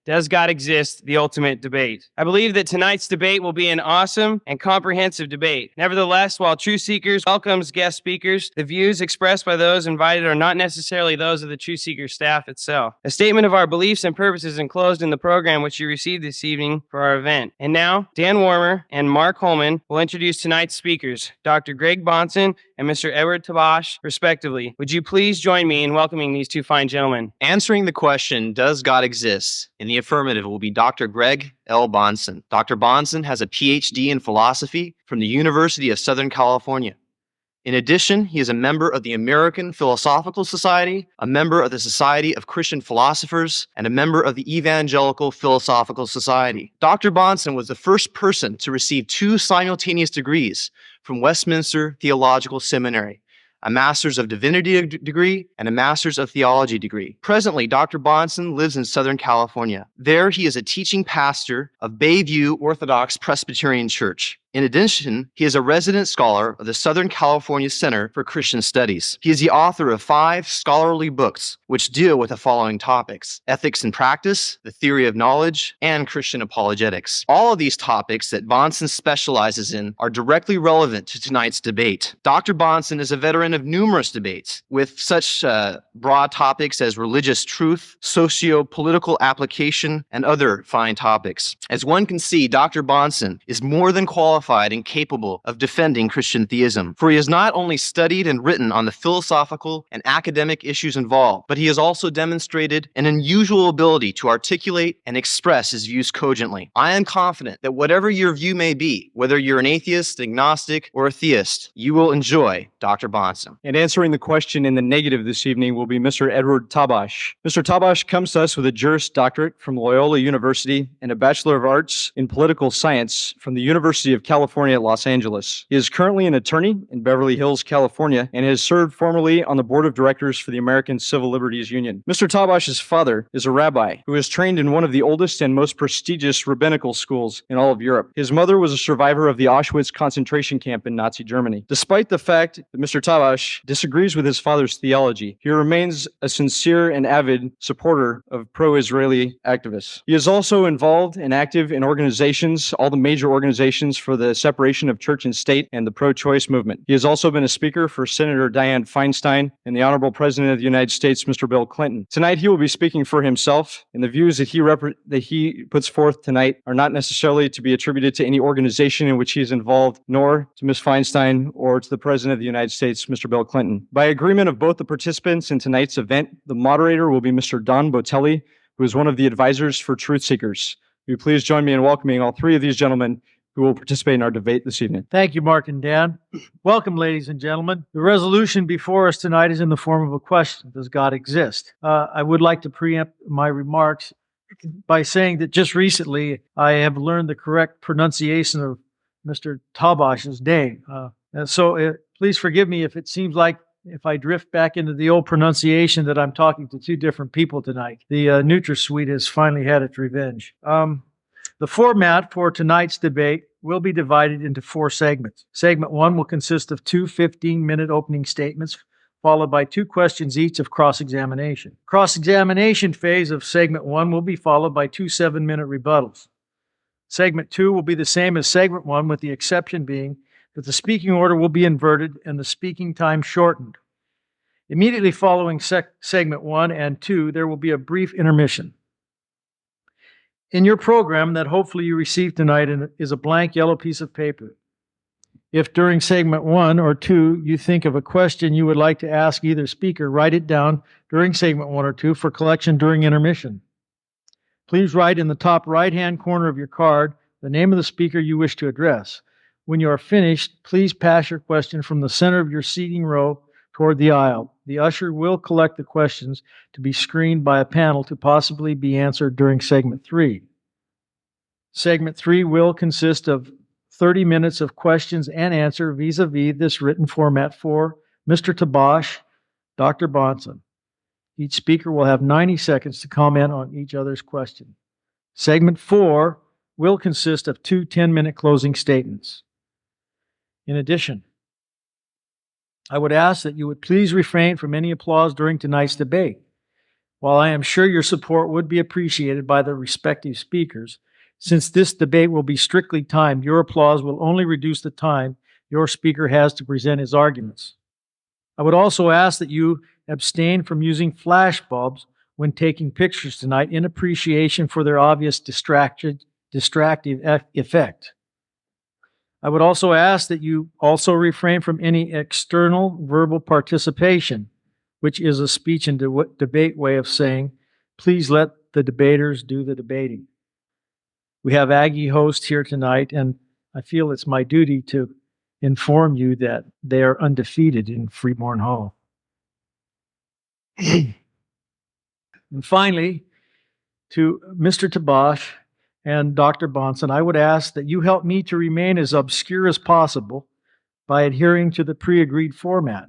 Does God Exist? The Ultimate Debate. I believe that tonight's debate will be an awesome and comprehensive debate. Nevertheless, while True Seekers welcomes guest speakers, the views expressed by those invited are not necessarily those of the True Seekers staff itself. A statement of our beliefs and purposes enclosed in the program which you received this evening for our event. And now, Dan Warmer and Mark Holman will introduce tonight's speakers, Dr. Greg Bahnsen and Mr. Edward Tabash, respectively. Would you please join me in welcoming these two fine gentlemen? Answering the question, does God exist? In the affirmative will be Dr. Greg L. Bahnsen. Dr. Bahnsen has a PhD in philosophy from the University of Southern California. In addition, he is a member of the American Philosophical Society, a member of the Society of Christian Philosophers, and a member of the Evangelical Philosophical Society. Dr. Bahnsen was the first person to receive 2 simultaneous degrees from Westminster Theological Seminary, a Master's of Divinity degree and a Master's of Theology degree. Presently, Dr. Bahnsen lives in Southern California. There, he is a teaching pastor of Bayview Orthodox Presbyterian Church. In addition, he is a resident scholar of the Southern California Center for Christian Studies. He is the author of 5 scholarly books which deal with the following topics: ethics and practice, the theory of knowledge, and Christian apologetics. All of these topics that Bahnsen specializes in are directly relevant to tonight's debate. Dr. Bahnsen is a veteran of numerous debates with such broad topics as religious truth, socio-political application, and other fine topics. As one can see, Dr. Bahnsen is more than qualified and capable of defending Christian theism, for he has not only studied and written on the philosophical and academic issues involved, but he has also demonstrated an unusual ability to articulate and express his views cogently. I am confident that whatever your view may be, whether you're an atheist, agnostic, or a theist, you will enjoy Dr. Bahnsen. And answering the question in the negative this evening will be Mr. Edward Tabash. Mr. Tabash comes to us with a Juris Doctorate from Loyola University and a Bachelor of Arts in Political Science from the University of California at Los Angeles. He is currently an attorney in Beverly Hills, California, and has served formerly on the board of directors for the American Civil Liberties Union. Mr. Tabash's father is a rabbi who was trained in one of the oldest and most prestigious rabbinical schools in all of Europe. His mother was a survivor of the Auschwitz concentration camp in Nazi Germany. Despite the fact that Mr. Tabash disagrees with his father's theology, he remains a sincere and avid supporter of pro-Israeli activists. He is also involved and active in organizations, all the major organizations for the separation of church and state and the pro-choice movement. He has also been a speaker for Senator Dianne Feinstein and the Honorable President of the United States, Mr. Bill Clinton. Tonight, he will be speaking for himself, and the views that he puts forth tonight are not necessarily to be attributed to any organization in which he is involved, nor to Ms. Feinstein or to the President of the United States, Mr. Bill Clinton. By agreement of both the participants in tonight's event, the moderator will be Mr. Don Botelli, who is one of the advisors for Truth Seekers. Will you please join me in welcoming all 3 of these gentlemen who will participate in our debate this evening. Thank you, Mark and Dan. Welcome, ladies and gentlemen. The resolution before us tonight is in the form of a question: does God exist? I would like to preempt my remarks by saying that just recently I have learned the correct pronunciation of Mr. Tabash's name. So please forgive me if it seems like if I drift back into the old pronunciation that I'm talking to 2 different people tonight. The NutraSuite has finally had its revenge. The format for tonight's debate will be divided into 4 segments. Segment 1 will consist of 2 15-minute opening statements, followed by 2 questions each of cross-examination. Cross-examination phase of segment 1 will be followed by 2 7-minute rebuttals. Segment 2 will be the same as segment 1, with the exception being that the speaking order will be inverted and the speaking time shortened. Immediately following segment 1 and 2, there will be a brief intermission. In your program that hopefully you received tonight is a blank yellow piece of paper. If during segment 1 or 2 you think of a question you would like to ask either speaker, write it down during segment 1 or 2 for collection during intermission. Please write in the top right-hand corner of your card the name of the speaker you wish to address. When you are finished, please pass your question from the center of your seating row toward the aisle. The usher will collect the questions to be screened by a panel to possibly be answered during segment 3. Segment 3 will consist of 30 minutes of questions and answer vis-a-vis this written format for Mr. Tabash, Dr. Bahnsen. Each speaker will have 90 seconds to comment on each other's question. Segment 4 will consist of 2 10-minute closing statements. In addition, I would ask that you would please refrain from any applause during tonight's debate. While I am sure your support would be appreciated by the respective speakers, since this debate will be strictly timed, your applause will only reduce the time your speaker has to present his arguments. I would also ask that you abstain from using flash bulbs when taking pictures tonight in appreciation for their obvious distractive effect. I would also ask that you also refrain from any external verbal participation, which is a speech and debate way of saying, please let the debaters do the debating. We have Aggie hosts here tonight, and I feel it's my duty to inform you that they are undefeated in Freeborn Hall. And finally, to Mr. Tabash and Dr. Bahnsen, I would ask that you help me to remain as obscure as possible by adhering to the pre-agreed format.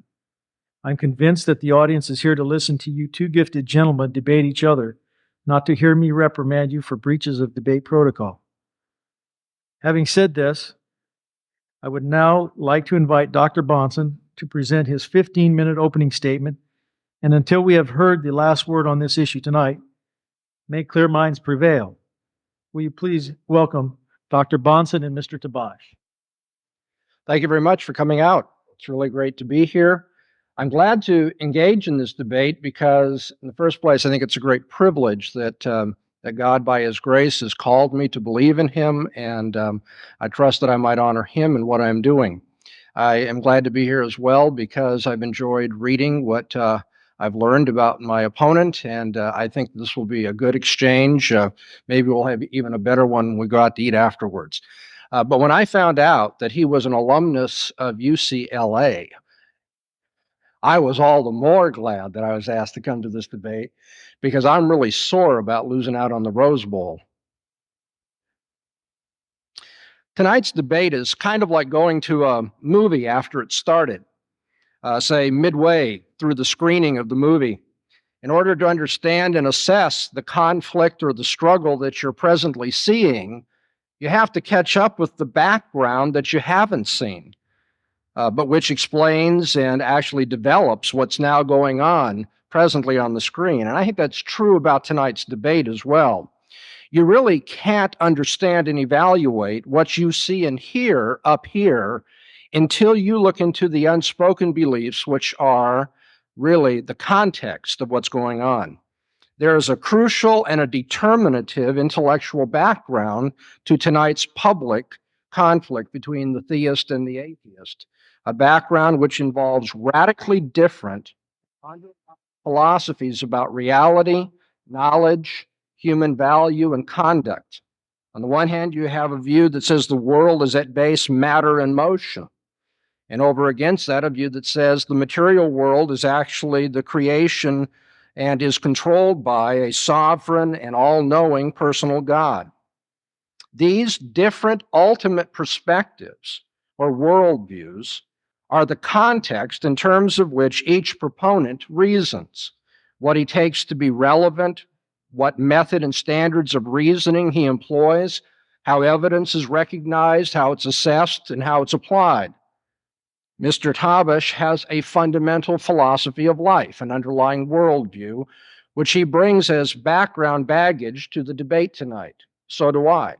I'm convinced that the audience is here to listen to you two gifted gentlemen debate each other, not to hear me reprimand you for breaches of debate protocol. Having said this, I would now like to invite Dr. Bahnsen to present his 15-minute opening statement, and until we have heard the last word on this issue tonight, may clear minds prevail. Will you please welcome Dr. Bahnsen and Mr. Tabash? Thank you very much for coming out. It's really great to be here. I'm glad to engage in this debate because, in the first place, I think it's a great privilege that God, by His grace, has called me to believe in Him, and I trust that I might honor Him in what I'm doing. I am glad to be here as well because I've enjoyed reading what I've learned about my opponent, and I think this will be a good exchange. Maybe we'll have even a better one when we go out to eat afterwards. But when I found out that he was an alumnus of UCLA, I was all the more glad that I was asked to come to this debate because I'm really sore about losing out on the Rose Bowl. Tonight's debate is kind of like going to a movie after it started, say midway through the screening of the movie. In order to understand and assess the conflict or the struggle that you're presently seeing, you have to catch up with the background that you haven't seen. But which explains and actually develops what's now going on presently on the screen. And I think that's true about tonight's debate as well. You really can't understand and evaluate what you see and hear up here until you look into the unspoken beliefs, which are really the context of what's going on. There is a crucial and a determinative intellectual background to tonight's public conflict between the theist and the atheist. A background which involves radically different philosophies about reality, knowledge, human value, and conduct. On the one hand, you have a view that says the world is at base matter and motion. And over against that, a view that says the material world is actually the creation and is controlled by a sovereign and all-knowing personal God. These different ultimate perspectives or worldviews are the context in terms of which each proponent reasons, what he takes to be relevant, what method and standards of reasoning he employs, how evidence is recognized, how it's assessed, and how it's applied. Mr. Tabash has a fundamental philosophy of life, an underlying worldview, which he brings as background baggage to the debate tonight. So do I.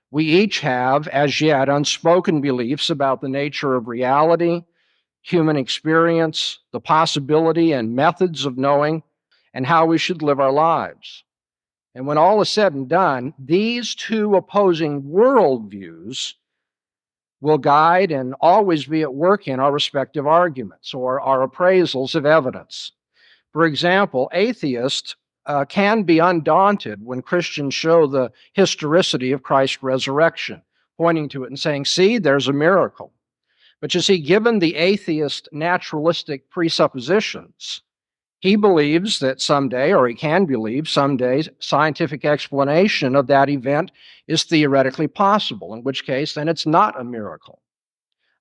We each have, as yet, unspoken beliefs about the nature of reality, human experience, the possibility and methods of knowing, and how we should live our lives. And when all is said and done, these two opposing worldviews will guide and always be at work in our respective arguments or our appraisals of evidence. For example, atheists can be undaunted when Christians show the historicity of Christ's resurrection, pointing to it and saying, see, there's a miracle. But you see, given the atheist naturalistic presuppositions, he believes that someday, or he can believe someday, scientific explanation of that event is theoretically possible, in which case then it's not a miracle.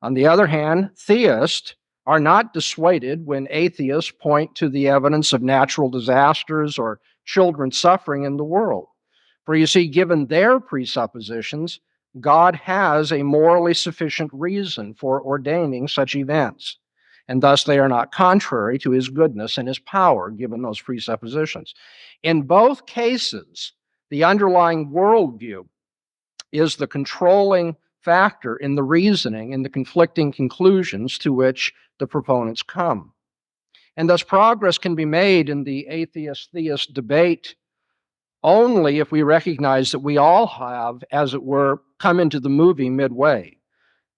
On the other hand, theists are not dissuaded when atheists point to the evidence of natural disasters or children suffering in the world. For you see, given their presuppositions, God has a morally sufficient reason for ordaining such events. and thus they are not contrary to his goodness and his power, given those presuppositions. In both cases, the underlying worldview is the controlling factor in the reasoning and the conflicting conclusions to which the proponents come. And thus progress can be made in the atheist-theist debate only if we recognize that we all have, as it were, come into the movie midway.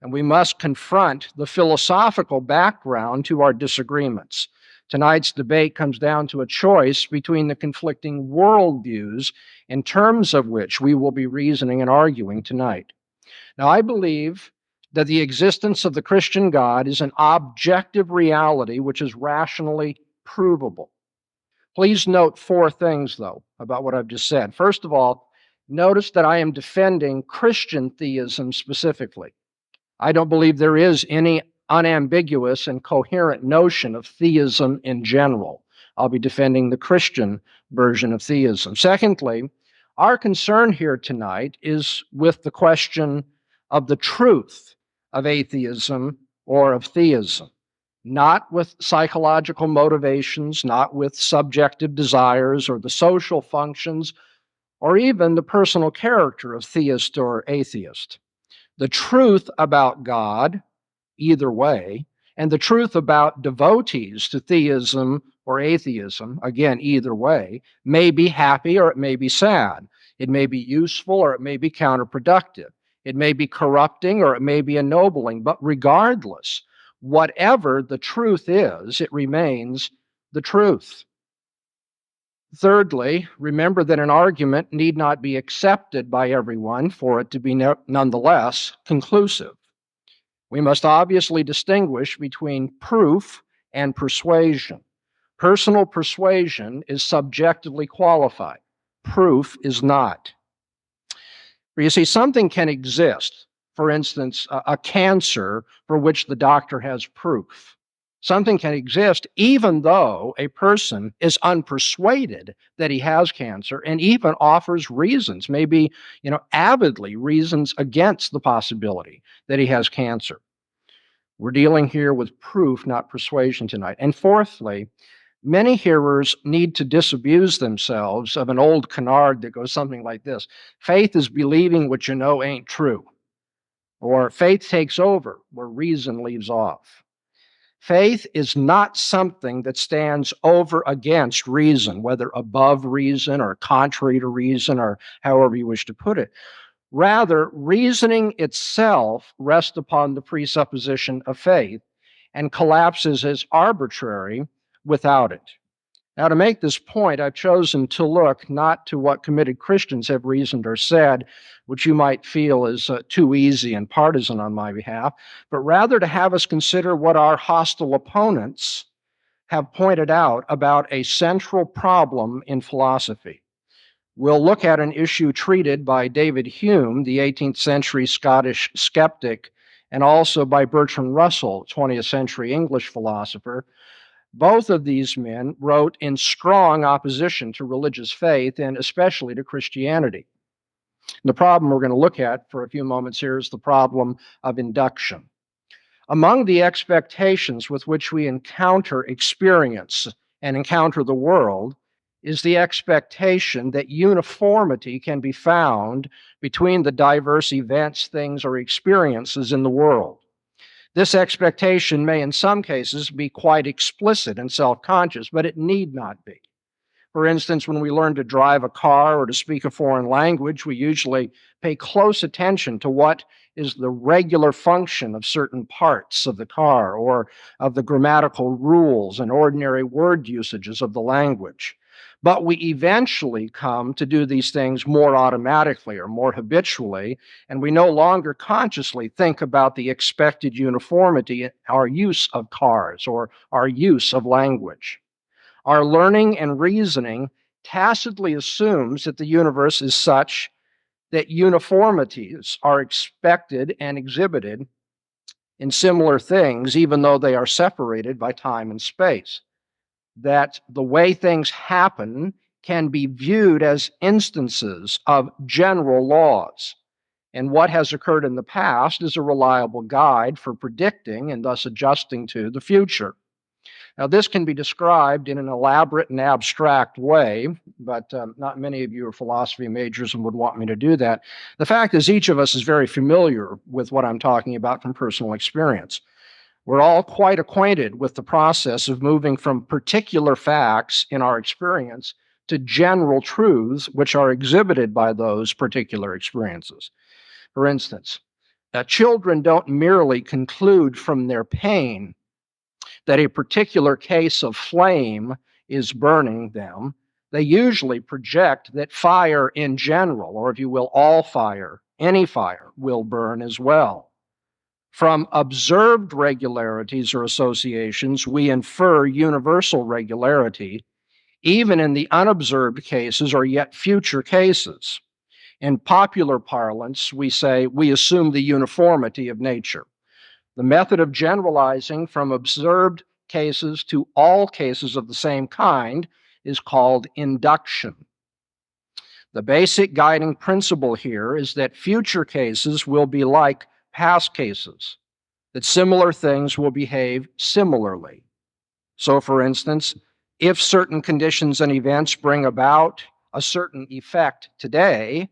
And we must confront the philosophical background to our disagreements. Tonight's debate comes down to a choice between the conflicting worldviews in terms of which we will be reasoning and arguing tonight. Now, I believe that the existence of the Christian God is an objective reality which is rationally provable. Please note 4 things, though, about what I've just said. First of all, notice that I am defending Christian theism specifically. I don't believe there is any unambiguous and coherent notion of theism in general. I'll be defending the Christian version of theism. Secondly, our concern here tonight is with the question of the truth of atheism or of theism, not with psychological motivations, not with subjective desires or the social functions, or even the personal character of theist or atheist. The truth about God, either way, and the truth about devotees to theism or atheism, again, either way, may be happy or it may be sad. It may be useful or it may be counterproductive. It may be corrupting or it may be ennobling, but regardless, whatever the truth is, it remains the truth. Thirdly, remember that an argument need not be accepted by everyone for it to be nonetheless conclusive. We must obviously distinguish between proof and persuasion. Personal persuasion is subjectively qualified. Proof is not. For you see, something can exist, for instance, a cancer for which the doctor has proof. Something can exist even though a person is unpersuaded that he has cancer and even offers reasons, maybe, avidly reasons against the possibility that he has cancer. We're dealing here with proof, not persuasion tonight. And fourthly, many hearers need to disabuse themselves of an old canard that goes something like this: faith is believing what you know ain't true, or faith takes over where reason leaves off. Faith is not something that stands over against reason, whether above reason or contrary to reason or however you wish to put it. Rather, reasoning itself rests upon the presupposition of faith and collapses as arbitrary without it. Now, to make this point, I've chosen to look not to what committed Christians have reasoned or said, which you might feel is too easy and partisan on my behalf, but rather to have us consider what our hostile opponents have pointed out about a central problem in philosophy. We'll look at an issue treated by David Hume, the 18th century Scottish skeptic, and also by Bertrand Russell, 20th century English philosopher. Both of these men wrote in strong opposition to religious faith and especially to Christianity. The problem we're going to look at for a few moments here is the problem of induction. Among the expectations with which we encounter experience and encounter the world is the expectation that uniformity can be found between the diverse events, things, or experiences in the world. This expectation may in some cases be quite explicit and self-conscious, but it need not be. For instance, when we learn to drive a car or to speak a foreign language, we usually pay close attention to what is the regular function of certain parts of the car or of the grammatical rules and ordinary word usages of the language. But we eventually come to do these things more automatically or more habitually, and we no longer consciously think about the expected uniformity in our use of cars or our use of language. Our learning and reasoning tacitly assumes that the universe is such that uniformities are expected and exhibited in similar things, even though they are separated by time and space. That the way things happen can be viewed as instances of general laws. And what has occurred in the past is a reliable guide for predicting and thus adjusting to the future. Now, this can be described in an elaborate and abstract way, but not many of you are philosophy majors and would want me to do that. The fact is, each of us is very familiar with what I'm talking about from personal experience. We're all quite acquainted with the process of moving from particular facts in our experience to general truths which are exhibited by those particular experiences. For instance, children don't merely conclude from their pain that a particular case of flame is burning them. They usually project that fire in general, or if you will, all fire, any fire, will burn as well. From observed regularities or associations, we infer universal regularity, even in the unobserved cases or yet future cases. In popular parlance, we say we assume the uniformity of nature. The method of generalizing from observed cases to all cases of the same kind is called induction. The basic guiding principle here is that future cases will be like past cases, that similar things will behave similarly. So, for instance, if certain conditions and events bring about a certain effect today,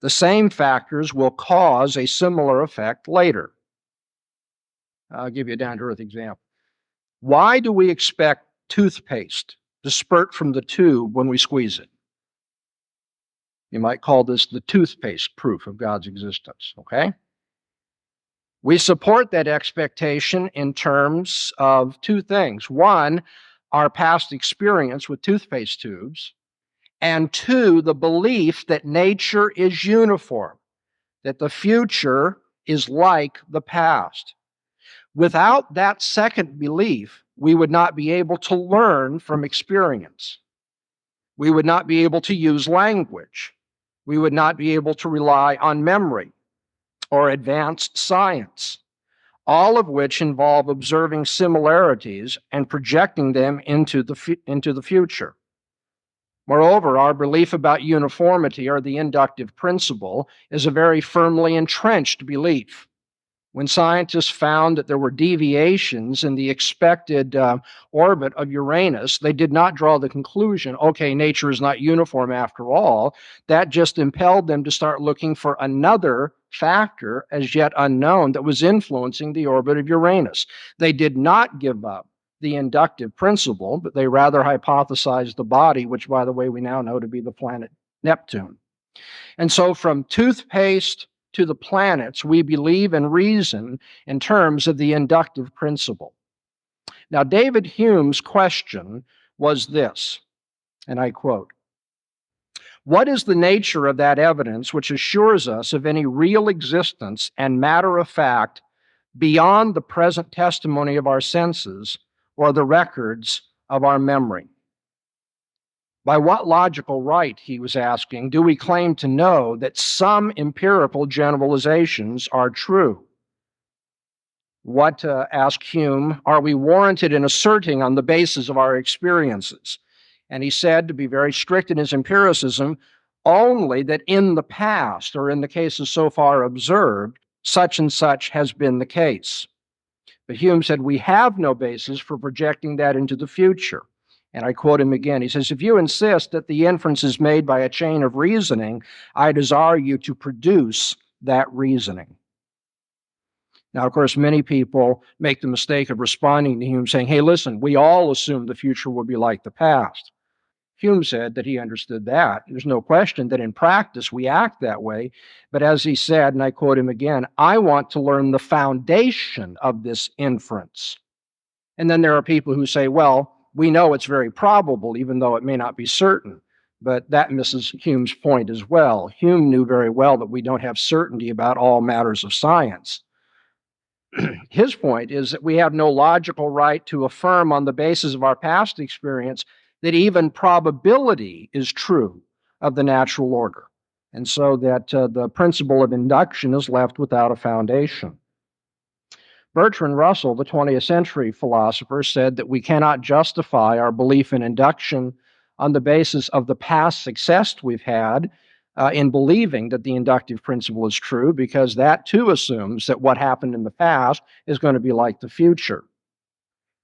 the same factors will cause a similar effect later. I'll give you a down-to-earth example. Why do we expect toothpaste to spurt from the tube when we squeeze it? You might call this the toothpaste proof of God's existence, okay? We support that expectation in terms of two things. One, our past experience with toothpaste tubes, and two, the belief that nature is uniform, that the future is like the past. Without that second belief, we would not be able to learn from experience. We would not be able to use language. We would not be able to rely on memory or advanced science, all of which involve observing similarities and projecting them into the future. Moreover, our belief about uniformity, or the inductive principle, is a very firmly entrenched belief. When scientists found that there were deviations in the expected orbit of Uranus, they did not draw the conclusion, okay, nature is not uniform after all. That just impelled them to start looking for another factor as yet unknown that was influencing the orbit of Uranus. They did not give up the inductive principle, but they rather hypothesized the body, which, by the way, we now know to be the planet Neptune. And so from toothpaste to the planets, we believe and reason in terms of the inductive principle. Now, David Hume's question was this, and I quote, "What is the nature of that evidence which assures us of any real existence and matter of fact beyond the present testimony of our senses or the records of our memory?" By what logical right, he was asking, do we claim to know that some empirical generalizations are true? What, asked Hume, are we warranted in asserting on the basis of our experiences? And he said, to be very strict in his empiricism, only that in the past, or in the cases so far observed, such and such has been the case. But Hume said, we have no basis for projecting that into the future. And I quote him again. He says, if you insist that the inference is made by a chain of reasoning, I desire you to produce that reasoning. Now, of course, many people make the mistake of responding to Hume saying, hey, listen, we all assume the future will be like the past. Hume said that he understood that. There's no question that in practice we act that way. But as he said, and I quote him again, I want to learn the foundation of this inference. And then there are people who say, well, we know it's very probable, even though it may not be certain. But that misses Hume's point as well. Hume knew very well that we don't have certainty about all matters of science. His point is that we have no logical right to affirm on the basis of our past experience that even probability is true of the natural order, and so that the principle of induction is left without a foundation. Bertrand Russell, the 20th century philosopher, said that we cannot justify our belief in induction on the basis of the past success we've had, in believing that the inductive principle is true, because that too assumes that what happened in the past is going to be like the future.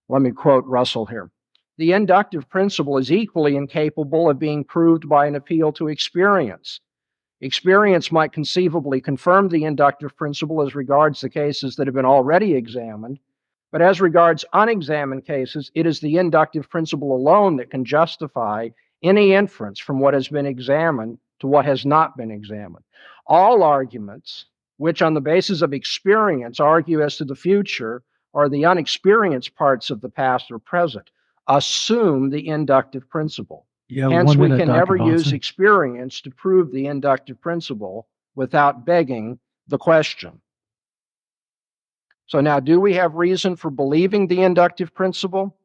Let me quote Russell here. The inductive principle is equally incapable of being proved by an appeal to experience. Experience might conceivably confirm the inductive principle as regards the cases that have been already examined, but as regards unexamined cases, it is the inductive principle alone that can justify any inference from what has been examined to what has not been examined. All arguments which, on the basis of experience, argue as to the future or the unexperienced parts of the past or present, assume the inductive principle. Hence, we can never use experience to prove the inductive principle without begging the question. So now, do we have reason for believing the inductive principle?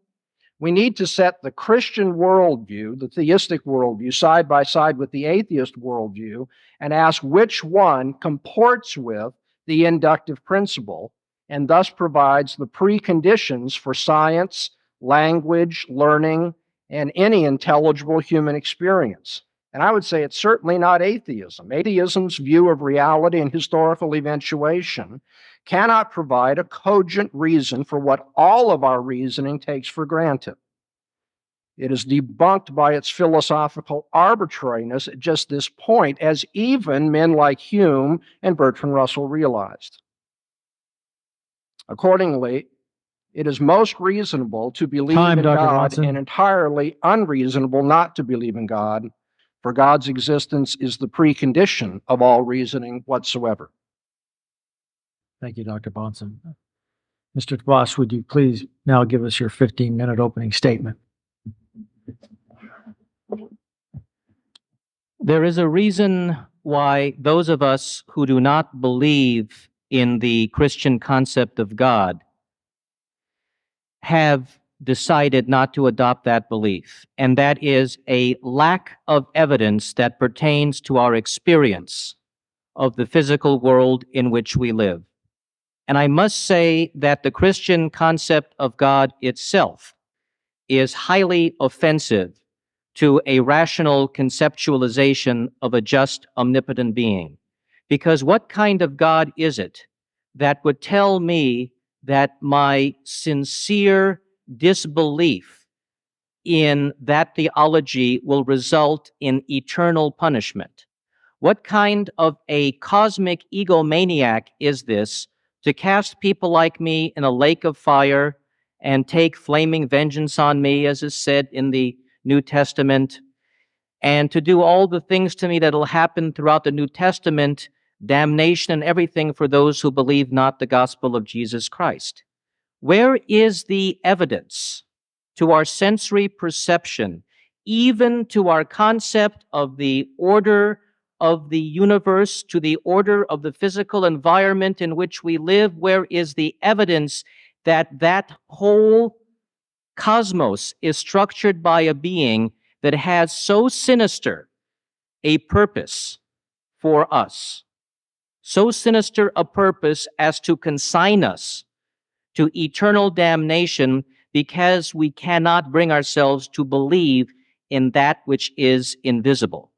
We need to set the Christian worldview, the theistic worldview, side by side with the atheist worldview and ask which one comports with the inductive principle and thus provides the preconditions for science, language, learning, and any intelligible human experience. And I would say it's certainly not atheism. Atheism's view of reality and historical eventuation cannot provide a cogent reason for what all of our reasoning takes for granted. It is debunked by its philosophical arbitrariness at just this point, as even men like Hume and Bertrand Russell realized. Accordingly, it is most reasonable to believe in God and entirely unreasonable not to believe in God, for God's existence is the precondition of all reasoning whatsoever. Thank you, Dr. Bahnsen. Mr. Tabash, would you please now give us your 15-minute opening statement? There is a reason why those of us who do not believe in the Christian concept of God have decided not to adopt that belief, and that is a lack of evidence that pertains to our experience of the physical world in which we live. And I must say that the Christian concept of God itself is highly offensive to a rational conceptualization of a just, omnipotent being. Because what kind of God is it that would tell me that my sincere disbelief in that theology will result in eternal punishment? What kind of a cosmic egomaniac is this to cast people like me in a lake of fire and take flaming vengeance on me, as is said in the New Testament, and to do all the things to me that will happen throughout the New Testament, damnation and everything for those who believe not the gospel of Jesus Christ? Where is the evidence to our sensory perception, even to our concept of the order of the universe, to the order of the physical environment in which we live? Where is the evidence that that whole cosmos is structured by a being that has so sinister a purpose for us, so sinister a purpose as to consign us to eternal damnation because we cannot bring ourselves to believe in that which is invisible?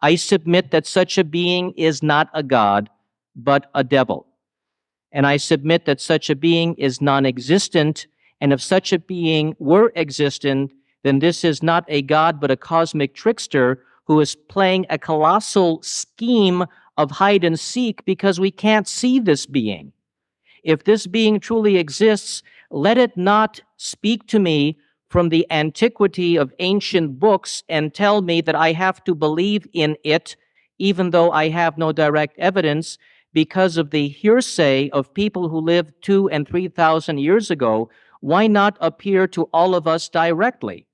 I submit that such a being is not a God, but a devil. And I submit that such a being is non-existent, and if such a being were existent, then this is not a God, but a cosmic trickster who is playing a colossal scheme of hide and seek because we can't see this being. If this being truly exists, let it not speak to me from the antiquity of ancient books and tell me that I have to believe in it, even though I have no direct evidence, because of the hearsay of people who lived 2,000 and 3,000 years ago. Why not appear to all of us directly?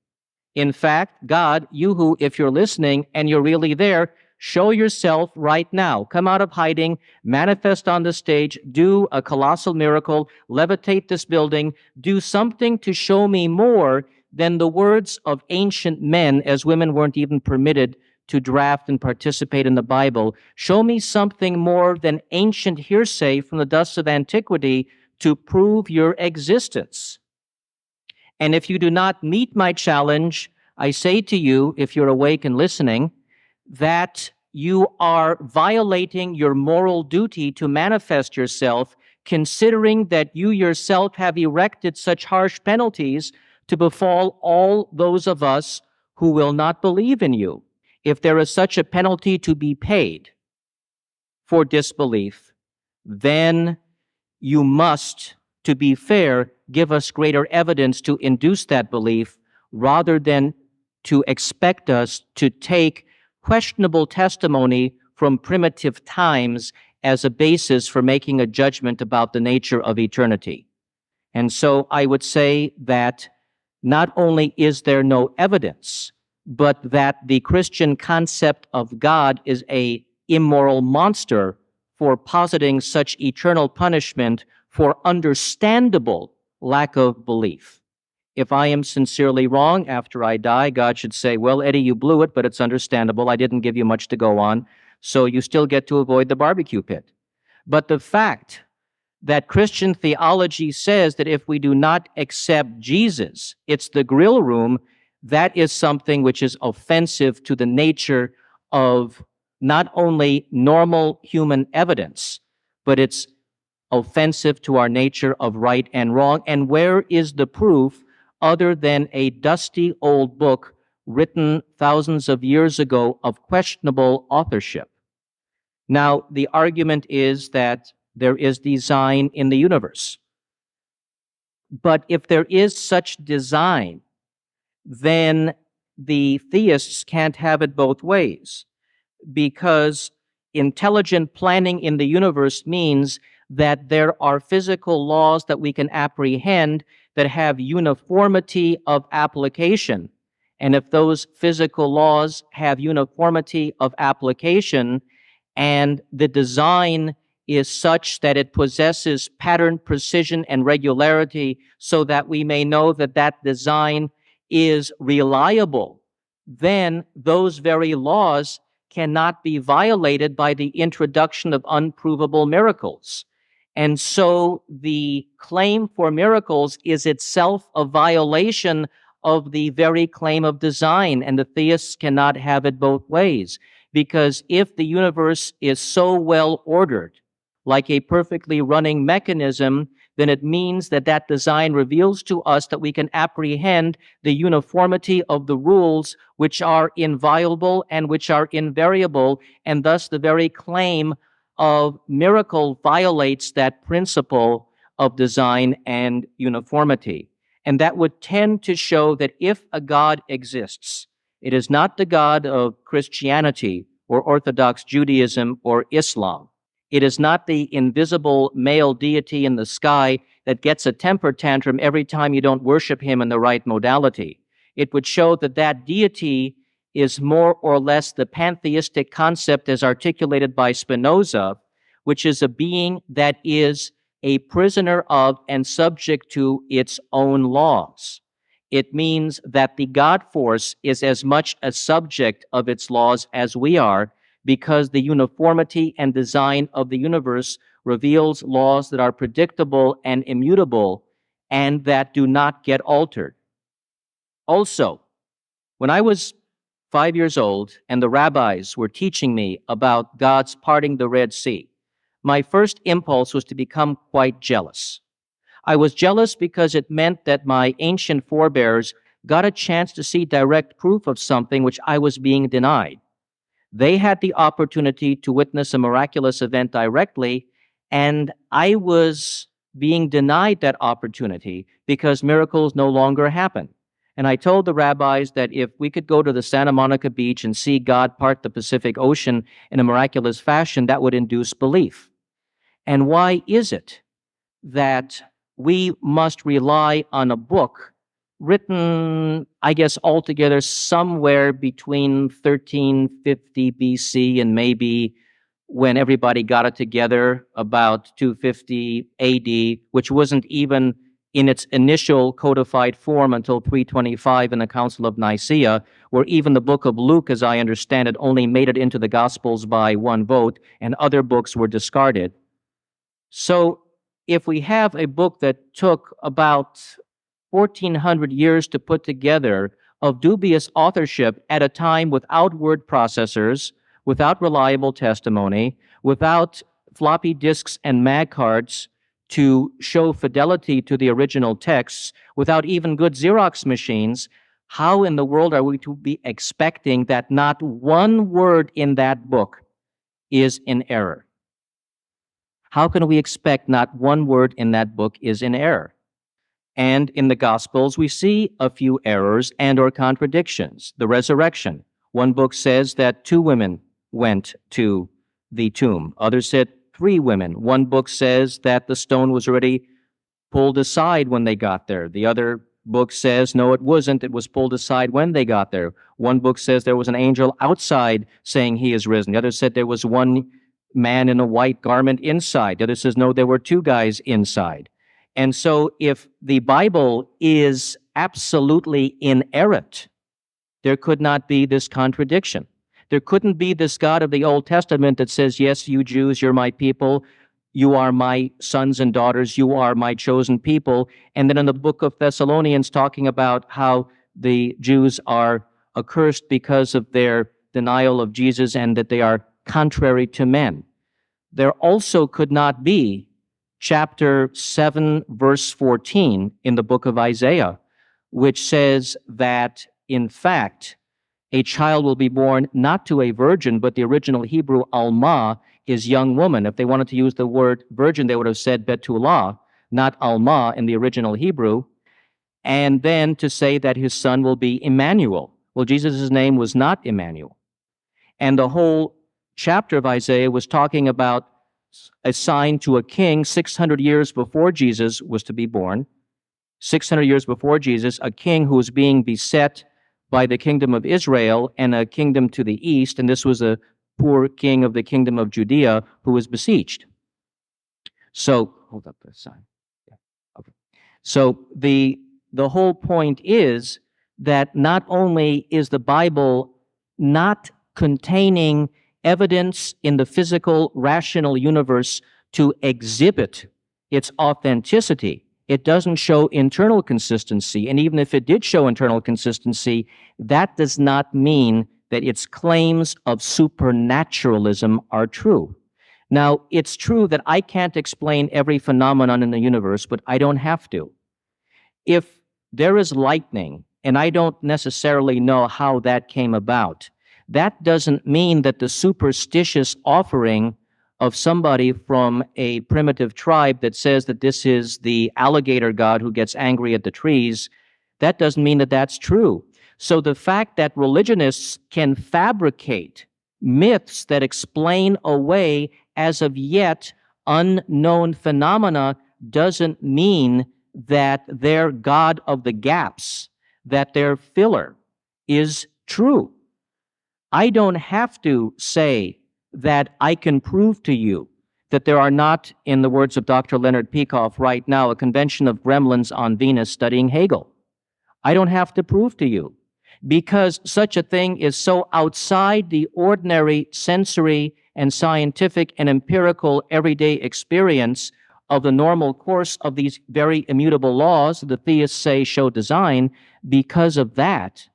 In fact, God, you who, if you're listening and you're really there, show yourself right now. Come out of hiding, manifest on the stage, do a colossal miracle, levitate this building, do something to show me more than the words of ancient men, as women weren't even permitted to draft and participate in the Bible. Show me something more than ancient hearsay from the dust of antiquity to prove your existence. And if you do not meet my challenge, I say to you, if you're awake and listening, that you are violating your moral duty to manifest yourself, considering that you yourself have erected such harsh penalties to befall all those of us who will not believe in you. If there is such a penalty to be paid for disbelief, then you must, to be fair, give us greater evidence to induce that belief rather than to expect us to take questionable testimony from primitive times as a basis for making a judgment about the nature of eternity. And so I would say that not only is there no evidence, but that the Christian concept of God is an immoral monster for positing such eternal punishment for understandable lack of belief. If I am sincerely wrong after I die, God should say, well, Eddie, you blew it, but it's understandable. I didn't give you much to go on, so you still get to avoid the barbecue pit. But the fact that Christian theology says that if we do not accept Jesus, it's the grill room, that is something which is offensive to the nature of not only normal human evidence, but it's offensive to our nature of right and wrong. And where is the proof other than a dusty old book written thousands of years ago of questionable authorship? Now, the argument is that there is design in the universe. But if there is such design, then the theists can't have it both ways, because intelligent planning in the universe means that there are physical laws that we can apprehend that have uniformity of application. And if those physical laws have uniformity of application and the design is such that it possesses pattern, precision, and regularity so that we may know that that design is reliable, then those very laws cannot be violated by the introduction of unprovable miracles. And so the claim for miracles is itself a violation of the very claim of design, and the theists cannot have it both ways. Because if the universe is so well ordered, like a perfectly running mechanism, then it means that that design reveals to us that we can apprehend the uniformity of the rules which are inviolable and which are invariable, and thus the very claim of miracle violates that principle of design and uniformity. And that would tend to show that if a God exists, it is not the God of Christianity or Orthodox Judaism or Islam. It is not the invisible male deity in the sky that gets a temper tantrum every time you don't worship him in the right modality. It would show that that deity is more or less the pantheistic concept as articulated by Spinoza, which is a being that is a prisoner of and subject to its own laws. It means that the God force is as much a subject of its laws as we are, because the uniformity and design of the universe reveals laws that are predictable and immutable and that do not get altered. Also, when I was 5 years old and the rabbis were teaching me about God's parting the Red Sea, my first impulse was to become quite jealous. I was jealous because it meant that my ancient forebears got a chance to see direct proof of something which I was being denied. They had the opportunity to witness a miraculous event directly, and I was being denied that opportunity because miracles no longer happen. And I told the rabbis that if we could go to the Santa Monica beach and see God part the Pacific Ocean in a miraculous fashion, that would induce belief. And why is it that we must rely on a book written, I guess, altogether somewhere between 1350 BC and maybe when everybody got it together about 250 AD, which wasn't even in its initial codified form until 325 in the Council of Nicaea, where even the book of Luke, as I understand it, only made it into the Gospels by one vote, and other books were discarded. So if we have a book that took about 1,400 years to put together of dubious authorship at a time without word processors, without reliable testimony, without floppy disks and mag cards to show fidelity to the original texts, without even good Xerox machines, how in the world are we to be expecting that not one word in that book is in error? How can we expect not one word in that book is in error? And in the Gospels, we see a few errors and or contradictions. The resurrection. One book says that 2 women went to the tomb. Others said 3 women. One book says that the stone was already pulled aside when they got there. The other book says, no, it wasn't. It was pulled aside when they got there. One book says there was an angel outside saying he is risen. The other said there was one man in a white garment inside. The other says, no, there were 2 guys inside. And so if the Bible is absolutely inerrant, there could not be this contradiction. There couldn't be this God of the Old Testament that says, yes, you Jews, you're my people. You are my sons and daughters. You are my chosen people. And then in the book of Thessalonians, talking about how the Jews are accursed because of their denial of Jesus and that they are contrary to men. There also could not be chapter 7, verse 14 in the book of Isaiah, which says that, in fact, a child will be born not to a virgin, but the original Hebrew alma is young woman. If they wanted to use the word virgin, they would have said betulah, not alma in the original Hebrew. And then to say that his son will be Emmanuel. Well, Jesus' name was not Emmanuel. And the whole chapter of Isaiah was talking about a sign to a king 600 years before Jesus was to be born. 600 years before Jesus, a king who was being beset by the kingdom of Israel and a kingdom to the east, and this was a poor king of the kingdom of Judea who was besieged. So, hold up the sign. Yeah. Okay. So the whole point is that not only is the Bible not containing evidence in the physical, rational universe to exhibit its authenticity, it doesn't show internal consistency. And even if it did show internal consistency, that does not mean that its claims of supernaturalism are true. Now, it's true that I can't explain every phenomenon in the universe, but I don't have to. If there is lightning, and I don't necessarily know how that came about, that doesn't mean that the superstitious offering of somebody from a primitive tribe that says that this is the alligator god who gets angry at the trees, that doesn't mean that that's true. So the fact that religionists can fabricate myths that explain away as of yet unknown phenomena doesn't mean that their God of the gaps, that their filler is true. I don't have to say that I can prove to you that there are not, in the words of Dr. Leonard Peikoff right now, a convention of gremlins on Venus studying Hegel. I don't have to prove to you, because such a thing is so outside the ordinary sensory and scientific and empirical everyday experience of the normal course of these very immutable laws the theists say show design. Because of that,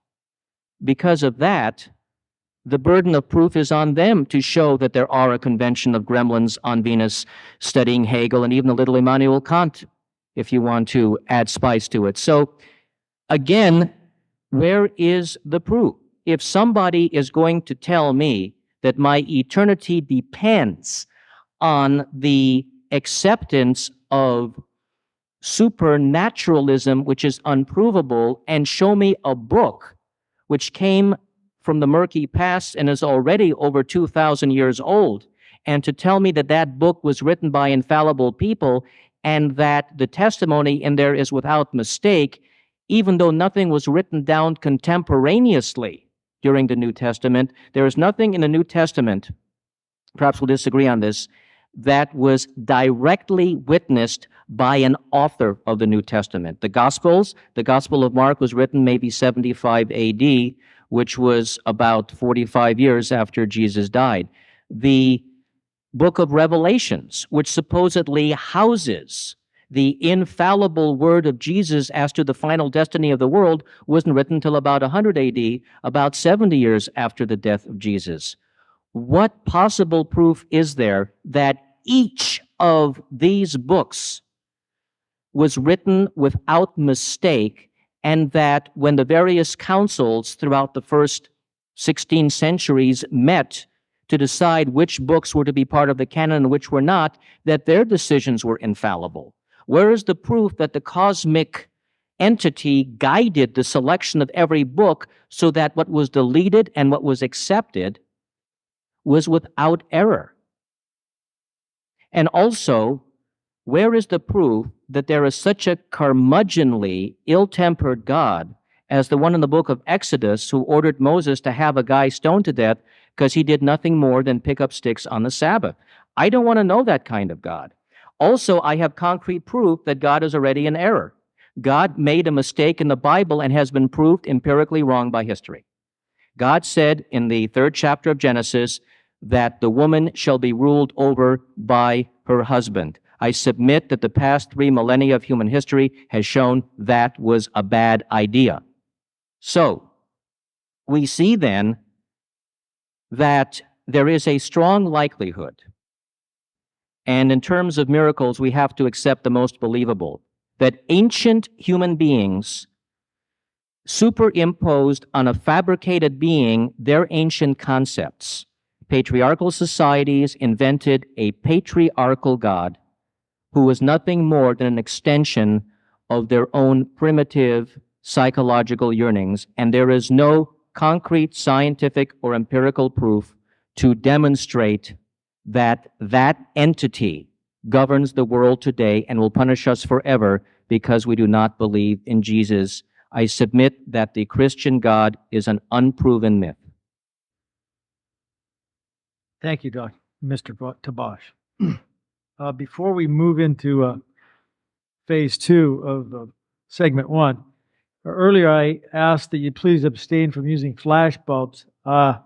the burden of proof is on them to show that there are a convention of gremlins on Venus studying Hegel and even a little Immanuel Kant, if you want to add spice to it. So, again, where is the proof? If somebody is going to tell me that my eternity depends on the acceptance of supernaturalism, which is unprovable, and show me a book which came from the murky past and is already over 2,000 years old, and to tell me that that book was written by infallible people and that the testimony in there is without mistake, even though nothing was written down contemporaneously during the New Testament, there is nothing in the New Testament, perhaps we'll disagree on this, that was directly witnessed by an author of the New Testament. The Gospels, the Gospel of Mark was written maybe 75 AD, which was about 45 years after Jesus died. The book of Revelations, which supposedly houses the infallible word of Jesus as to the final destiny of the world, wasn't written until about 100 AD, about 70 years after the death of Jesus. what possible proof is there that each of these books was written without mistake, and that when the various councils throughout the first 16 centuries met to decide which books were to be part of the canon and which were not, that their decisions were infallible? Where is the proof that the cosmic entity guided the selection of every book so that what was deleted and what was accepted was without error? And also, where is the proof that there is such a curmudgeonly, ill-tempered God as the one in the book of Exodus who ordered Moses to have a guy stoned to death because he did nothing more than pick up sticks on the Sabbath? I don't want to know that kind of God. Also, I have concrete proof that God is already in error. God made a mistake in the Bible and has been proved empirically wrong by history. God said in the 3rd chapter of Genesis that the woman shall be ruled over by her husband. I submit that the past 3 millennia of human history has shown that was a bad idea. So, we see then that there is a strong likelihood, and in terms of miracles, we have to accept the most believable, that ancient human beings superimposed on a fabricated being their ancient concepts. Patriarchal societies invented a patriarchal God who was nothing more than an extension of their own primitive psychological yearnings, and there is no concrete scientific or empirical proof to demonstrate that that entity governs the world today and will punish us forever because we do not believe in Jesus. I submit that the Christian God is an unproven myth. Thank you, Mr. Tabash. Before we move into phase 2 of segment 1, earlier I asked that you please abstain from using flash bulbs. I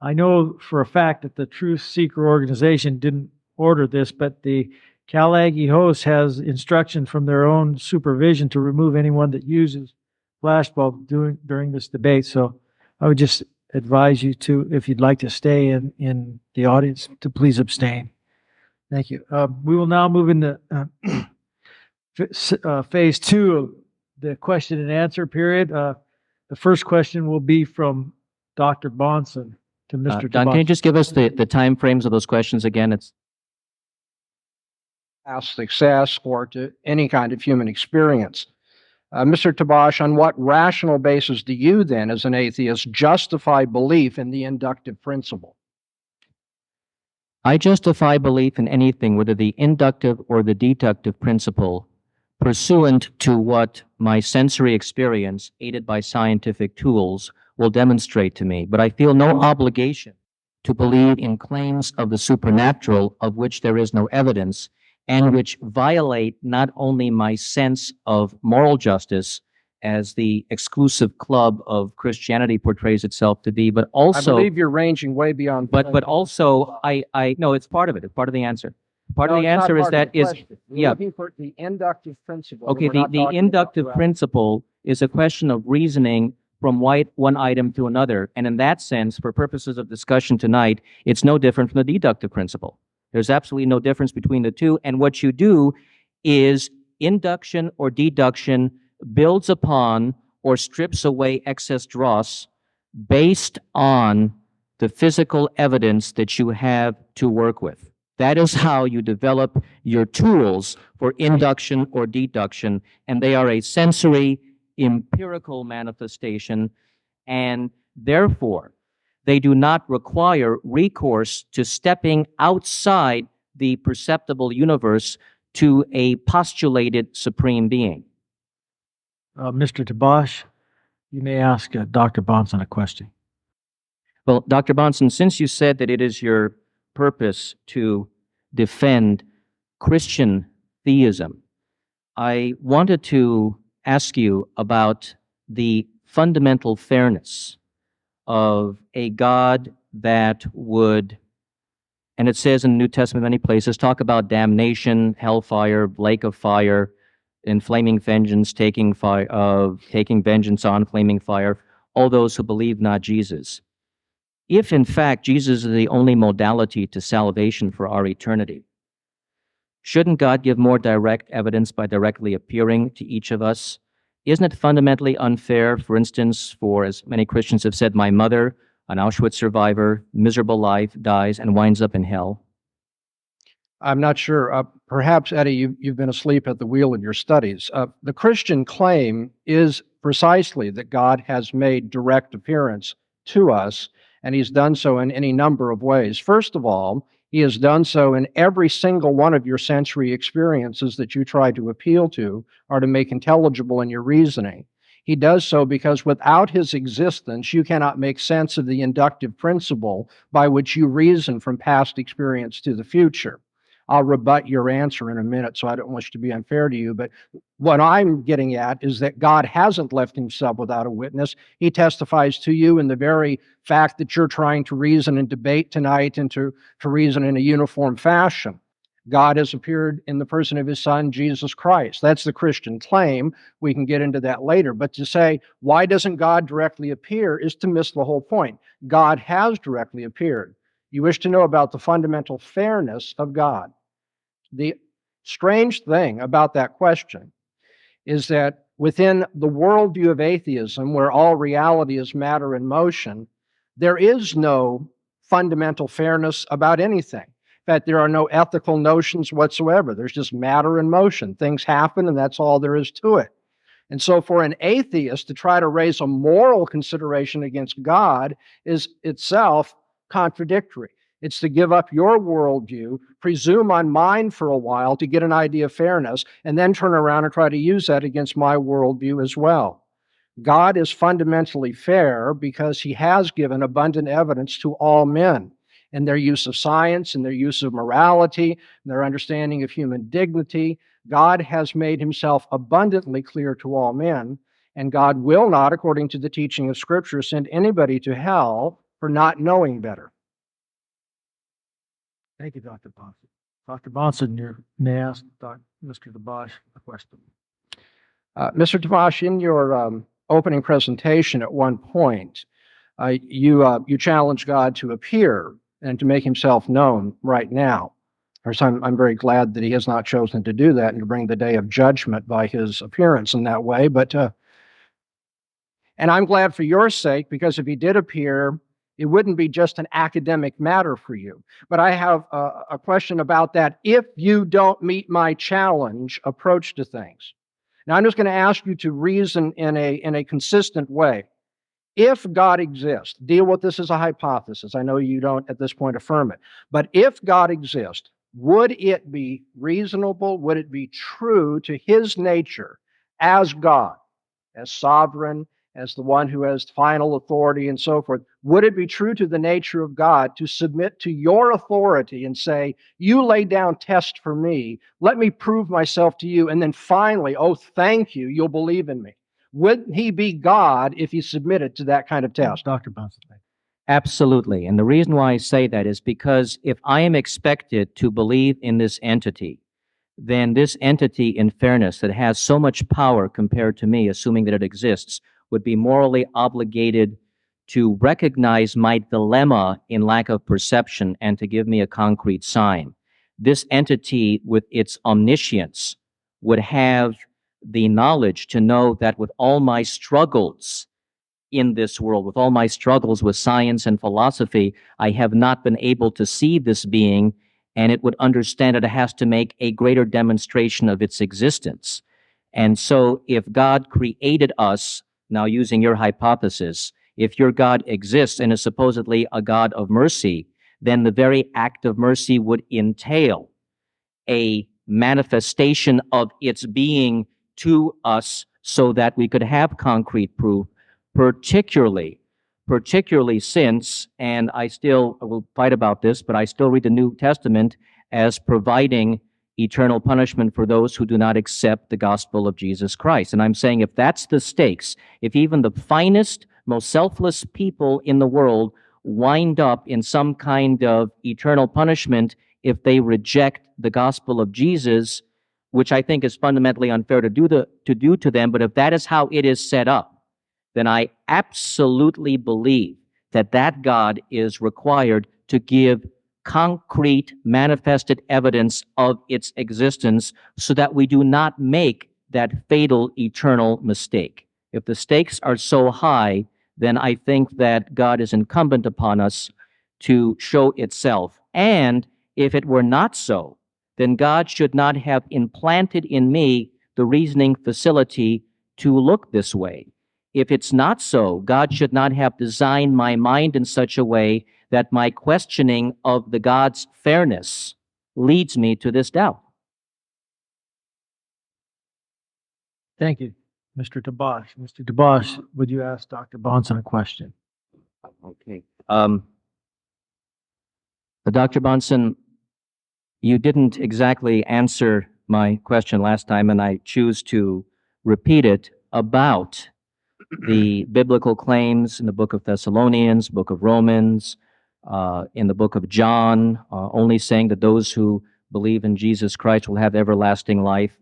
know for a fact that the Truth Seeker organization didn't order this, but the Cal Aggie host has instruction from their own supervision to remove anyone that uses flash bulbs during this debate. So I would just advise you to, if you'd like to stay in the audience, to please abstain. Thank you. We will now move into phase 2 of the question and answer period. The first question will be from Dr. Bahnsen to Mr. Don, Tabash. can you just give us the time frames of those questions again? It's success or to any kind of human experience. Mr. Tabash, on what rational basis do you then, as an atheist, justify belief in the inductive principle? I justify belief in anything, whether the inductive or the deductive principle, pursuant to what my sensory experience, aided by scientific tools, will demonstrate to me. But I feel no obligation to believe in claims of the supernatural of which there is no evidence, and which violate not only my sense of moral justice, as the exclusive club of Christianity portrays itself to be, but also I believe you're ranging way beyond. but also I no, it's part of it. It's part of the answer. Part of the answer is that is We're looking for the inductive principle. okay. The inductive principle is a question of reasoning from one item to another, and in that sense, for purposes of discussion tonight, it's no different from the deductive principle. There's absolutely no difference between the two, and what you do is induction or deduction builds upon or strips away excess dross based on the physical evidence that you have to work with. That is how you develop your tools for induction or deduction, and they are a sensory, empirical manifestation, and therefore, they do not require recourse to stepping outside the perceptible universe to a postulated supreme being. Mr. Tabash, you may ask Dr. Bahnsen a question. Well, Dr. Bahnsen, since you said that it is your purpose to defend Christian theism, I wanted to ask you about the fundamental fairness of a God that would, and it says in the New Testament many places, talk about damnation, hellfire, lake of fire, and flaming vengeance, taking vengeance on flaming fire, all those who believe not Jesus. If, in fact, Jesus is the only modality to salvation for our eternity, shouldn't God give more direct evidence by directly appearing to each of us? Isn't it fundamentally unfair, for instance, for, as many Christians have said, my mother, an Auschwitz survivor, miserable life, dies and winds up in hell? I'm not sure. Perhaps, Eddie, you've been asleep at the wheel in your studies. The Christian claim is precisely that God has made direct appearance to us, and he's done so in any number of ways. First of all, he has done so in every single one of your sensory experiences that you try to appeal to or to make intelligible in your reasoning. He does so because without his existence, you cannot make sense of the inductive principle by which you reason from past experience to the future. I'll rebut your answer in a minute, so I don't wish to be unfair to you. But what I'm getting at is that God hasn't left himself without a witness. He testifies to you in the very fact that you're trying to reason and debate tonight and to reason in a uniform fashion. God has appeared in the person of his Son, Jesus Christ. That's the Christian claim. We can get into that later. But to say, why doesn't God directly appear, is to miss the whole point. God has directly appeared. You wish to know about the fundamental fairness of God. The strange thing about that question is that within the worldview of atheism, where all reality is matter in motion, there is no fundamental fairness about anything. In fact, there are no ethical notions whatsoever. There's just matter in motion. Things happen, and that's all there is to it. And so for an atheist to try to raise a moral consideration against God is itself contradictory. It's to give up your worldview, presume on mine for a while to get an idea of fairness, and then turn around and try to use that against my worldview as well. God is fundamentally fair because he has given abundant evidence to all men in their use of science, in their use of morality, in their understanding of human dignity. God has made himself abundantly clear to all men, and God will not, according to the teaching of Scripture, send anybody to hell for not knowing better. Thank you, Dr. Bahnsen. Dr. Bahnsen, you may ask Mr. Tabash a question. Mr. Tabash, in your opening presentation at one point, you challenged God to appear and to make himself known right now. Of course, I'm very glad that he has not chosen to do that and to bring the day of judgment by his appearance in that way. And I'm glad for your sake, because if he did appear, it wouldn't be just an academic matter for you. But I have a question about that. If you don't meet my challenge approach to things. Now, I'm just going to ask you to reason in a consistent way. If God exists, deal with this as a hypothesis. I know you don't at this point affirm it. But if God exists, would it be reasonable, would it be true to his nature as God, as sovereign, as the one who has final authority and so forth, would it be true to the nature of God to submit to your authority and say, you lay down test for me, let me prove myself to you, and then finally, oh, thank you, you'll believe in me? Would he be God if he submitted to that kind of test? Dr. Bahnsen. Absolutely. And the reason why I say that is because if I am expected to believe in this entity, then this entity, in fairness, that has so much power compared to me, assuming that it exists, would be morally obligated to recognize my dilemma in lack of perception and to give me a concrete sign. This entity, with its omniscience, would have the knowledge to know that with all my struggles in this world, with all my struggles with science and philosophy, I have not been able to see this being, and it would understand that it has to make a greater demonstration of its existence. And so if God created us, now using your hypothesis, if your God exists and is supposedly a God of mercy, then the very act of mercy would entail a manifestation of its being to us so that we could have concrete proof, particularly since, and I will fight about this, but I still read the New Testament as providing eternal punishment for those who do not accept the gospel of Jesus Christ. And I'm saying if that's the stakes, if even the finest, most selfless people in the world wind up in some kind of eternal punishment if they reject the gospel of Jesus, which I think is fundamentally unfair to do to them, but if that is how it is set up, then I absolutely believe that that God is required to give concrete, manifested evidence of its existence so that we do not make that fatal eternal mistake. If the stakes are so high, then I think that God is incumbent upon us to show itself. And if it were not so, then God should not have implanted in me the reasoning facility to look this way. If it's not so, God should not have designed my mind in such a way that my questioning of the God's fairness leads me to this doubt. Thank you, Mr. Tabash. Mr. Tabash, would you ask Dr. Bahnsen a question? Okay. Dr. Bahnsen, you didn't exactly answer my question last time, and I choose to repeat it about the biblical claims in the book of Thessalonians, book of Romans, in the book of John, only saying that those who believe in Jesus Christ will have everlasting life.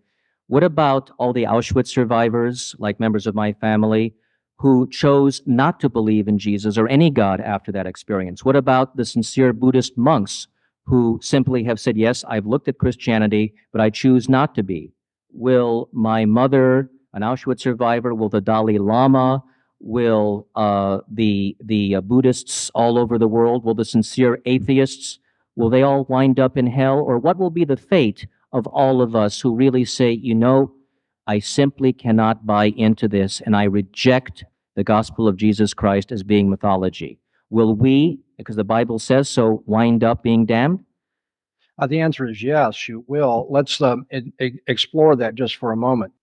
What about all the Auschwitz survivors, like members of my family, who chose not to believe in Jesus or any God after that experience? What about the sincere Buddhist monks who simply have said, yes, I've looked at Christianity, but I choose not to be? Will my mother, an Auschwitz survivor, will the Dalai Lama, will the Buddhists all over the world, will the sincere atheists, will they all wind up in hell? Or what will be the fate of all of us who really say, you know, I simply cannot buy into this, and I reject the gospel of Jesus Christ as being mythology? Will we, because the Bible says so, wind up being damned? The answer is yes, you will. Let's explore that just for a moment.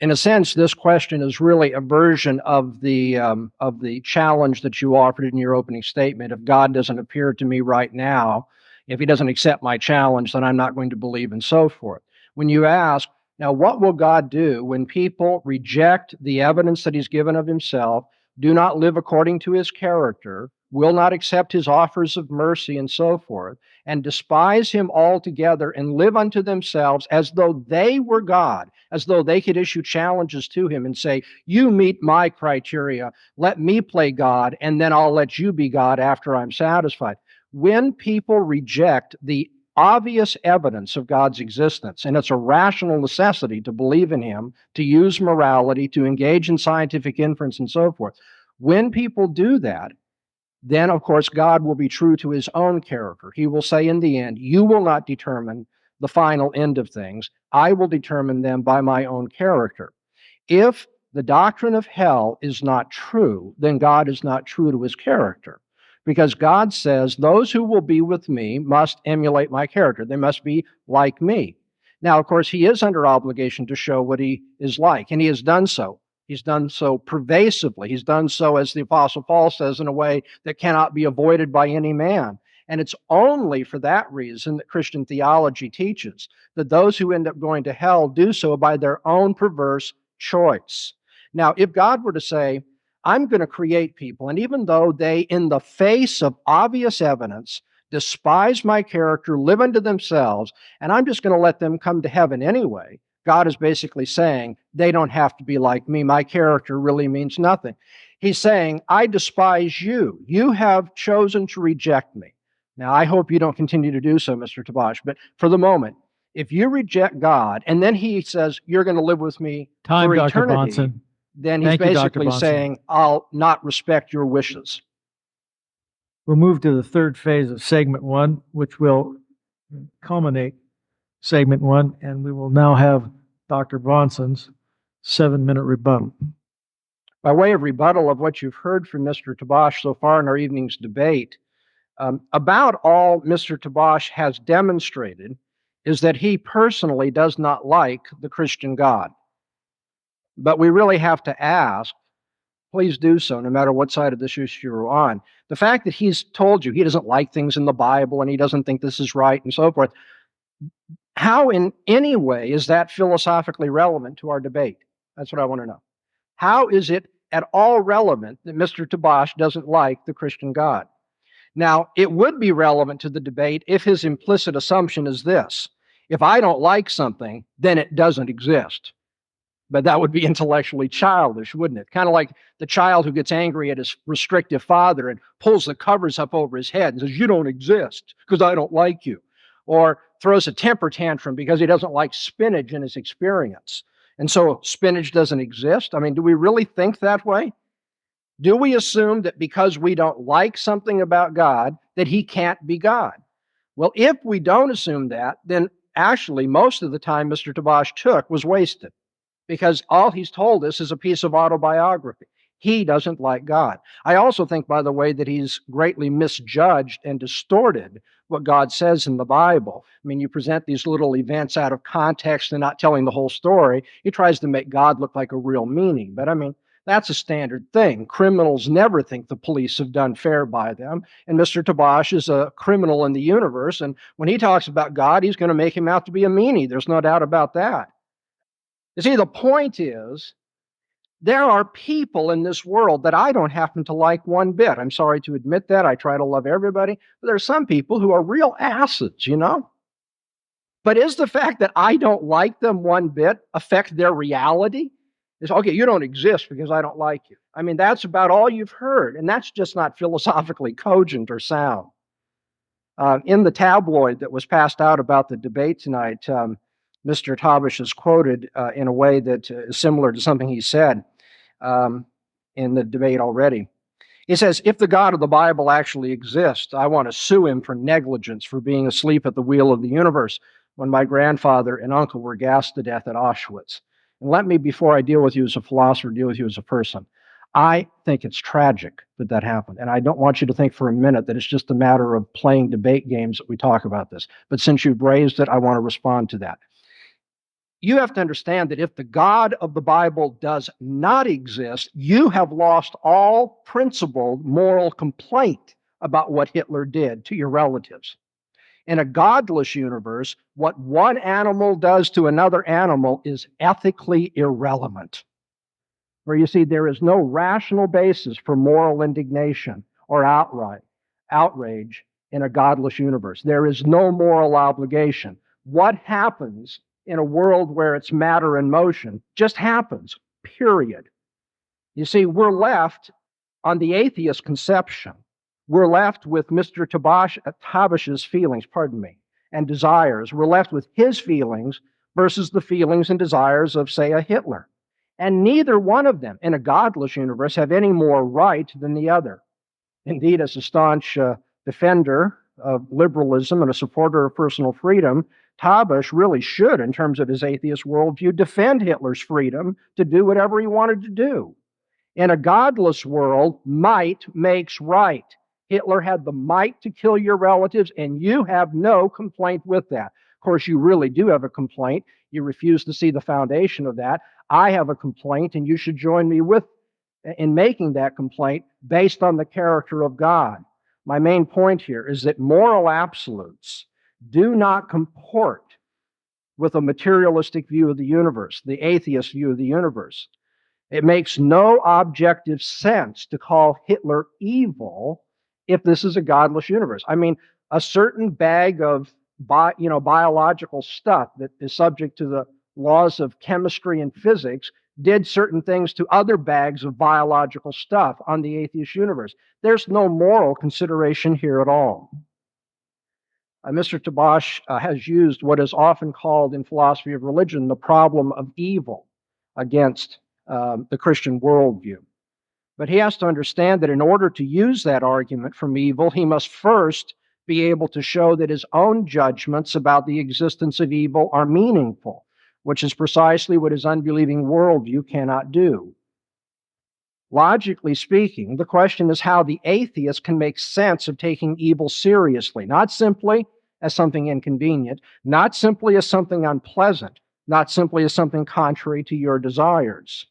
In a sense, this question is really a version of the challenge that you offered in your opening statement. If God doesn't appear to me right now, if he doesn't accept my challenge, then I'm not going to believe, and so forth. When you ask, now what will God do when people reject the evidence that he's given of himself, do not live according to his character, will not accept his offers of mercy, and so forth, and despise him altogether and live unto themselves as though they were God, as though they could issue challenges to him and say, you meet my criteria, let me play God, and then I'll let you be God after I'm satisfied. When people reject the obvious evidence of God's existence, and it's a rational necessity to believe in him, to use morality, to engage in scientific inference, and so forth, when people do that, then, of course, God will be true to his own character. He will say in the end, you will not determine the final end of things. I will determine them by my own character. If the doctrine of hell is not true, then God is not true to his character. Because God says, those who will be with me must emulate my character. They must be like me. Now, of course, he is under obligation to show what he is like, and he has done so. He's done so pervasively. He's done so, as the Apostle Paul says, in a way that cannot be avoided by any man. And it's only for that reason that Christian theology teaches that those who end up going to hell do so by their own perverse choice. Now, if God were to say, I'm going to create people, and even though they, in the face of obvious evidence, despise my character, live unto themselves, and I'm just going to let them come to heaven anyway, God is basically saying, they don't have to be like me. My character really means nothing. He's saying, I despise you. You have chosen to reject me. Now, I hope you don't continue to do so, Mr. Tabash, but for the moment, if you reject God, and then he says, you're going to live with me for Dr. eternity, Bahnsen. then he's Thank you, Dr. basically Bahnsen. saying, I'll not respect your wishes. We'll move to the third phase of segment one, which will culminate segment one, and we will now have Dr. Bahnsen's 7-minute rebuttal. By way of rebuttal of what you've heard from Mr. Tabash so far in our evening's debate, about all Mr. Tabash has demonstrated is that he personally does not like the Christian God. But we really have to ask, please do so, no matter what side of this issue you're on. The fact that he's told you he doesn't like things in the Bible and he doesn't think this is right and so forth, how in any way is that philosophically relevant to our debate? That's what I want to know. How is it at all relevant that Mr. Tabash doesn't like the Christian God? Now, it would be relevant to the debate if his implicit assumption is this: if I don't like something, then it doesn't exist. But that would be intellectually childish, wouldn't it? Kind of like the child who gets angry at his restrictive father and pulls the covers up over his head and says, "You don't exist because I don't like you." Or throws a temper tantrum because he doesn't like spinach in his experience. And so spinach doesn't exist. I mean, do we really think that way? Do we assume that because we don't like something about God, that he can't be God? Well, if we don't assume that, then actually most of the time Mr. Tabash took was wasted, because all he's told us is a piece of autobiography. He doesn't like God. I also think, by the way, that he's greatly misjudged and distorted what God says in the Bible. I mean, you present these little events out of context and not telling the whole story. He tries to make God look like a real meanie. But I mean, that's a standard thing. Criminals never think the police have done fair by them. And Mr. Tabash is a criminal in the universe. And when he talks about God, he's going to make him out to be a meanie. There's no doubt about that. You see, the point is, there are people in this world that I don't happen to like one bit. I'm sorry to admit that. I try to love everybody. But there are some people who are real asses, you know? But is the fact that I don't like them one bit affect their reality? It's, okay, you don't exist because I don't like you. I mean, that's about all you've heard. And that's just not philosophically cogent or sound. In the tabloid that was passed out about the debate tonight, Mr. Tabash is quoted in a way that is similar to something he said in the debate already. He says, "If the God of the Bible actually exists, I want to sue him for negligence for being asleep at the wheel of the universe when my grandfather and uncle were gassed to death at Auschwitz. And let me, before I deal with you as a philosopher, deal with you as a person. I think it's tragic that that happened. And I don't want you to think for a minute that it's just a matter of playing debate games that we talk about this. But since you've raised it, I want to respond to that. You have to understand that if the God of the Bible does not exist, you have lost all principled moral complaint about what Hitler did to your relatives. In a godless universe, what one animal does to another animal is ethically irrelevant. Where you see, there is no rational basis for moral indignation or outrage in a godless universe. There is no moral obligation. What happens in a world where it's matter and motion just happens, period. You see, we're left on the atheist conception. We're left with Mr. Tabash's feelings, and desires. We're left with his feelings versus the feelings and desires of, say, a Hitler. And neither one of them in a godless universe have any more right than the other. Indeed, as a staunch defender of liberalism and a supporter of personal freedom, Tabash really should, in terms of his atheist worldview, defend Hitler's freedom to do whatever he wanted to do. In a godless world, might makes right. Hitler had the might to kill your relatives, and you have no complaint with that. Of course, you really do have a complaint. You refuse to see the foundation of that. I have a complaint, and you should join me in making that complaint based on the character of God. My main point here is that moral absolutes do not comport with a materialistic view of the universe, the atheist view of the universe. It makes no objective sense to call Hitler evil if this is a godless universe. I mean, a certain bag of biological stuff that is subject to the laws of chemistry and physics did certain things to other bags of biological stuff on the atheist universe. There's no moral consideration here at all. Mr. Tabash has used what is often called in philosophy of religion the problem of evil against the Christian worldview. But he has to understand that in order to use that argument from evil, he must first be able to show that his own judgments about the existence of evil are meaningful, which is precisely what his unbelieving worldview cannot do. Logically speaking, the question is how the atheist can make sense of taking evil seriously, not simply as something inconvenient, not simply as something unpleasant, not simply as something contrary to your desires.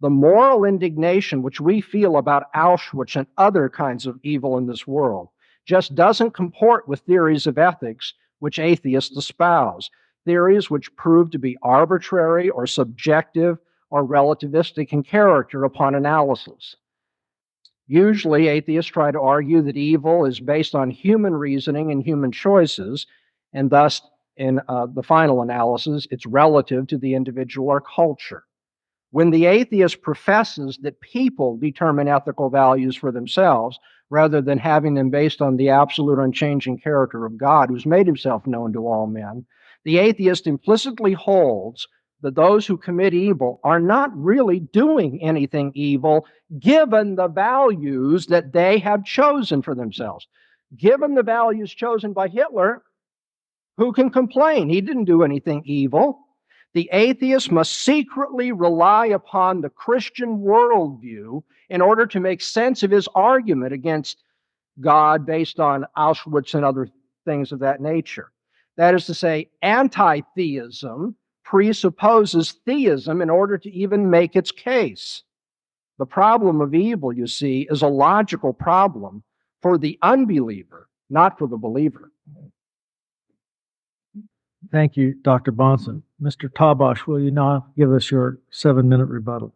The moral indignation which we feel about Auschwitz and other kinds of evil in this world just doesn't comport with theories of ethics which atheists espouse, theories which prove to be arbitrary or subjective or relativistic in character upon analysis. Usually, atheists try to argue that evil is based on human reasoning and human choices, and thus, in the final analysis, it's relative to the individual or culture. When the atheist professes that people determine ethical values for themselves, rather than having them based on the absolute unchanging character of God, who's made himself known to all men, the atheist implicitly holds that those who commit evil are not really doing anything evil, given the values that they have chosen for themselves. Given the values chosen by Hitler, who can complain? He didn't do anything evil. The atheist must secretly rely upon the Christian worldview in order to make sense of his argument against God based on Auschwitz and other things of that nature. That is to say, anti-theism presupposes theism in order to even make its case. The problem of evil, you see, is a logical problem for the unbeliever, not for the believer. Thank you, Dr. Bahnsen. Mr. Tabash, will you now give us your 7-minute rebuttal?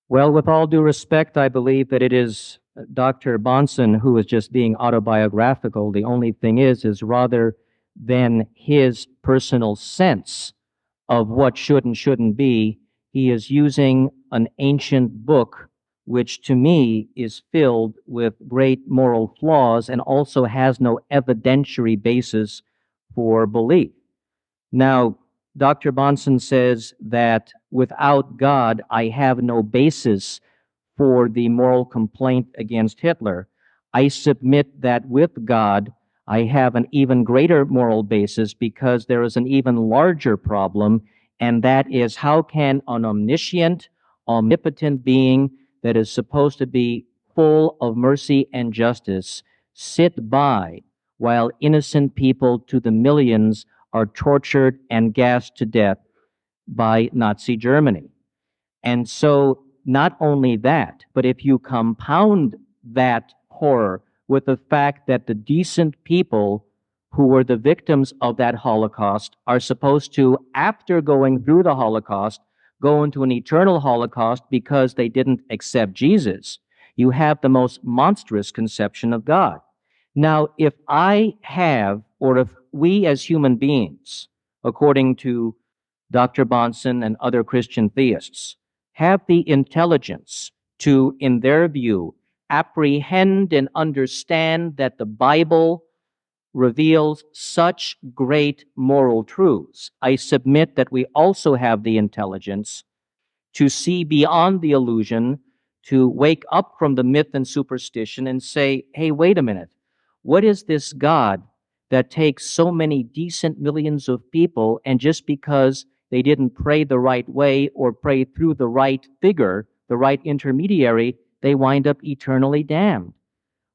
Well, with all due respect, I believe that it is Dr. Bahnsen who is just being autobiographical. The only thing is rather than his personal sense of what should and shouldn't be, he is using an ancient book which to me is filled with great moral flaws and also has no evidentiary basis for belief. Now, Dr. Bahnsen says that without God, I have no basis for the moral complaint against Hitler. I submit that with God, I have an even greater moral basis because there is an even larger problem, and that is how can an omniscient, omnipotent being that is supposed to be full of mercy and justice sit by while innocent people to the millions are tortured and gassed to death by Nazi Germany? And so not only that, but if you compound that horror with the fact that the decent people who were the victims of that Holocaust are supposed to, after going through the Holocaust, go into an eternal Holocaust because they didn't accept Jesus, you have the most monstrous conception of God. Now, if I have, or if we as human beings, according to Dr. Bahnsen and other Christian theists, have the intelligence to, in their view, apprehend and understand that the Bible reveals such great moral truths, I submit that we also have the intelligence to see beyond the illusion, to wake up from the myth and superstition and say, hey, wait a minute. What is this God that takes so many decent millions of people, and just because they didn't pray the right way or pray through the right figure, the right intermediary, they wind up eternally damned?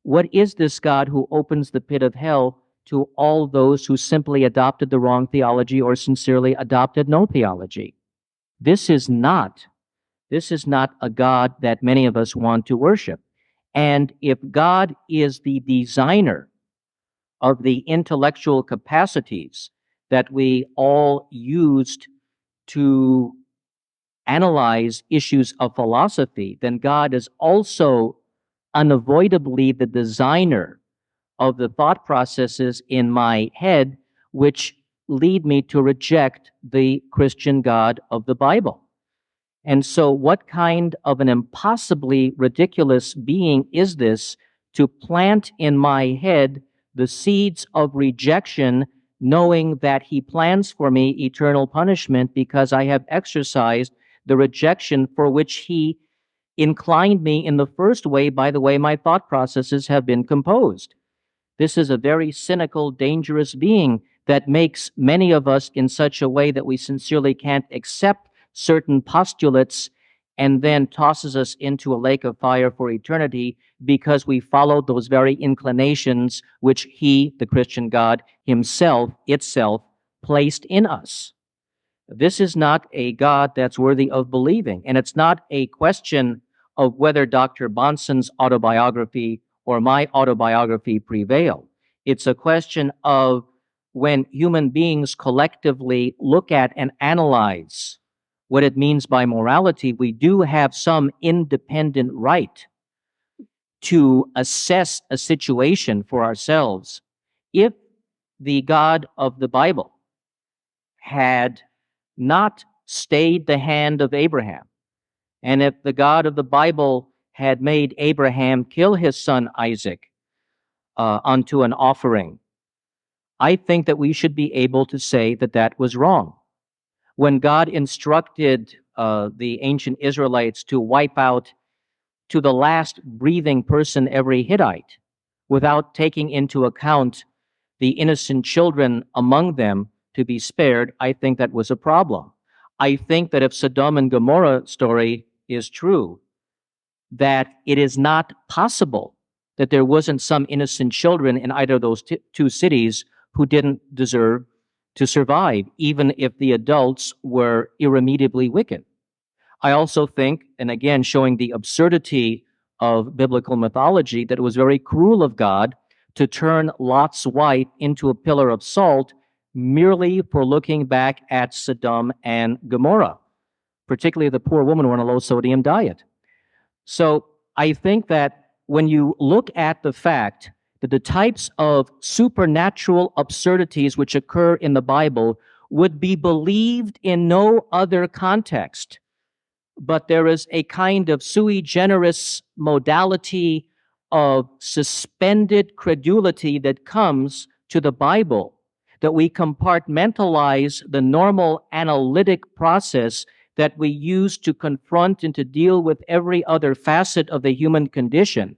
What is this God who opens the pit of hell to all those who simply adopted the wrong theology or sincerely adopted no theology? This is not a God that many of us want to worship. And if God is the designer of the intellectual capacities that we all used to analyze issues of philosophy, then God is also unavoidably the designer of the thought processes in my head which lead me to reject the Christian God of the Bible. And so what kind of an impossibly ridiculous being is this to plant in my head the seeds of rejection, knowing that he plans for me eternal punishment because I have exercised the rejection for which he inclined me in the first way by the way my thought processes have been composed? This is a very cynical, dangerous being that makes many of us in such a way that we sincerely can't accept certain postulates and then tosses us into a lake of fire for eternity because we followed those very inclinations which he, the Christian God, himself, itself, placed in us. This is not a God that's worthy of believing, and it's not a question of whether Dr. Bahnsen's autobiography or my autobiography prevail. It's a question of when human beings collectively look at and analyze what it means by morality, we do have some independent right to assess a situation for ourselves. If the God of the Bible had not stayed the hand of Abraham, And if the God of the Bible had made Abraham kill his son Isaac unto an offering, I think that we should be able to say that that was wrong. When God instructed the ancient Israelites to wipe out to the last breathing person every Hittite without taking into account the innocent children among them to be spared, I think that was a problem. I think that if Sodom and Gomorrah story is true, that it is not possible that there wasn't some innocent children in either of those two cities who didn't deserve to survive, even if the adults were irremediably wicked. I also think, and again, showing the absurdity of biblical mythology, that it was very cruel of God to turn Lot's wife into a pillar of salt merely for looking back at Sodom and Gomorrah, particularly the poor woman who were on a low sodium diet. So I think that when you look at the fact that the types of supernatural absurdities which occur in the Bible would be believed in no other context, but there is a kind of sui generis modality of suspended credulity that comes to the Bible, that we compartmentalize the normal analytic process that we use to confront and to deal with every other facet of the human condition,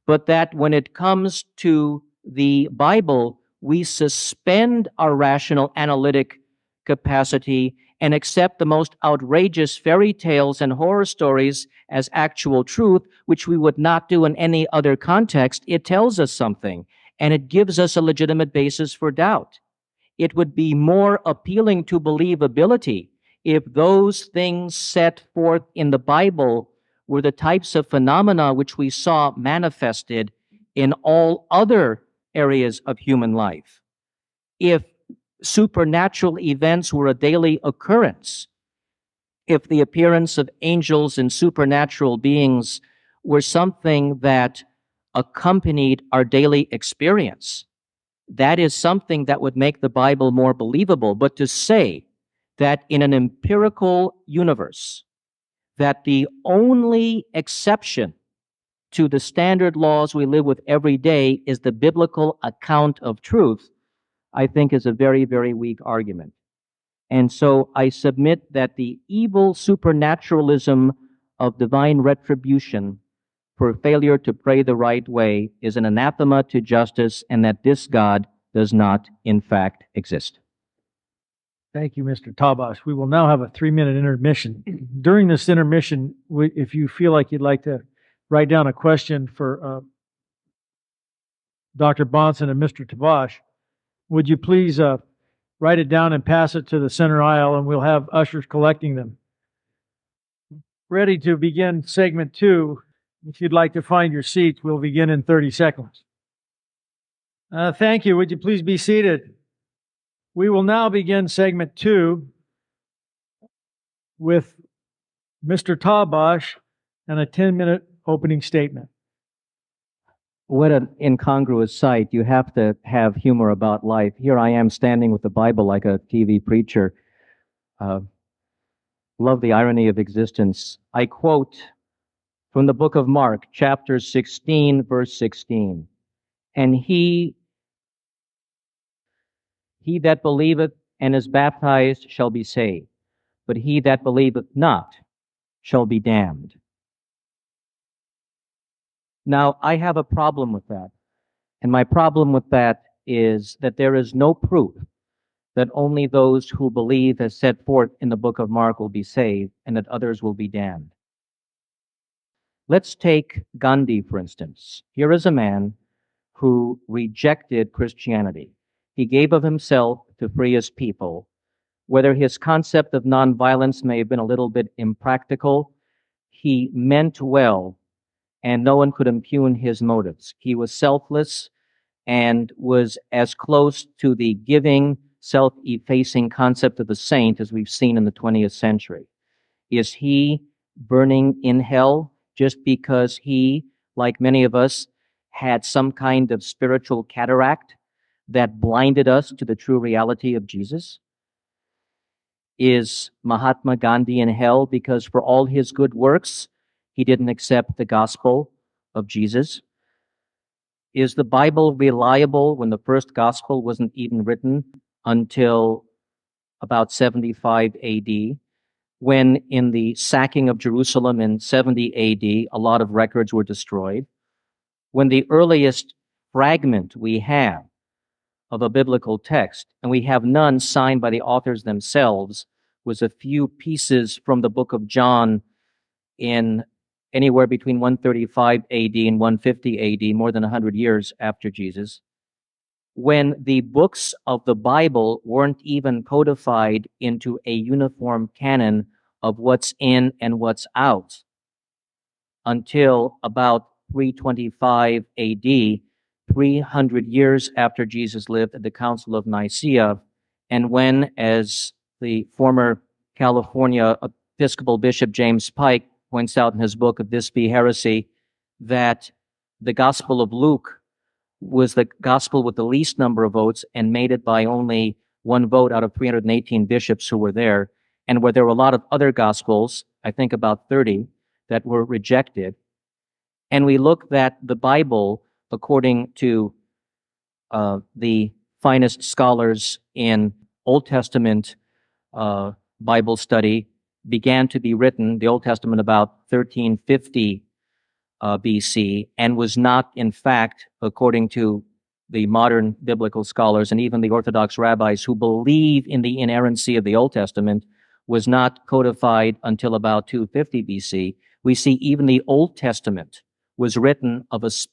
but that when it comes to the Bible, we suspend our rational analytic capacity and accept the most outrageous fairy tales and horror stories as actual truth, which we would not do in any other context. It tells us something, and it gives us a legitimate basis for doubt. It would be more appealing to believability if those things set forth in the Bible were the types of phenomena which we saw manifested in all other areas of human life. If supernatural events were a daily occurrence, if the appearance of angels and supernatural beings were something that accompanied our daily experience, that is something that would make the Bible more believable. But to say that in an empirical universe, that the only exception to the standard laws we live with every day is the biblical account of truth, I think is a very, very weak argument. And so I submit that the evil supernaturalism of divine retribution for failure to pray the right way is an anathema to justice, and that this God does not, in fact, exist. Thank you, Mr. Tabash. We will now have a 3-minute intermission. During this intermission, if you feel like you'd like to write down a question for Dr. Bahnsen and Mr. Tabash, would you please write it down and pass it to the center aisle, and we'll have ushers collecting them. Ready to begin segment 2. If you'd like to find your seats, we'll begin in 30 seconds. Thank you. Would you please be seated? We will now begin segment 2 with Mr. Tabash and a 10-minute opening statement. What an incongruous sight. You have to have humor about life. Here I am standing with the Bible like a TV preacher. Love the irony of existence. I quote from the book of Mark, chapter 16, verse 16. And he that believeth and is baptized shall be saved, but he that believeth not shall be damned. Now, I have a problem with that. And my problem with that is that there is no proof that only those who believe as set forth in the book of Mark will be saved and that others will be damned. Let's take Gandhi, for instance. Here is a man who rejected Christianity. He gave of himself to free his people. Whether his concept of nonviolence may have been a little bit impractical, he meant well, and no one could impugn his motives. He was selfless and was as close to the giving, self-effacing concept of the saint as we've seen in the 20th century. Is he burning in hell just because he, like many of us, had some kind of spiritual cataract that blinded us to the true reality of Jesus? Is Mahatma Gandhi in hell because for all his good works, he didn't accept the gospel of Jesus? Is the Bible reliable when the first gospel wasn't even written until about 75 AD? When in the sacking of Jerusalem in 70 AD, a lot of records were destroyed? When the earliest fragment we have of a biblical text, and we have none signed by the authors themselves, was a few pieces from the book of John in anywhere between 135 AD and 150 AD, more than 100 years after Jesus, when the books of the Bible weren't even codified into a uniform canon of what's in and what's out until about 325 AD, 300 years after Jesus lived at the Council of Nicaea, and when, as the former California Episcopal Bishop James Pike points out in his book If This Be Heresy, that the Gospel of Luke was the gospel with the least number of votes and made it by only one vote out of 318 bishops who were there, and where there were a lot of other gospels, I think about 30, that were rejected. And we look at the Bible, according to the finest scholars in Old Testament Bible study, began to be written, the Old Testament, about 1350 BC, and was not, in fact, according to the modern biblical scholars and even the Orthodox rabbis who believe in the inerrancy of the Old Testament, was not codified until about 250 BC. We see even the Old Testament was written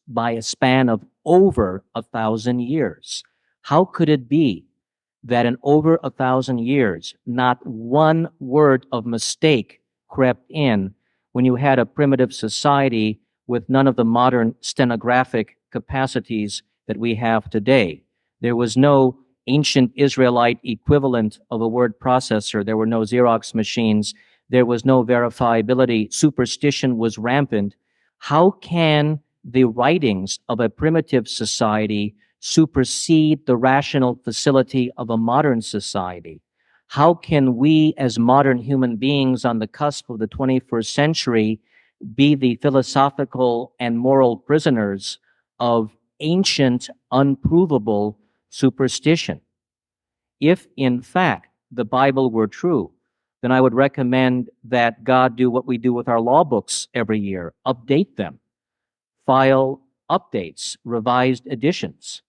by a span of over 1,000 years. How could it be that in over 1,000 years, not one word of mistake crept in when you had a primitive society with none of the modern stenographic capacities that we have today? There was no ancient Israelite equivalent of a word processor. There were no Xerox machines. There was no verifiability. Superstition was rampant. How can the writings of a primitive society supersede the rational facility of a modern society? How can we, as modern human beings on the cusp of the 21st century, be the philosophical and moral prisoners of ancient, unprovable superstition? If, in fact, the Bible were true, then I would recommend that God do what we do with our law books every year: update them, file updates, revised editions,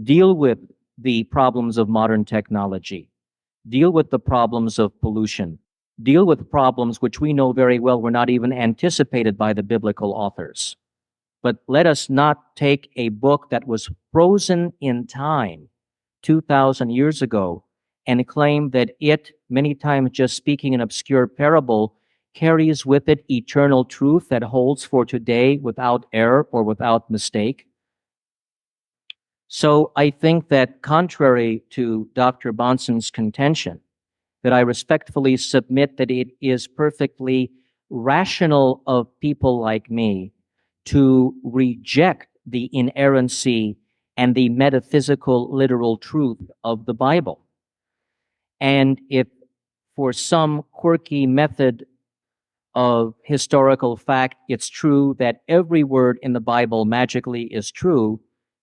deal with the problems of modern technology, deal with the problems of pollution, deal with problems which we know very well were not even anticipated by the biblical authors. But let us not take a book that was frozen in time 2,000 years ago and claim that it, many times just speaking an obscure parable, carries with it eternal truth that holds for today without error or without mistake. So I think that, contrary to Dr. Bahnsen's contention, that I respectfully submit that it is perfectly rational of people like me to reject the inerrancy and the metaphysical literal truth of the Bible. And if for some quirky method of historical fact it's true that every word in the Bible magically is true,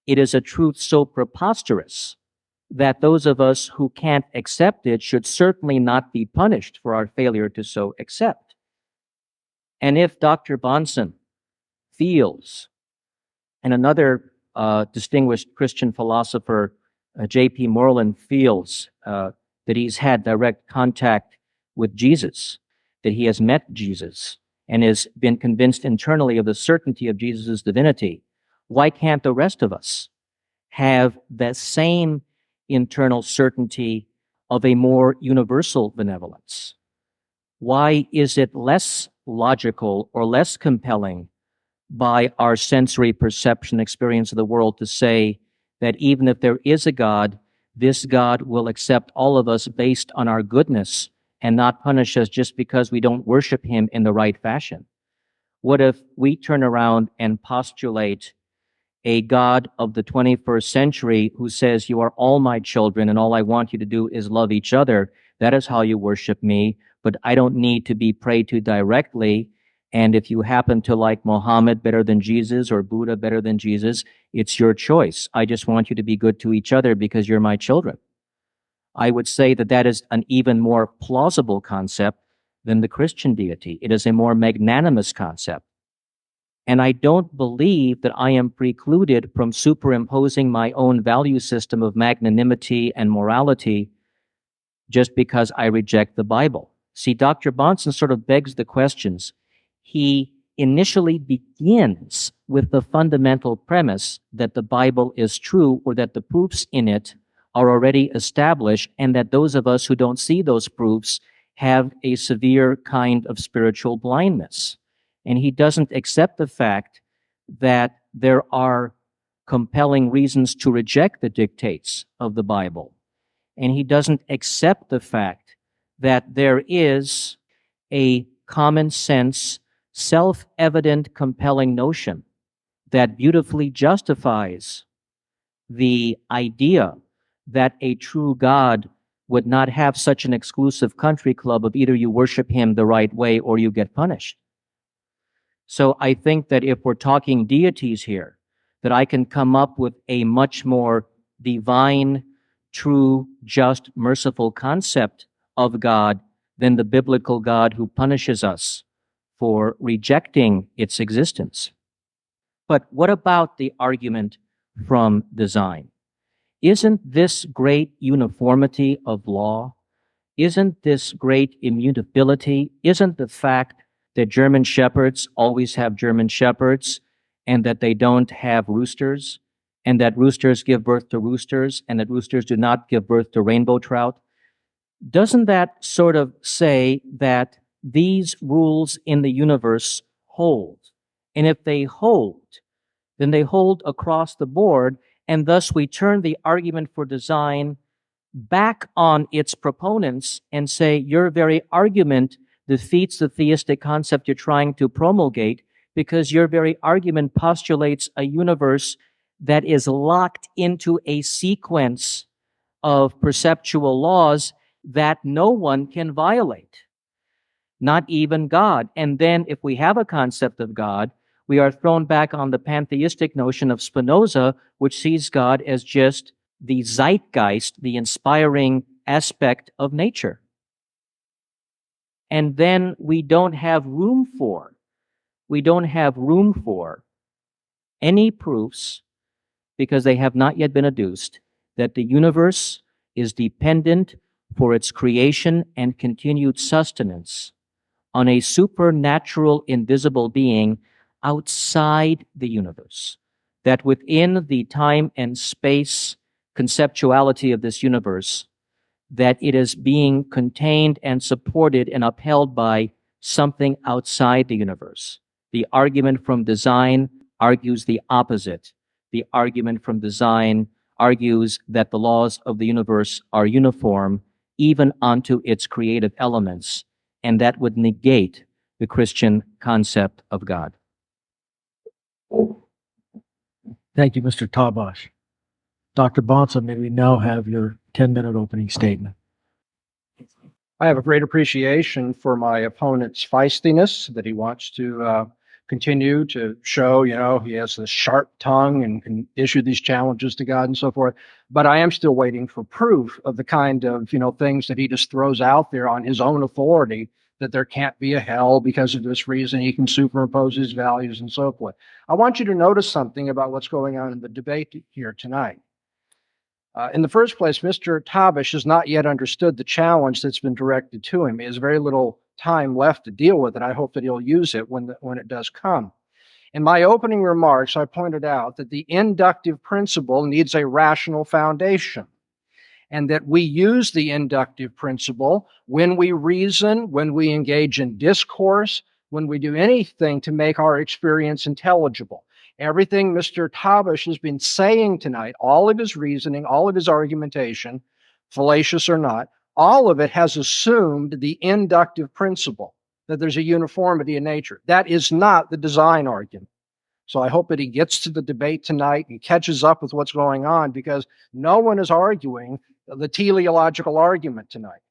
it is a truth so preposterous that those of us who can't accept it should certainly not be punished for our failure to so accept. And if Dr. Bahnsen feels, and another distinguished Christian philosopher, J.P. Moreland, feels that he's had direct contact with Jesus, that he has met Jesus, and has been convinced internally of the certainty of Jesus' divinity, why can't the rest of us have that same internal certainty of a more universal benevolence? Why is it less logical or less compelling by our sensory perception experience of the world to say that even if there is a God, this God will accept all of us based on our goodness and not punish us just because we don't worship him in the right fashion? What if we turn around and postulate a God of the 21st century who says, you are all my children and all I want you to do is love each other. That is how you worship me, but I don't need to be prayed to directly. And if you happen to like Muhammad better than Jesus or Buddha better than Jesus, it's your choice. I just want you to be good to each other because you're my children. I would say that that is an even more plausible concept than the Christian deity. It is a more magnanimous concept. And I don't believe that I am precluded from superimposing my own value system of magnanimity and morality just because I reject the Bible. See, Dr. Bahnsen sort of begs the questions. He initially begins with the fundamental premise that the Bible is true or that the proofs in it are already established and that those of us who don't see those proofs have a severe kind of spiritual blindness. And he doesn't accept the fact that there are compelling reasons to reject the dictates of the Bible. And he doesn't accept the fact that there is a common sense, self-evident, compelling notion that beautifully justifies the idea that a true God would not have such an exclusive country club of either you worship him the right way or you get punished. So I think that if we're talking deities here, that I can come up with a much more divine, true, just, merciful concept of God than the biblical God who punishes us for rejecting its existence. But what about the argument from design? Isn't this great uniformity of law? Isn't this great immutability? Isn't the fact that German shepherds always have German shepherds and that they don't have roosters and that roosters give birth to roosters and that roosters do not give birth to rainbow trout? Doesn't that sort of say that these rules in the universe hold? And if they hold, then they hold across the board, and thus we turn the argument for design back on its proponents and say, your very argument defeats the theistic concept you're trying to promulgate because your very argument postulates a universe that is locked into a sequence of perceptual laws that no one can violate, not even God. And then if we have a concept of God, we are thrown back on the pantheistic notion of Spinoza, which sees God as just the zeitgeist, the inspiring aspect of nature. And then we don't have room for any proofs, because they have not yet been adduced, that the universe is dependent for its creation and continued sustenance on a supernatural, invisible being outside the universe, that within the time and space conceptuality of this universe, that it is being contained and supported and upheld by something outside the universe. The argument from design argues the opposite. The argument from design argues that the laws of the universe are uniform even unto its creative elements, and that would negate the Christian concept of God. Thank you, Mr. Tabash. Dr. Bahnsen, may we now have your 10-minute opening statement? I have a great appreciation for my opponent's feistiness, that he wants to continue to show, he has this sharp tongue and can issue these challenges to God and so forth. But I am still waiting for proof of the kind of, things that he just throws out there on his own authority, that there can't be a hell because of this reason. He can superimpose his values and so forth. I want you to notice something about what's going on in the debate here tonight. In the first place, Mr. Tabash has not yet understood the challenge that's been directed to him. He has very little time left to deal with it. I hope that he'll use it when it does come. In my opening remarks, I pointed out that the inductive principle needs a rational foundation, and that we use the inductive principle when we reason, when we engage in discourse, when we do anything to make our experience intelligible. Everything Mr. Tabash has been saying tonight, all of his reasoning, all of his argumentation, fallacious or not, all of it has assumed the inductive principle, that there's a uniformity in nature. That is not the design argument. So I hope that he gets to the debate tonight and catches up with what's going on, because no one is arguing the teleological argument tonight.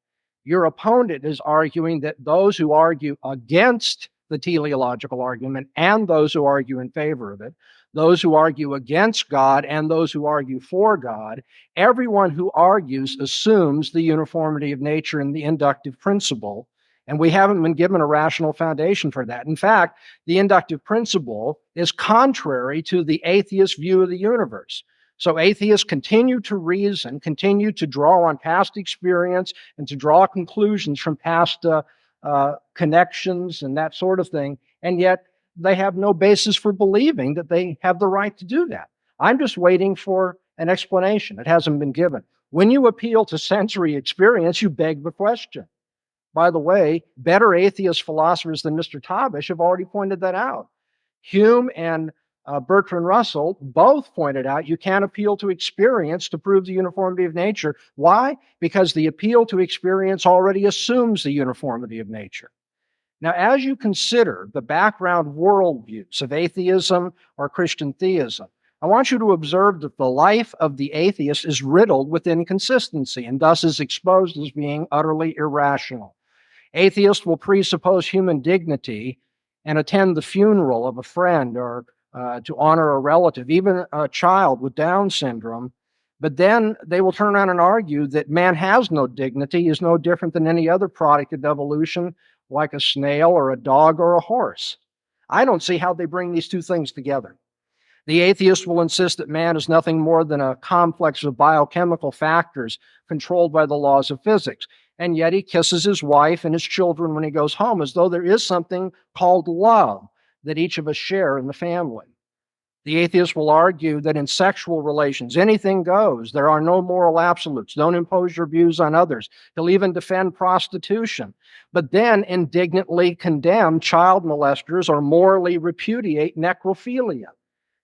Your opponent is arguing that those who argue against the teleological argument and those who argue in favor of it, those who argue against God and those who argue for God, everyone who argues assumes the uniformity of nature in the inductive principle, and we haven't been given a rational foundation for that. In fact, the inductive principle is contrary to the atheist view of the universe. So atheists continue to reason, continue to draw on past experience and to draw conclusions from past connections and that sort of thing, and yet they have no basis for believing that they have the right to do that. I'm just waiting for an explanation. It hasn't been given. When you appeal to sensory experience, you beg the question. By the way, better atheist philosophers than Mr. Tabash have already pointed that out. Hume and Bertrand Russell both pointed out you can't appeal to experience to prove the uniformity of nature. Why? Because the appeal to experience already assumes the uniformity of nature. Now, as you consider the background worldviews of atheism or Christian theism, I want you to observe that the life of the atheist is riddled with inconsistency and thus is exposed as being utterly irrational. Atheists will presuppose human dignity and attend the funeral of a friend or to honor a relative, even a child with Down syndrome, but then they will turn around and argue that man has no dignity, is no different than any other product of evolution, like a snail or a dog or a horse. I don't see how they bring these two things together. The atheist will insist that man is nothing more than a complex of biochemical factors controlled by the laws of physics, and yet he kisses his wife and his children when he goes home, as though there is something called love that each of us share in the family. The atheist will argue that in sexual relations, anything goes. There are no moral absolutes. Don't impose your views on others. He'll even defend prostitution, but then indignantly condemn child molesters or morally repudiate necrophilia.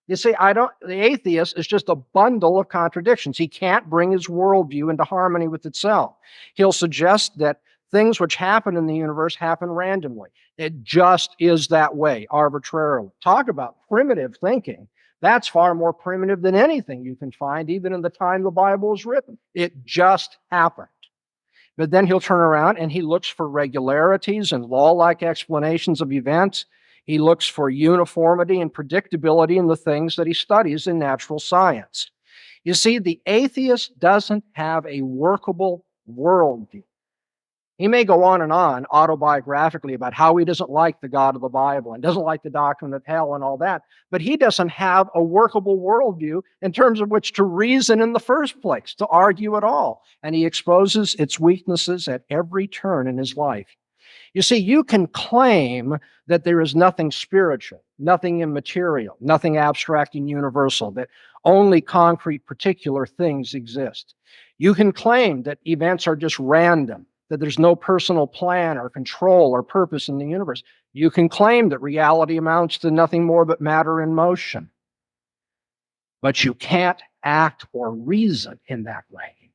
You see, the atheist is just a bundle of contradictions. He can't bring his worldview into harmony with itself. He'll suggest that things which happen in the universe happen randomly. It just is that way, arbitrarily. Talk about primitive thinking. That's far more primitive than anything you can find, even in the time the Bible was written. It just happened. But then he'll turn around and he looks for regularities and law-like explanations of events. He looks for uniformity and predictability in the things that he studies in natural science. You see, the atheist doesn't have a workable worldview. He may go on and on autobiographically about how he doesn't like the God of the Bible and doesn't like the doctrine of hell and all that, but he doesn't have a workable worldview in terms of which to reason in the first place, to argue at all. And he exposes its weaknesses at every turn in his life. You see, you can claim that there is nothing spiritual, nothing immaterial, nothing abstract and universal, that only concrete particular things exist. You can claim that events are just random, that there's no personal plan or control or purpose in the universe. You can claim that reality amounts to nothing more but matter in motion. But you can't act or reason in that way.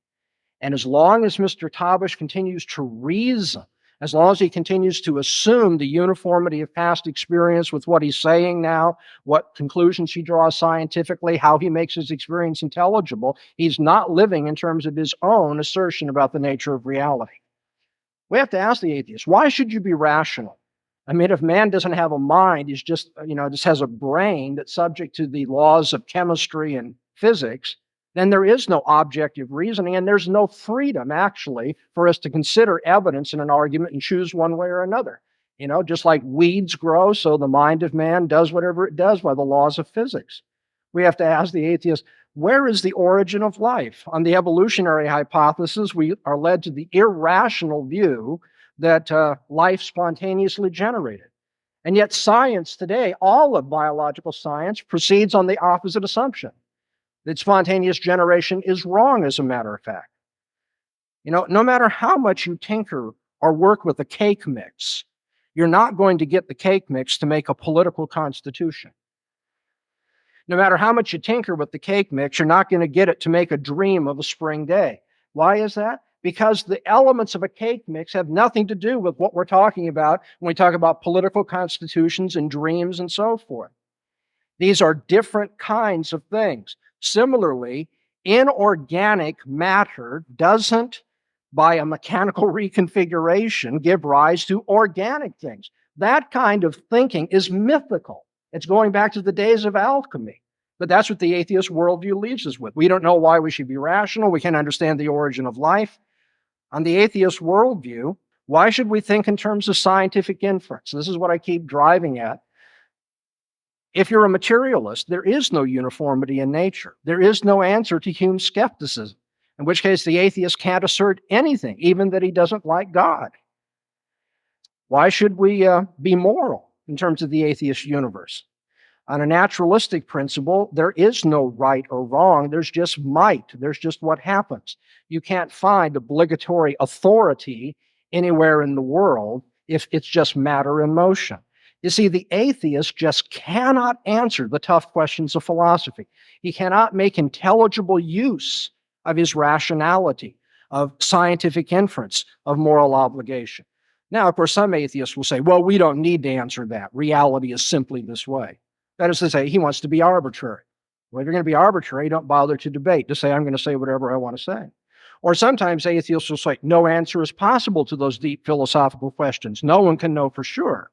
And as long as Mr. Tabash continues to reason, as long as he continues to assume the uniformity of past experience with what he's saying now, what conclusions he draws scientifically, how he makes his experience intelligible, he's not living in terms of his own assertion about the nature of reality. We have to ask the atheist, why should you be rational? I mean, if man doesn't have a mind, he's just, just has a brain that's subject to the laws of chemistry and physics, then there is no objective reasoning, and there's no freedom, actually, for us to consider evidence in an argument and choose one way or another. Just like weeds grow, so the mind of man does whatever it does by the laws of physics. We have to ask the atheist, where is the origin of life? On the evolutionary hypothesis, we are led to the irrational view that life spontaneously generated. And yet science today, all of biological science, proceeds on the opposite assumption, that spontaneous generation is wrong, as a matter of fact. No matter how much you tinker or work with a cake mix, you're not going to get the cake mix to make a political constitution. No matter how much you tinker with the cake mix, you're not going to get it to make a dream of a spring day. Why is that? Because the elements of a cake mix have nothing to do with what we're talking about when we talk about political constitutions and dreams and so forth. These are different kinds of things. Similarly, inorganic matter doesn't, by a mechanical reconfiguration, give rise to organic things. That kind of thinking is mythical. It's going back to the days of alchemy. But that's what the atheist worldview leaves us with. We don't know why we should be rational. We can't understand the origin of life. On the atheist worldview, why should we think in terms of scientific inference? This is what I keep driving at. If you're a materialist, there is no uniformity in nature. There is no answer to Hume's skepticism, in which case the atheist can't assert anything, even that he doesn't like God. Why should we be moral in terms of the atheist universe? On a naturalistic principle, there is no right or wrong. There's just might. There's just what happens. You can't find obligatory authority anywhere in the world if it's just matter in motion. You see, the atheist just cannot answer the tough questions of philosophy. He cannot make intelligible use of his rationality, of scientific inference, of moral obligation. Now, of course, some atheists will say, well, we don't need to answer that. Reality is simply this way. That is to say, he wants to be arbitrary. Well, if you're going to be arbitrary, don't bother to debate. Just say, I'm going to say whatever I want to say. Or sometimes atheists will say, no answer is possible to those deep philosophical questions. No one can know for sure.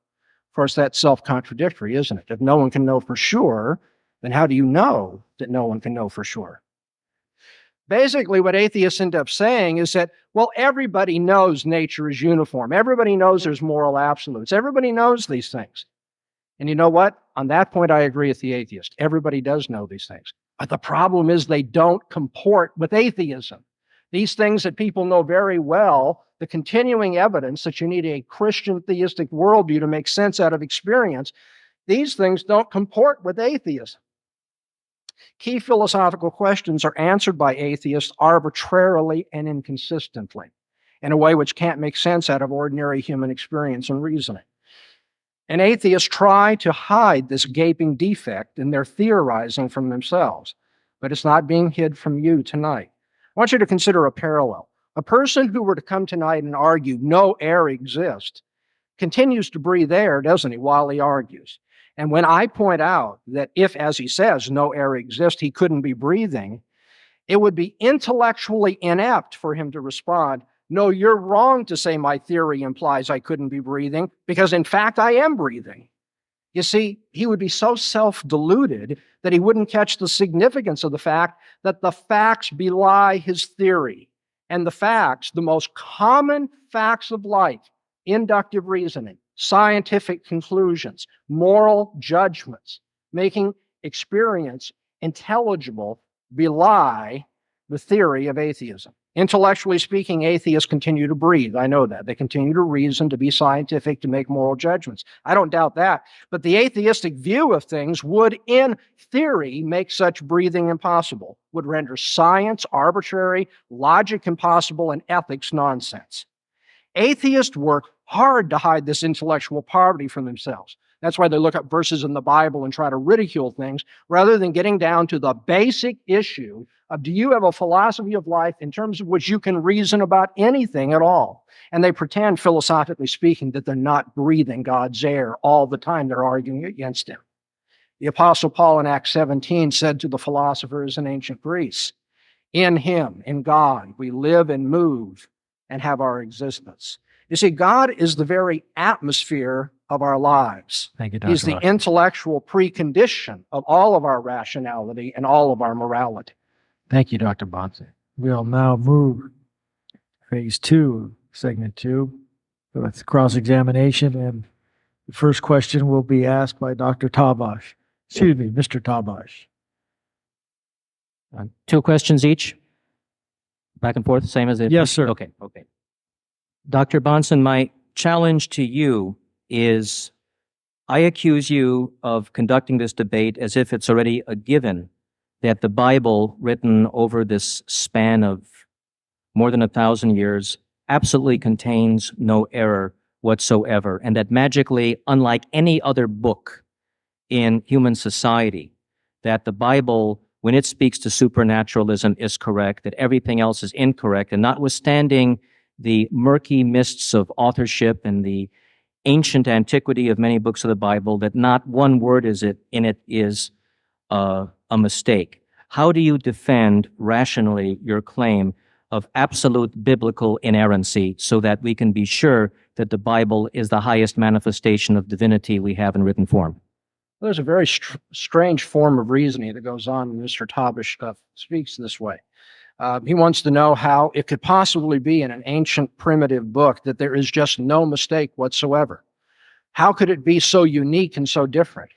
Of course, that's self-contradictory, isn't it? If no one can know for sure, then how do you know that no one can know for sure? Basically, what atheists end up saying is that, well, everybody knows nature is uniform. Everybody knows there's moral absolutes. Everybody knows these things. And you know what? On that point, I agree with the atheist. Everybody does know these things. But the problem is they don't comport with atheism. These things that people know very well, the continuing evidence that you need a Christian theistic worldview to make sense out of experience, these things don't comport with atheism. Key philosophical questions are answered by atheists arbitrarily and inconsistently, in a way which can't make sense out of ordinary human experience and reasoning. And atheists try to hide this gaping defect in their theorizing from themselves, but it's not being hid from you tonight. I want you to consider a parallel. A person who were to come tonight and argue no air exists continues to breathe air, doesn't he, while he argues. And when I point out that if, as he says, no air exists, he couldn't be breathing, it would be intellectually inept for him to respond, no, you're wrong to say my theory implies I couldn't be breathing, because in fact I am breathing. You see, he would be so self-deluded that he wouldn't catch the significance of the fact that the facts belie his theory. And the facts, the most common facts of life, inductive reasoning, scientific conclusions, moral judgments, making experience intelligible, belie the theory of atheism. Intellectually speaking, atheists continue to breathe. I know that. They continue to reason, to be scientific, to make moral judgments. I don't doubt that. But the atheistic view of things would, in theory, make such breathing impossible, would render science arbitrary, logic impossible, and ethics nonsense. Atheists work hard to hide this intellectual poverty from themselves. That's why they look up verses in the Bible and try to ridicule things, rather than getting down to the basic issue of, do you have a philosophy of life in terms of which you can reason about anything at all? And they pretend, philosophically speaking, that they're not breathing God's air all the time they're arguing against him. The Apostle Paul in Acts 17 said to the philosophers in ancient Greece, in him, in God, we live and move and have our existence. You see, God is the very atmosphere of our lives. Thank you, Dr. He's the intellectual precondition of all of our rationality and all of our morality. Thank you, Dr. Bahnsen. We'll now move phase 2, segment 2, with cross-examination, and the first question will be asked by Dr. Tabash. Excuse me, Mr. Tabash. 2 questions each? Back and forth, same as it? Yes, sir. Okay. Dr. Bahnsen, my challenge to you is, I accuse you of conducting this debate as if it's already a given that the Bible, written over this span of more than 1,000 years, absolutely contains no error whatsoever, and that magically, unlike any other book in human society, that the Bible, when it speaks to supernaturalism, is correct, that everything else is incorrect, and notwithstanding the murky mists of authorship and the ancient antiquity of many books of the Bible that not one word in it is a mistake. How do you defend rationally your claim of absolute biblical inerrancy so that we can be sure that the Bible is the highest manifestation of divinity we have in written form? Well, there's a very strange form of reasoning that goes on when Mr. Tabash speaks this way. He wants to know how it could possibly be in an ancient primitive book that there is just no mistake whatsoever. How could it be so unique and so different?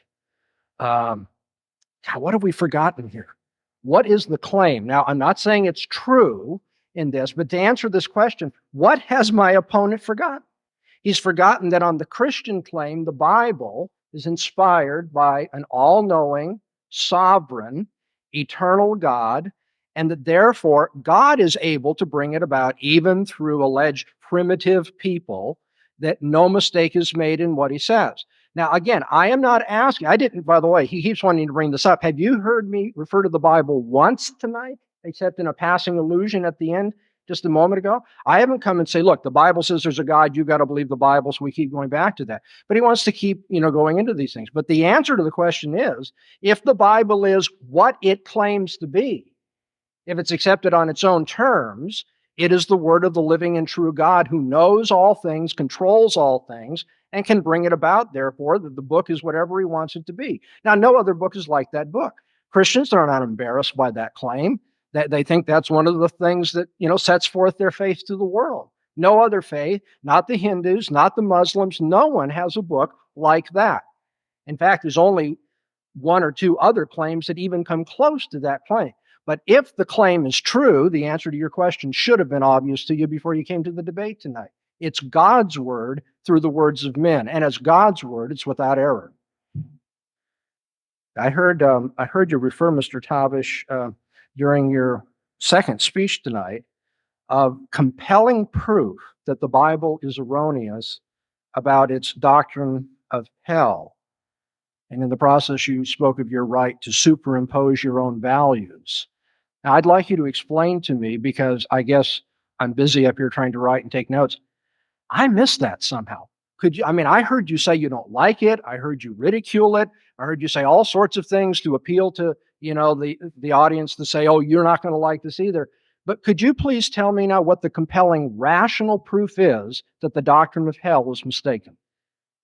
What have we forgotten here? What is the claim? Now, I'm not saying it's true in this, but to answer this question, what has my opponent forgotten? He's forgotten that on the Christian claim, the Bible is inspired by an all-knowing, sovereign, eternal God, and that therefore God is able to bring it about even through alleged primitive people, that no mistake is made in what he says. Now, again, I am not asking, I didn't, by the way, he keeps wanting to bring this up. Have you heard me refer to the Bible once tonight, except in a passing allusion at the end just a moment ago? I haven't come and say, look, the Bible says there's a God, you've got to believe the Bible, so we keep going back to that. But he wants to keep, going into these things. But the answer to the question is, if the Bible is what it claims to be, if it's accepted on its own terms, it is the word of the living and true God who knows all things, controls all things, and can bring it about, therefore, that the book is whatever he wants it to be. Now, no other book is like that book. Christians are not embarrassed by that claim. They think that's one of the things that, sets forth their faith to the world. No other faith, not the Hindus, not the Muslims, no one has a book like that. In fact, there's only one or two other claims that even come close to that claim. But if the claim is true, the answer to your question should have been obvious to you before you came to the debate tonight. It's God's word through the words of men, and as God's word, it's without error. I heard you refer, Mr. Tabash, during your second speech tonight, of compelling proof that the Bible is erroneous about its doctrine of hell. And in the process, you spoke of your right to superimpose your own values. Now, I'd like you to explain to me, because I guess I'm busy up here trying to write and take notes. I missed that somehow. I heard you say you don't like it. I heard you ridicule it. I heard you say all sorts of things to appeal to, the audience to say, oh, you're not going to like this either. But could you please tell me now what the compelling rational proof is that the doctrine of hell was mistaken?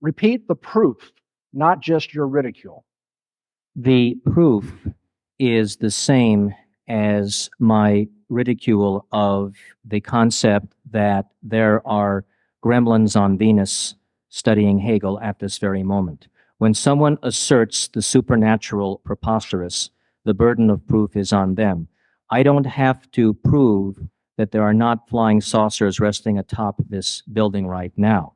Repeat the proof, not just your ridicule. The proof is the same as my ridicule of the concept that there are gremlins on Venus studying Hegel at this very moment. When someone asserts the supernatural preposterous, the burden of proof is on them. I don't have to prove that there are not flying saucers resting atop this building right now.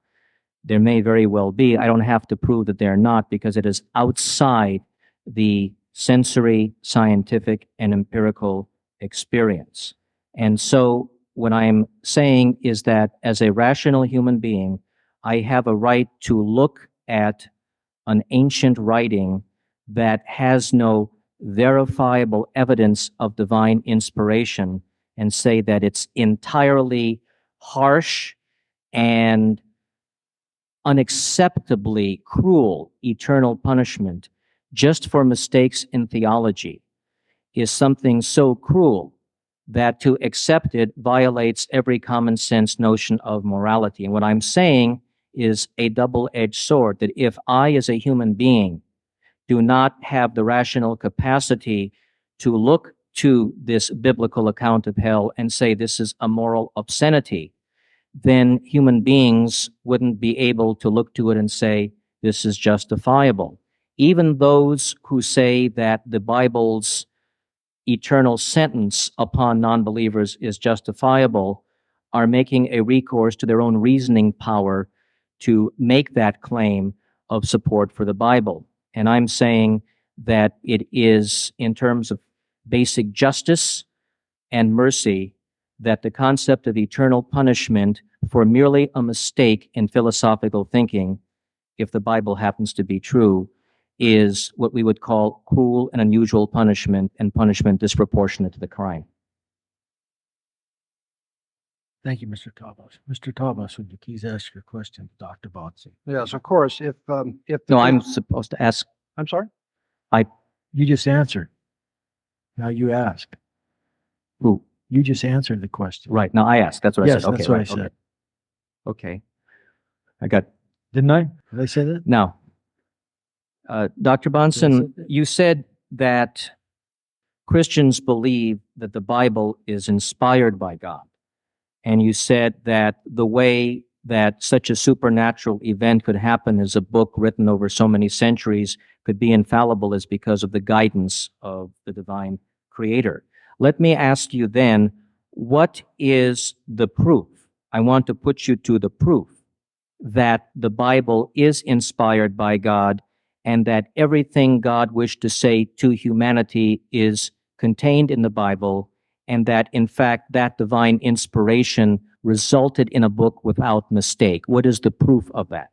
There may very well be. I don't have to prove that they're not, because it is outside the sensory, scientific, and empirical experience. And so what I'm saying is that as a rational human being, I have a right to look at an ancient writing that has no verifiable evidence of divine inspiration and say that it's entirely harsh and unacceptably cruel eternal punishment just for mistakes in theology is something so cruel that to accept it violates every common sense notion of morality. And what I'm saying is a double-edged sword, that if I, as a human being, do not have the rational capacity to look to this biblical account of hell and say this is a moral obscenity, then human beings wouldn't be able to look to it and say this is justifiable. Even those who say that the Bible's eternal sentence upon non-believers is justifiable are making a recourse to their own reasoning power to make that claim of support for the Bible. And I'm saying that it is, in terms of basic justice and mercy, that the concept of eternal punishment for merely a mistake in philosophical thinking, if the Bible happens to be true, is what we would call cruel and unusual punishment, and punishment disproportionate to the crime. Thank you, Mr. Tabash. Mr. Tabash, would you please ask your question to Dr. Bahnsen? Yes, of course. If the No, I'm supposed to ask. I'm sorry. You just answered. Now you ask. Who? You just answered the question. Right. Now I asked. That's what I Yes, said. Okay. that's what I right, said. Okay. I got. Didn't I? Did I say that? Now, Dr. Bahnsen, that? you said that Christians believe that the Bible is inspired by God. And you said that the way that such a supernatural event could happen as a book written over so many centuries could be infallible is because of the guidance of the divine creator. Let me ask you then, what is the proof? I want to put you to the proof that the Bible is inspired by God and that everything God wished to say to humanity is contained in the Bible, and that, in fact, that divine inspiration resulted in a book without mistake. What is the proof of that?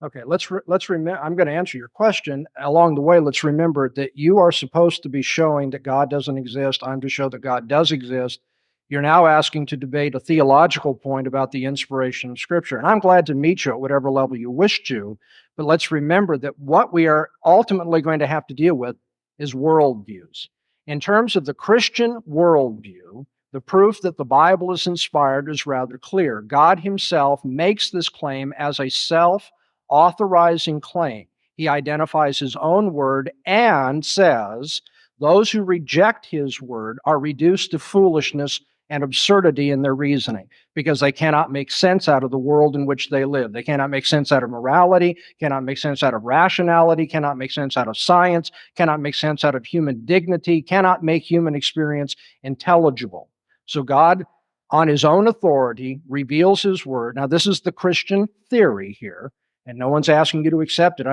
Okay, let's remember. I'm going to answer your question. Along the way, let's remember that you are supposed to be showing that God doesn't exist. I'm to show that God does exist. You're now asking to debate a theological point about the inspiration of Scripture. And I'm glad to meet you at whatever level you wish to. But let's remember that what we are ultimately going to have to deal with is worldviews. In terms of the Christian worldview, the proof that the Bible is inspired is rather clear. God himself makes this claim as a self-authorizing claim. He identifies his own word and says, those who reject his word are reduced to foolishness and absurdity in their reasoning because they cannot make sense out of the world in which they live. They cannot make sense out of morality, cannot make sense out of rationality, cannot make sense out of science, cannot make sense out of human dignity, cannot make human experience intelligible. So God, on his own authority, reveals his word. Now, this is the Christian theory here, and no one's asking you to accept it.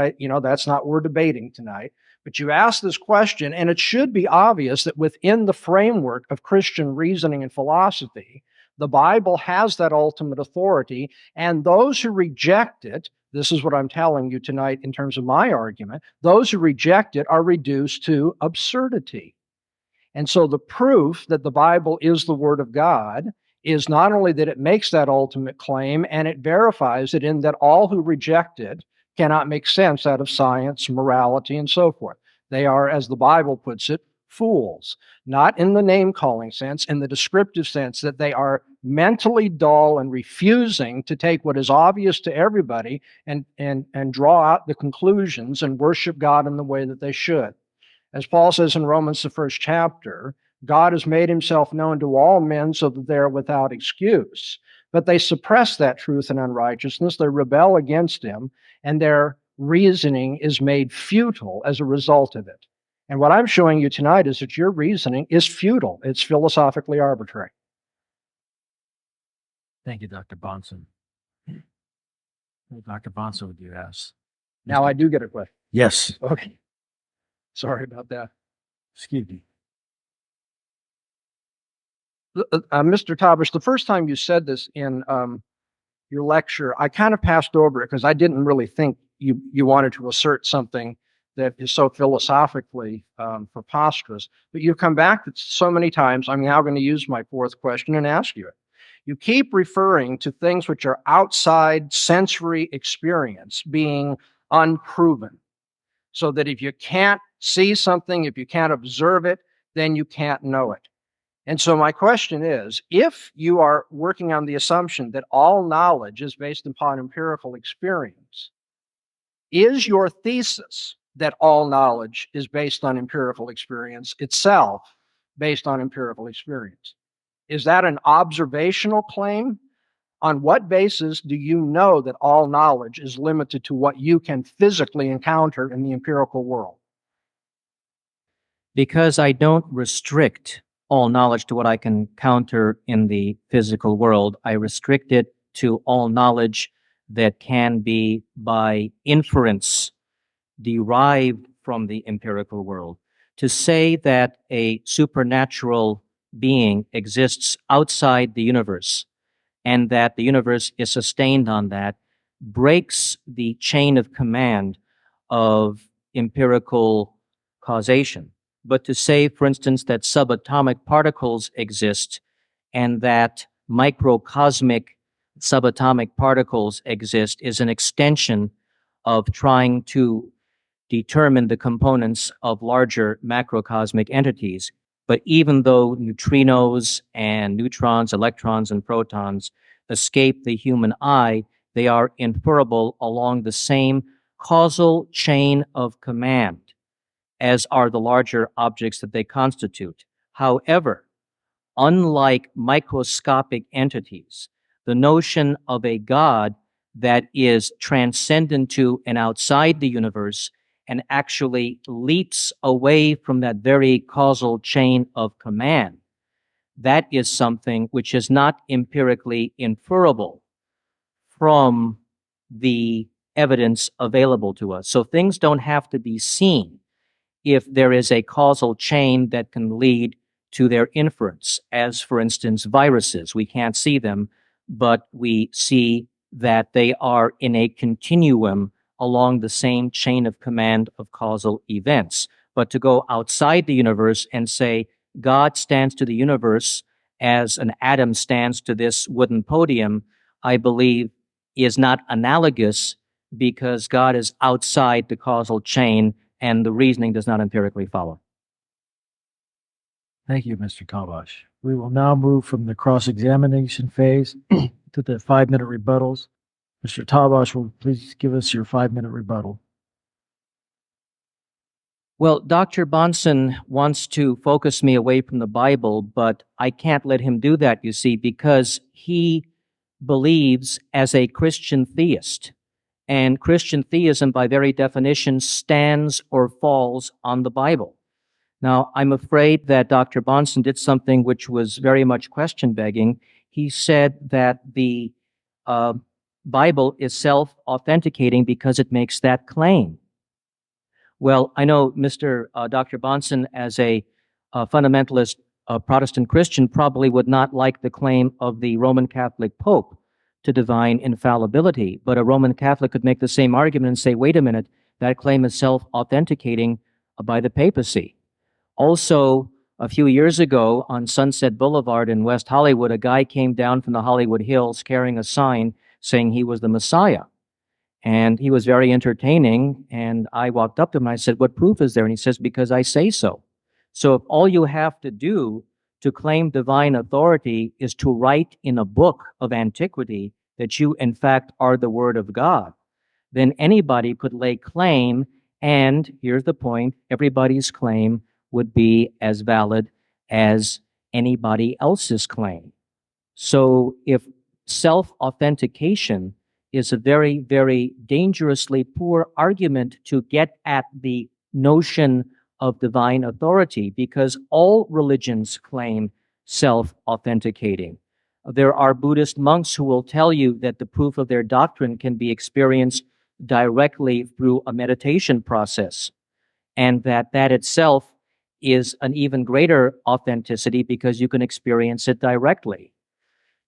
That's not what we're debating tonight. But you ask this question, and it should be obvious that within the framework of Christian reasoning and philosophy, the Bible has that ultimate authority, and those who reject it, this is what I'm telling you tonight in terms of my argument, those who reject it are reduced to absurdity. And so the proof that the Bible is the Word of God is not only that it makes that ultimate claim, and it verifies it in that all who reject it cannot make sense out of science, morality, and so forth. They are, as the Bible puts it, fools, not in the name-calling sense, in the descriptive sense that they are mentally dull and refusing to take what is obvious to everybody and draw out the conclusions and worship God in the way that they should. As Paul says in Romans, the first chapter, God has made himself known to all men so that they are without excuse. But they suppress that truth in unrighteousness. They rebel against him, and their reasoning is made futile as a result of it. And what I'm showing you tonight is that your reasoning is futile. It's philosophically arbitrary. Thank you, Dr. Bahnsen. Dr. Bahnsen, would you ask? Now I do get a question. Yes. Okay. Sorry about that. Excuse me. Mr. Tabash, the first time you said this in your lecture, I kind of passed over it because I didn't really think you wanted to assert something that is so philosophically preposterous. But you've come back so many times, I'm now going to use my fourth question and ask you it. You keep referring to things which are outside sensory experience being unproven. So that if you can't see something, if you can't observe it, then you can't know it. And so my question is, if you are working on the assumption that all knowledge is based upon empirical experience, is your thesis that all knowledge is based on empirical experience itself based on empirical experience? Is that an observational claim? On what basis do you know that all knowledge is limited to what you can physically encounter in the empirical world? Because I don't restrict all knowledge to what I can encounter in the physical world. I restrict it to all knowledge that can be by inference derived from the empirical world. To say that a supernatural being exists outside the universe and that the universe is sustained on that breaks the chain of command of empirical causation. But to say, for instance, that subatomic particles exist and that microcosmic subatomic particles exist is an extension of trying to determine the components of larger macrocosmic entities. But even though neutrinos and neutrons, electrons, and protons escape the human eye, they are inferable along the same causal chain of command as are the larger objects that they constitute. However, unlike microscopic entities, the notion of a God that is transcendent to and outside the universe and actually leaps away from that very causal chain of command, that is something which is not empirically inferable from the evidence available to us. So things don't have to be seen if there is a causal chain that can lead to their inference, as for instance, viruses. We can't see them, but we see that they are in a continuum along the same chain of command of causal events. But to go outside the universe and say God stands to the universe as an atom stands to this wooden podium, I believe is not analogous, because God is outside the causal chain and the reasoning does not empirically follow. Thank you, Mr. Tabash. We will now move from the cross-examination phase to the 5-minute rebuttals. Mr. Tabash, will please give us your 5-minute rebuttal. Well, Dr. Bahnsen wants to focus me away from the Bible, but I can't let him do that, you see, because he believes as a Christian theist. And Christian theism, by very definition, stands or falls on the Bible. Now, I'm afraid that Dr. Bahnsen did something which was very much question-begging. He said that the Bible is self-authenticating because it makes that claim. Well, I know Dr. Bahnsen, as a fundamentalist Protestant Christian, probably would not like the claim of the Roman Catholic Pope to divine infallibility, but a Roman Catholic could make the same argument and say, wait a minute, that claim is self-authenticating by the papacy. Also, a few years ago on Sunset Boulevard in West Hollywood, a guy came down from the Hollywood Hills carrying a sign saying he was the Messiah. And he was very entertaining, and I walked up to him and I said, what proof is there? And he says, because I say so. So if all you have to do to claim divine authority is to write in a book of antiquity that you, in fact, are the Word of God, then anybody could lay claim, and here's the point, everybody's claim would be as valid as anybody else's claim. So if self-authentication is a very, very dangerously poor argument to get at the notion of divine authority, because all religions claim self-authenticating. There are Buddhist monks who will tell you that the proof of their doctrine can be experienced directly through a meditation process, and that itself is an even greater authenticity because you can experience it directly.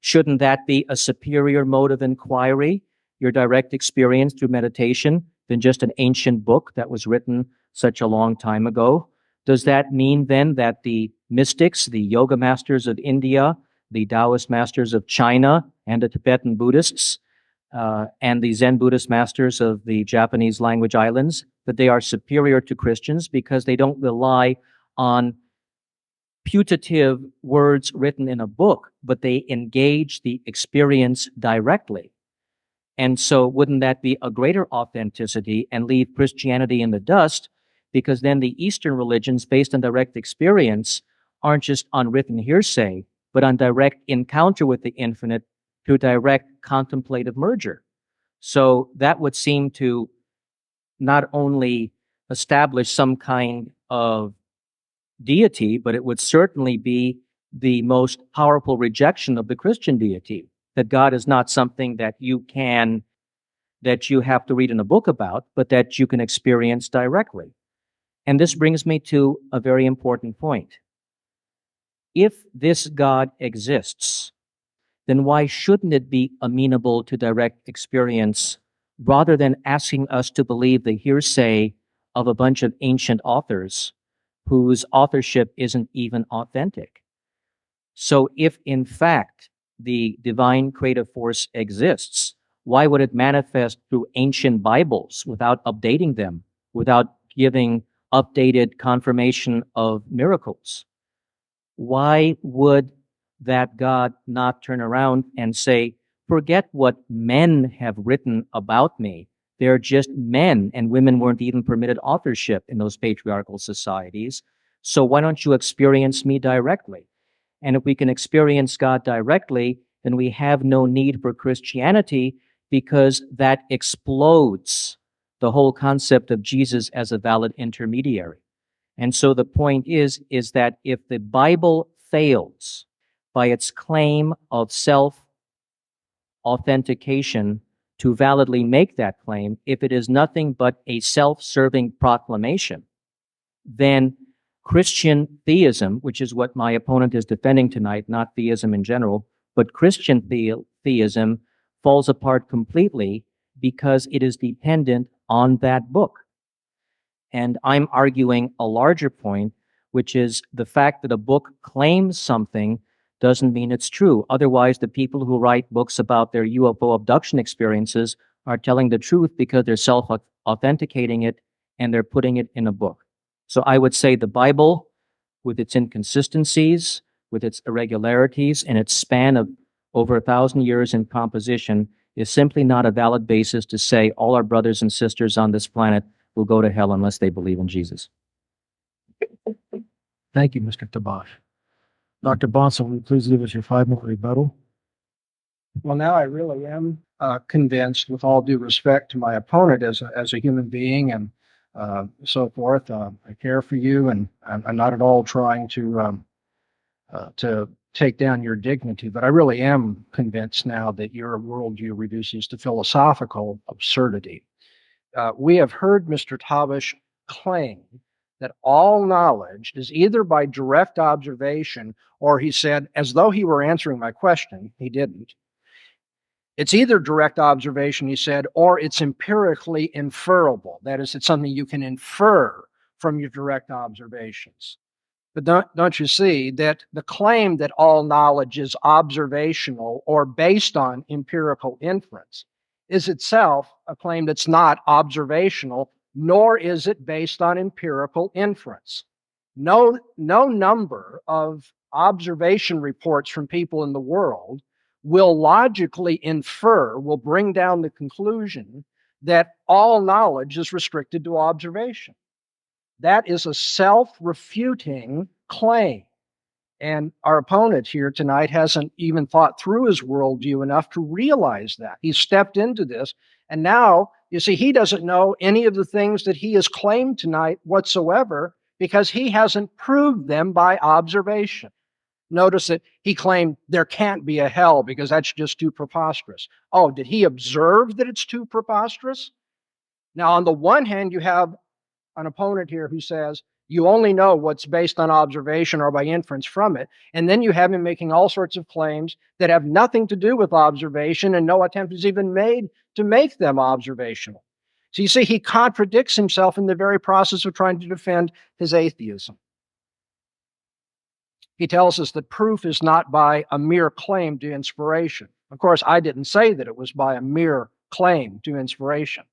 Shouldn't that be a superior mode of inquiry, your direct experience through meditation, than just an ancient book that was written such a long time ago? Does that mean then that the mystics, the yoga masters of India, the Taoist masters of China, and the Tibetan Buddhists, and the Zen Buddhist masters of the Japanese language islands, that they are superior to Christians because they don't rely on putative words written in a book, but they engage the experience directly? And so wouldn't that be a greater authenticity and leave Christianity in the dust? Because then the Eastern religions based on direct experience aren't just on written hearsay, but on direct encounter with the infinite through direct contemplative merger. So that would seem to not only establish some kind of deity, but it would certainly be the most powerful rejection of the Christian deity, that God is not something that you have to read in a book about, but that you can experience directly. And this brings me to a very important point. If this God exists, then why shouldn't it be amenable to direct experience rather than asking us to believe the hearsay of a bunch of ancient authors whose authorship isn't even authentic? So if in fact the divine creative force exists, why would it manifest through ancient Bibles without updating them, without giving updated confirmation of miracles? Why would that God not turn around and say, forget what men have written about me? They're just men, and women weren't even permitted authorship in those patriarchal societies. So why don't you experience me directly? And if we can experience God directly, then we have no need for Christianity, because that explodes the whole concept of Jesus as a valid intermediary. And so the point is that if the Bible fails by its claim of self-authentication to validly make that claim, if it is nothing but a self-serving proclamation, then Christian theism, which is what my opponent is defending tonight, not theism in general, but Christian theism falls apart completely because it is dependent on that book. And I'm arguing a larger point, which is the fact that a book claims something doesn't mean it's true. Otherwise, the people who write books about their UFO abduction experiences are telling the truth because they're self-authenticating it and they're putting it in a book. So I would say the Bible, with its inconsistencies, with its irregularities, and its span of over 1,000 years in composition, is simply not a valid basis to say all our brothers and sisters on this planet will go to hell unless they believe in Jesus. Thank you, Mr. Tabash. Dr. Bahnsen, will you please give us your 5-minute rebuttal? Well, now I really am convinced, with all due respect to my opponent as a human being and so forth. I care for you, and I'm not at all trying to take down your dignity, but I really am convinced now that your worldview reduces to philosophical absurdity. We have heard Mr. Tabash claim that all knowledge is either by direct observation, or he said, as though he were answering my question, he didn't. It's either direct observation, he said, or it's empirically inferable. That is, it's something you can infer from your direct observations. But don't you see that the claim that all knowledge is observational or based on empirical inference is itself a claim that's not observational, nor is it based on empirical inference. No number of observation reports from people in the world will logically infer, will bring down the conclusion that all knowledge is restricted to observation. That is a self-refuting claim. And our opponent here tonight hasn't even thought through his worldview enough to realize that. He's stepped into this, and now, you see, he doesn't know any of the things that he has claimed tonight whatsoever because he hasn't proved them by observation. Notice that he claimed there can't be a hell because that's just too preposterous. Oh, did he observe that it's too preposterous? Now, on the one hand, you have an opponent here who says you only know what's based on observation or by inference from it, and then you have him making all sorts of claims that have nothing to do with observation, and no attempt is even made to make them observational. So you see, he contradicts himself in the very process of trying to defend his atheism. He tells us that proof is not by a mere claim to inspiration. Of course, I didn't say that it was by a mere claim to inspiration.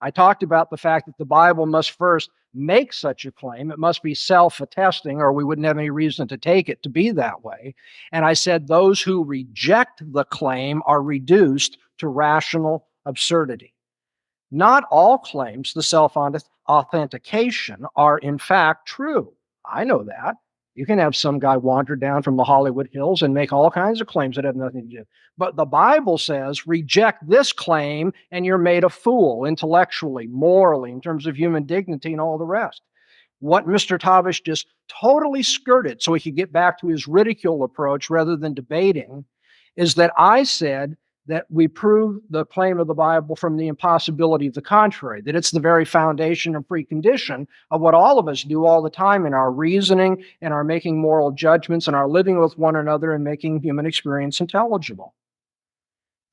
I talked about the fact that the Bible must first make such a claim. It must be self-attesting, or we wouldn't have any reason to take it to be that way. And I said those who reject the claim are reduced to rational absurdity. Not all claims to self-authentication are in fact true. I know that. You can have some guy wander down from the Hollywood Hills and make all kinds of claims that have nothing to do. But the Bible says, reject this claim and you're made a fool intellectually, morally, in terms of human dignity and all the rest. What Mr. Tabash just totally skirted so he could get back to his ridicule approach rather than debating is that I said that we prove the claim of the Bible from the impossibility of the contrary, that it's the very foundation and precondition of what all of us do all the time in our reasoning and our making moral judgments and our living with one another and making human experience intelligible.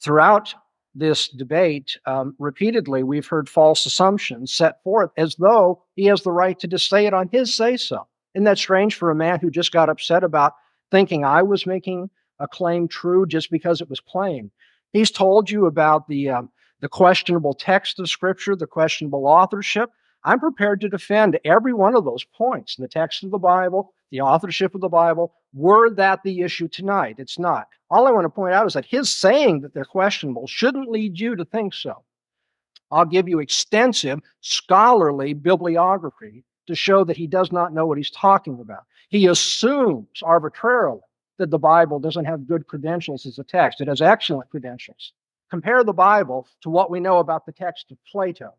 Throughout this debate, repeatedly, we've heard false assumptions set forth as though he has the right to just say it on his say-so. Isn't that strange for a man who just got upset about thinking I was making a claim true just because it was claimed. He's told you about the questionable text of Scripture, the questionable authorship. I'm prepared to defend every one of those points. The text of the Bible, the authorship of the Bible, were that the issue tonight? It's not. All I want to point out is that his saying that they're questionable shouldn't lead you to think so. I'll give you extensive scholarly bibliography to show that he does not know what he's talking about. He assumes arbitrarily that the Bible doesn't have good credentials as a text. It has excellent credentials. Compare the Bible to what we know about the text of Plato.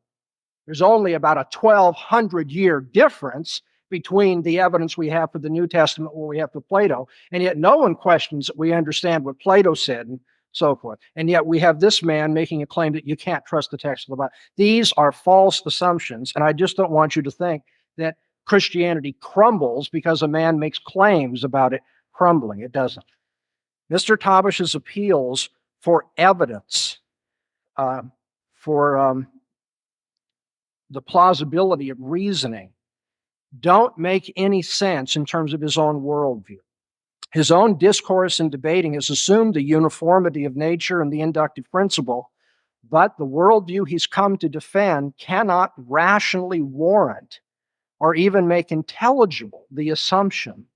There's only about a 1,200-year difference between the evidence we have for the New Testament and what we have for Plato, and yet no one questions that we understand what Plato said and so forth. And yet we have this man making a claim that you can't trust the text of the Bible. These are false assumptions, and I just don't want you to think that Christianity crumbles because a man makes claims about it crumbling. It doesn't. Mr. Tabash's appeals for evidence, for the plausibility of reasoning, don't make any sense in terms of his own worldview. His own discourse in debating has assumed the uniformity of nature and the inductive principle, but the worldview he's come to defend cannot rationally warrant or even make intelligible the assumption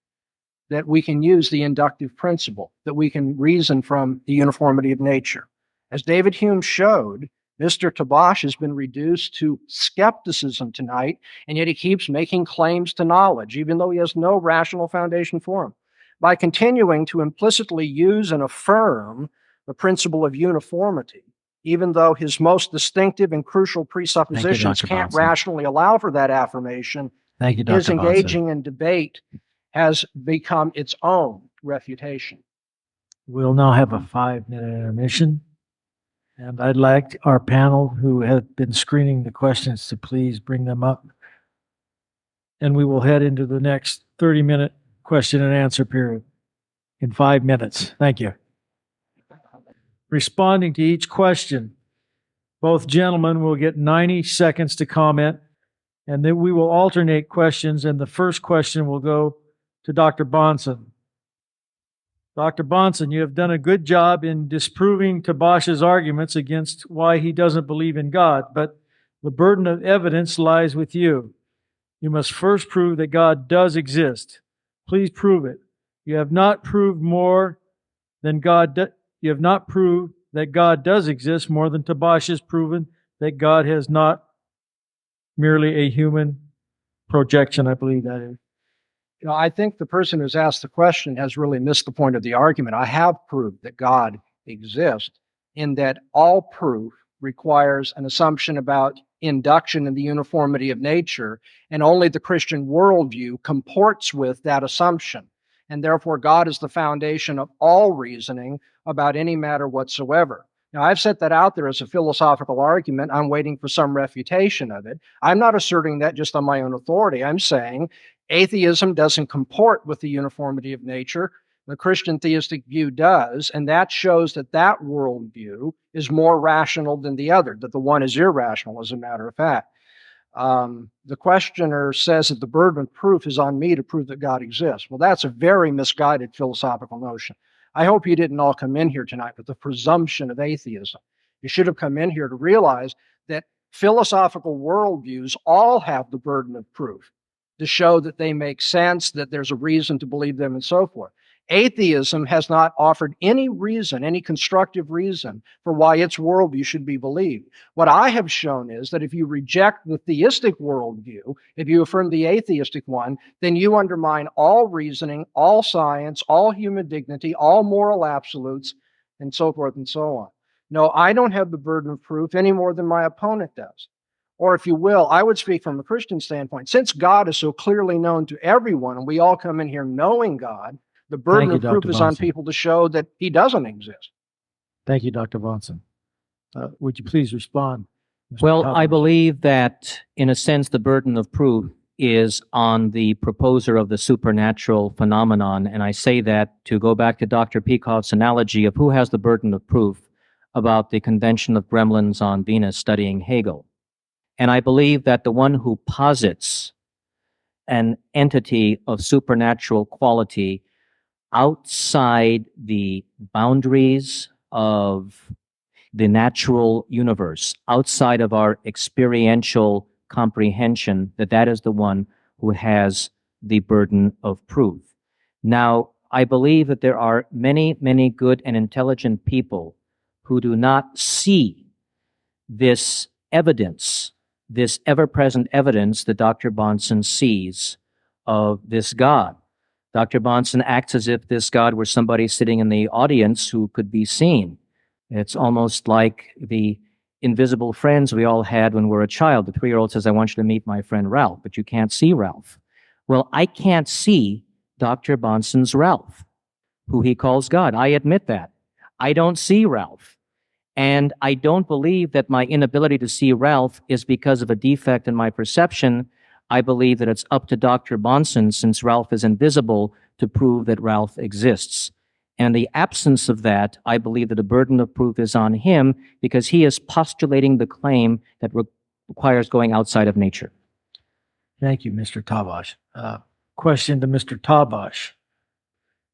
that we can use the inductive principle, that we can reason from the uniformity of nature. As David Hume showed, Mr. Tabash has been reduced to skepticism tonight, and yet he keeps making claims to knowledge, even though he has no rational foundation for them. By continuing to implicitly use and affirm the principle of uniformity, even though his most distinctive and crucial presuppositions can't rationally allow for that affirmation, his engaging in debate has become its own refutation. We'll now have a 5-minute intermission. And I'd like our panel, who have been screening the questions, to please bring them up. And we will head into the next 30-minute question and answer period in 5 minutes. Thank you. Responding to each question, both gentlemen will get 90 seconds to comment, and then we will alternate questions, and the first question will go to Dr. Bahnsen. Dr. Bahnsen, you have done a good job in disproving Tabash's arguments against why he doesn't believe in God, but the burden of evidence lies with you. You must first prove that God does exist. Please prove it. You have not proved more than you have not proved that God does exist more than Tabash has proven that God has not merely a human projection, I believe that is. You know, I think the person who's asked the question has really missed the point of the argument. I have proved that God exists, in that all proof requires an assumption about induction and the uniformity of nature, and only the Christian worldview comports with that assumption. And therefore, God is the foundation of all reasoning about any matter whatsoever. Now, I've set that out there as a philosophical argument. I'm waiting for some refutation of it. I'm not asserting that just on my own authority. I'm saying atheism doesn't comport with the uniformity of nature. The Christian theistic view does, and that shows that that worldview is more rational than the other, that the one is irrational, as a matter of fact. The questioner says that the burden of proof is on me to prove that God exists. Well, that's a very misguided philosophical notion. I hope you didn't all come in here tonight with the presumption of atheism. You should have come in here to realize that philosophical worldviews all have the burden of proof to show that they make sense, that there's a reason to believe them, and so forth. Atheism has not offered any reason, any constructive reason for why its worldview should be believed. What I have shown is that if you reject the theistic worldview, if you affirm the atheistic one, then you undermine all reasoning, all science, all human dignity, all moral absolutes, and so forth and so on. No, I don't have the burden of proof any more than my opponent does. Or if you will, I would speak from a Christian standpoint. Since God is so clearly known to everyone, and we all come in here knowing God, the burden of proof is on people to show that he doesn't exist. Thank you, Dr. Bahnsen. Would you please respond? Mr. Well, Tabash? I believe that, in a sense, the burden of proof is on the proposer of the supernatural phenomenon. And I say that to go back to Dr. Peikoff's analogy of who has the burden of proof about the convention of gremlins on Venus studying Hegel. And I believe that the one who posits an entity of supernatural quality, outside the boundaries of the natural universe, outside of our experiential comprehension, that is the one who has the burden of proof. Now, I believe that there are many, many good and intelligent people who do not see this evidence, this ever-present evidence that Dr. Bahnsen sees of this God. Dr. Bahnsen acts as if this God were somebody sitting in the audience who could be seen. It's almost like the invisible friends we all had when we were a child. The 3-year-old says, I want you to meet my friend Ralph, but you can't see Ralph. Well, I can't see Dr. Bahnsen's Ralph, who he calls God. I admit that. I don't see Ralph. And I don't believe that my inability to see Ralph is because of a defect in my perception. I believe that it's up to Dr. Bahnsen, since Ralph is invisible, to prove that Ralph exists. And the absence of that, I believe that the burden of proof is on him because he is postulating the claim that requires going outside of nature. Thank you, Mr. Tabash. Question to Mr. Tabash.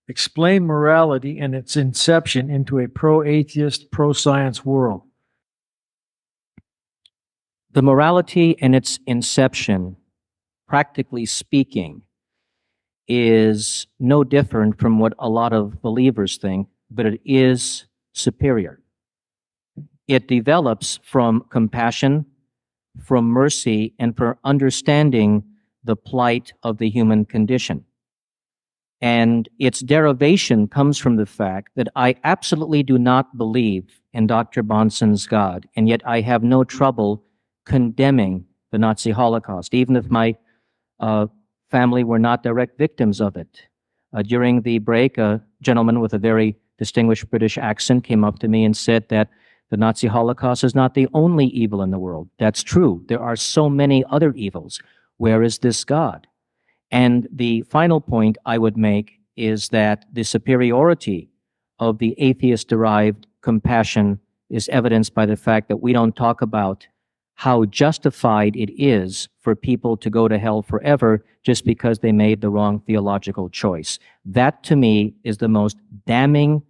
Explain morality and its inception into a pro-atheist, pro-science world. The morality and its inception, practically speaking, is no different from what a lot of believers think, but it is superior. It develops from compassion, from mercy, and from understanding the plight of the human condition. And its derivation comes from the fact that I absolutely do not believe in Dr. Bahnsen's God, and yet I have no trouble condemning the Nazi Holocaust, even if my family were not direct victims of it. During the break, a gentleman with a very distinguished British accent came up to me and said that the Nazi Holocaust is not the only evil in the world. That's true. There are so many other evils. Where is this God? And the final point I would make is that the superiority of the atheist-derived compassion is evidenced by the fact that we don't talk about how justified it is for people to go to hell forever just because they made the wrong theological choice. That, to me, is the most damning,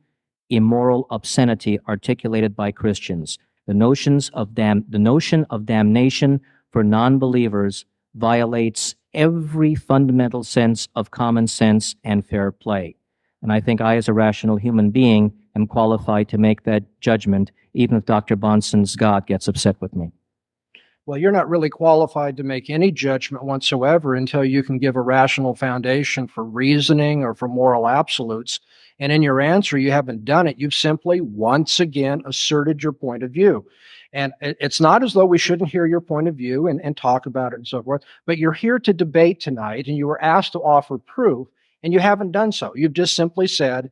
immoral obscenity articulated by Christians. The notion of damnation for non-believers violates every fundamental sense of common sense and fair play. And I think I, as a rational human being, am qualified to make that judgment, even if Dr. Bahnsen's God gets upset with me. Well, you're not really qualified to make any judgment whatsoever until you can give a rational foundation for reasoning or for moral absolutes. And in your answer, you haven't done it. You've simply, once again, asserted your point of view. And it's not as though we shouldn't hear your point of view and talk about it and so forth, but you're here to debate tonight, and you were asked to offer proof, and you haven't done so. You've just simply said,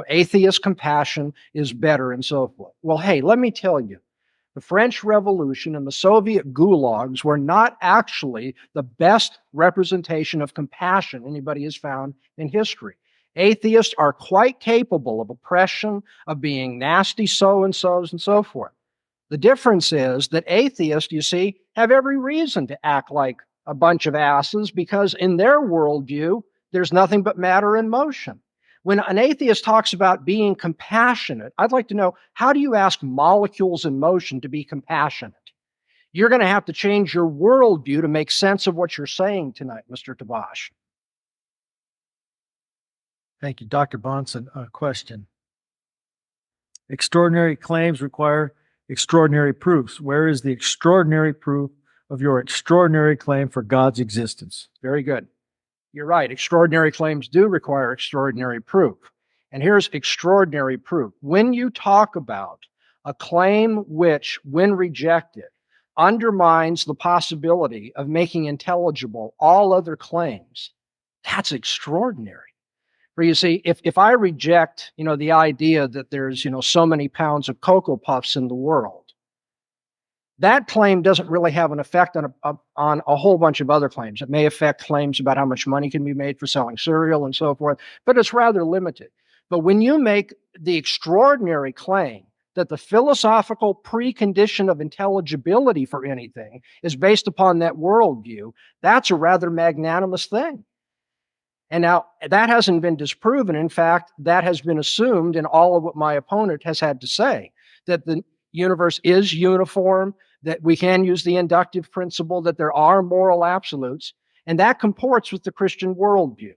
atheist compassion is better and so forth. Well, hey, let me tell you, the French Revolution and the Soviet gulags were not actually the best representation of compassion anybody has found in history. Atheists are quite capable of oppression, of being nasty so-and-sos and so forth. The difference is that atheists, you see, have every reason to act like a bunch of asses because in their worldview, there's nothing but matter in motion. When an atheist talks about being compassionate, I'd like to know, how do you ask molecules in motion to be compassionate? You're going to have to change your worldview to make sense of what you're saying tonight, Mr. Tabash. Thank you. Dr. Bahnsen, question. Extraordinary claims require extraordinary proofs. Where is the extraordinary proof of your extraordinary claim for God's existence? Very good. You're right. Extraordinary claims do require extraordinary proof. And here's extraordinary proof. When you talk about a claim which, when rejected, undermines the possibility of making intelligible all other claims, that's extraordinary. For you see, if I reject, the idea that there's, so many pounds of Cocoa Puffs in the world, that claim doesn't really have an effect on a whole bunch of other claims. It may affect claims about how much money can be made for selling cereal and so forth, but it's rather limited. But when you make the extraordinary claim that the philosophical precondition of intelligibility for anything is based upon that worldview, that's a rather magnanimous thing. And now that hasn't been disproven. In fact, that has been assumed in all of what my opponent has had to say, that the universe is uniform, that we can use the inductive principle, that there are moral absolutes, and that comports with the Christian worldview.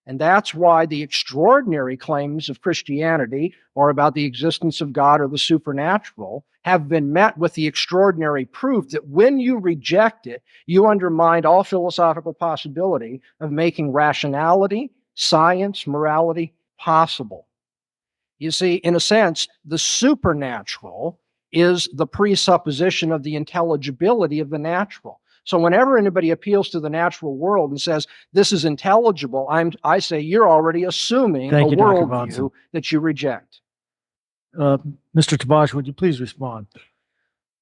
And that's why the extraordinary claims of Christianity, or about the existence of God or the supernatural, have been met with the extraordinary proof that when you reject it, you undermine all philosophical possibility of making rationality, science, morality possible. You see, in a sense, the supernatural is the presupposition of the intelligibility of the natural. So whenever anybody appeals to the natural world and says, this is intelligible, I say you're already assuming Thank a you, Dr. worldview Bahnsen. that you reject. Mr. Tabash, would you please respond?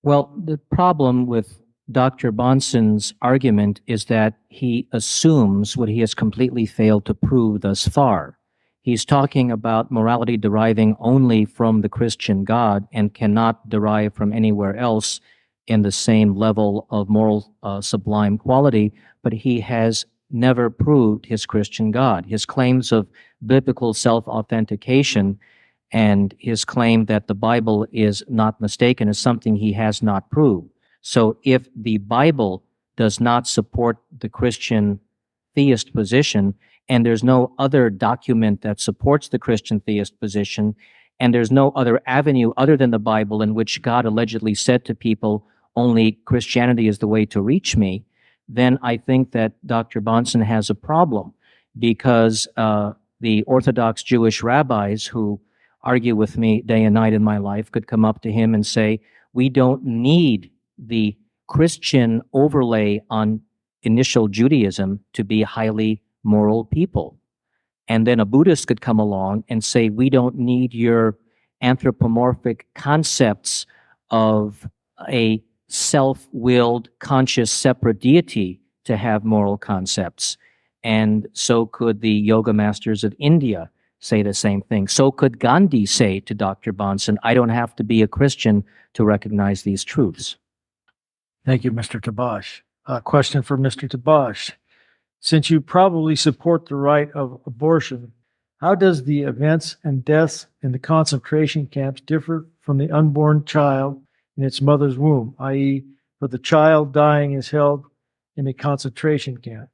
Well, the problem with Dr. Bahnsen's argument is that he assumes what he has completely failed to prove thus far. He's talking about morality deriving only from the Christian God and cannot derive from anywhere else in the same level of moral sublime quality, but he has never proved his Christian God. His claims of biblical self-authentication and his claim that the Bible is not mistaken is something he has not proved. So if the Bible does not support the Christian theist position, and there's no other document that supports the Christian theist position, and there's no other avenue other than the Bible in which God allegedly said to people, only Christianity is the way to reach me, then I think that Dr. Bahnsen has a problem, because the Orthodox Jewish rabbis who argue with me day and night in my life could come up to him and say, we don't need the Christian overlay on initial Judaism to be highly moral people. And then a Buddhist could come along and say, we don't need your anthropomorphic concepts of a self-willed, conscious, separate deity to have moral concepts. And so could the yoga masters of India say the same thing. So could Gandhi say to Dr. Bahnsen, I don't have to be a Christian to recognize these truths. Thank you, Mr. Tabash. A question for Mr. Tabash. Since you probably support the right of abortion, how does the events and deaths in the concentration camps differ from the unborn child in its mother's womb, i.e., for the child dying is held in a concentration camp?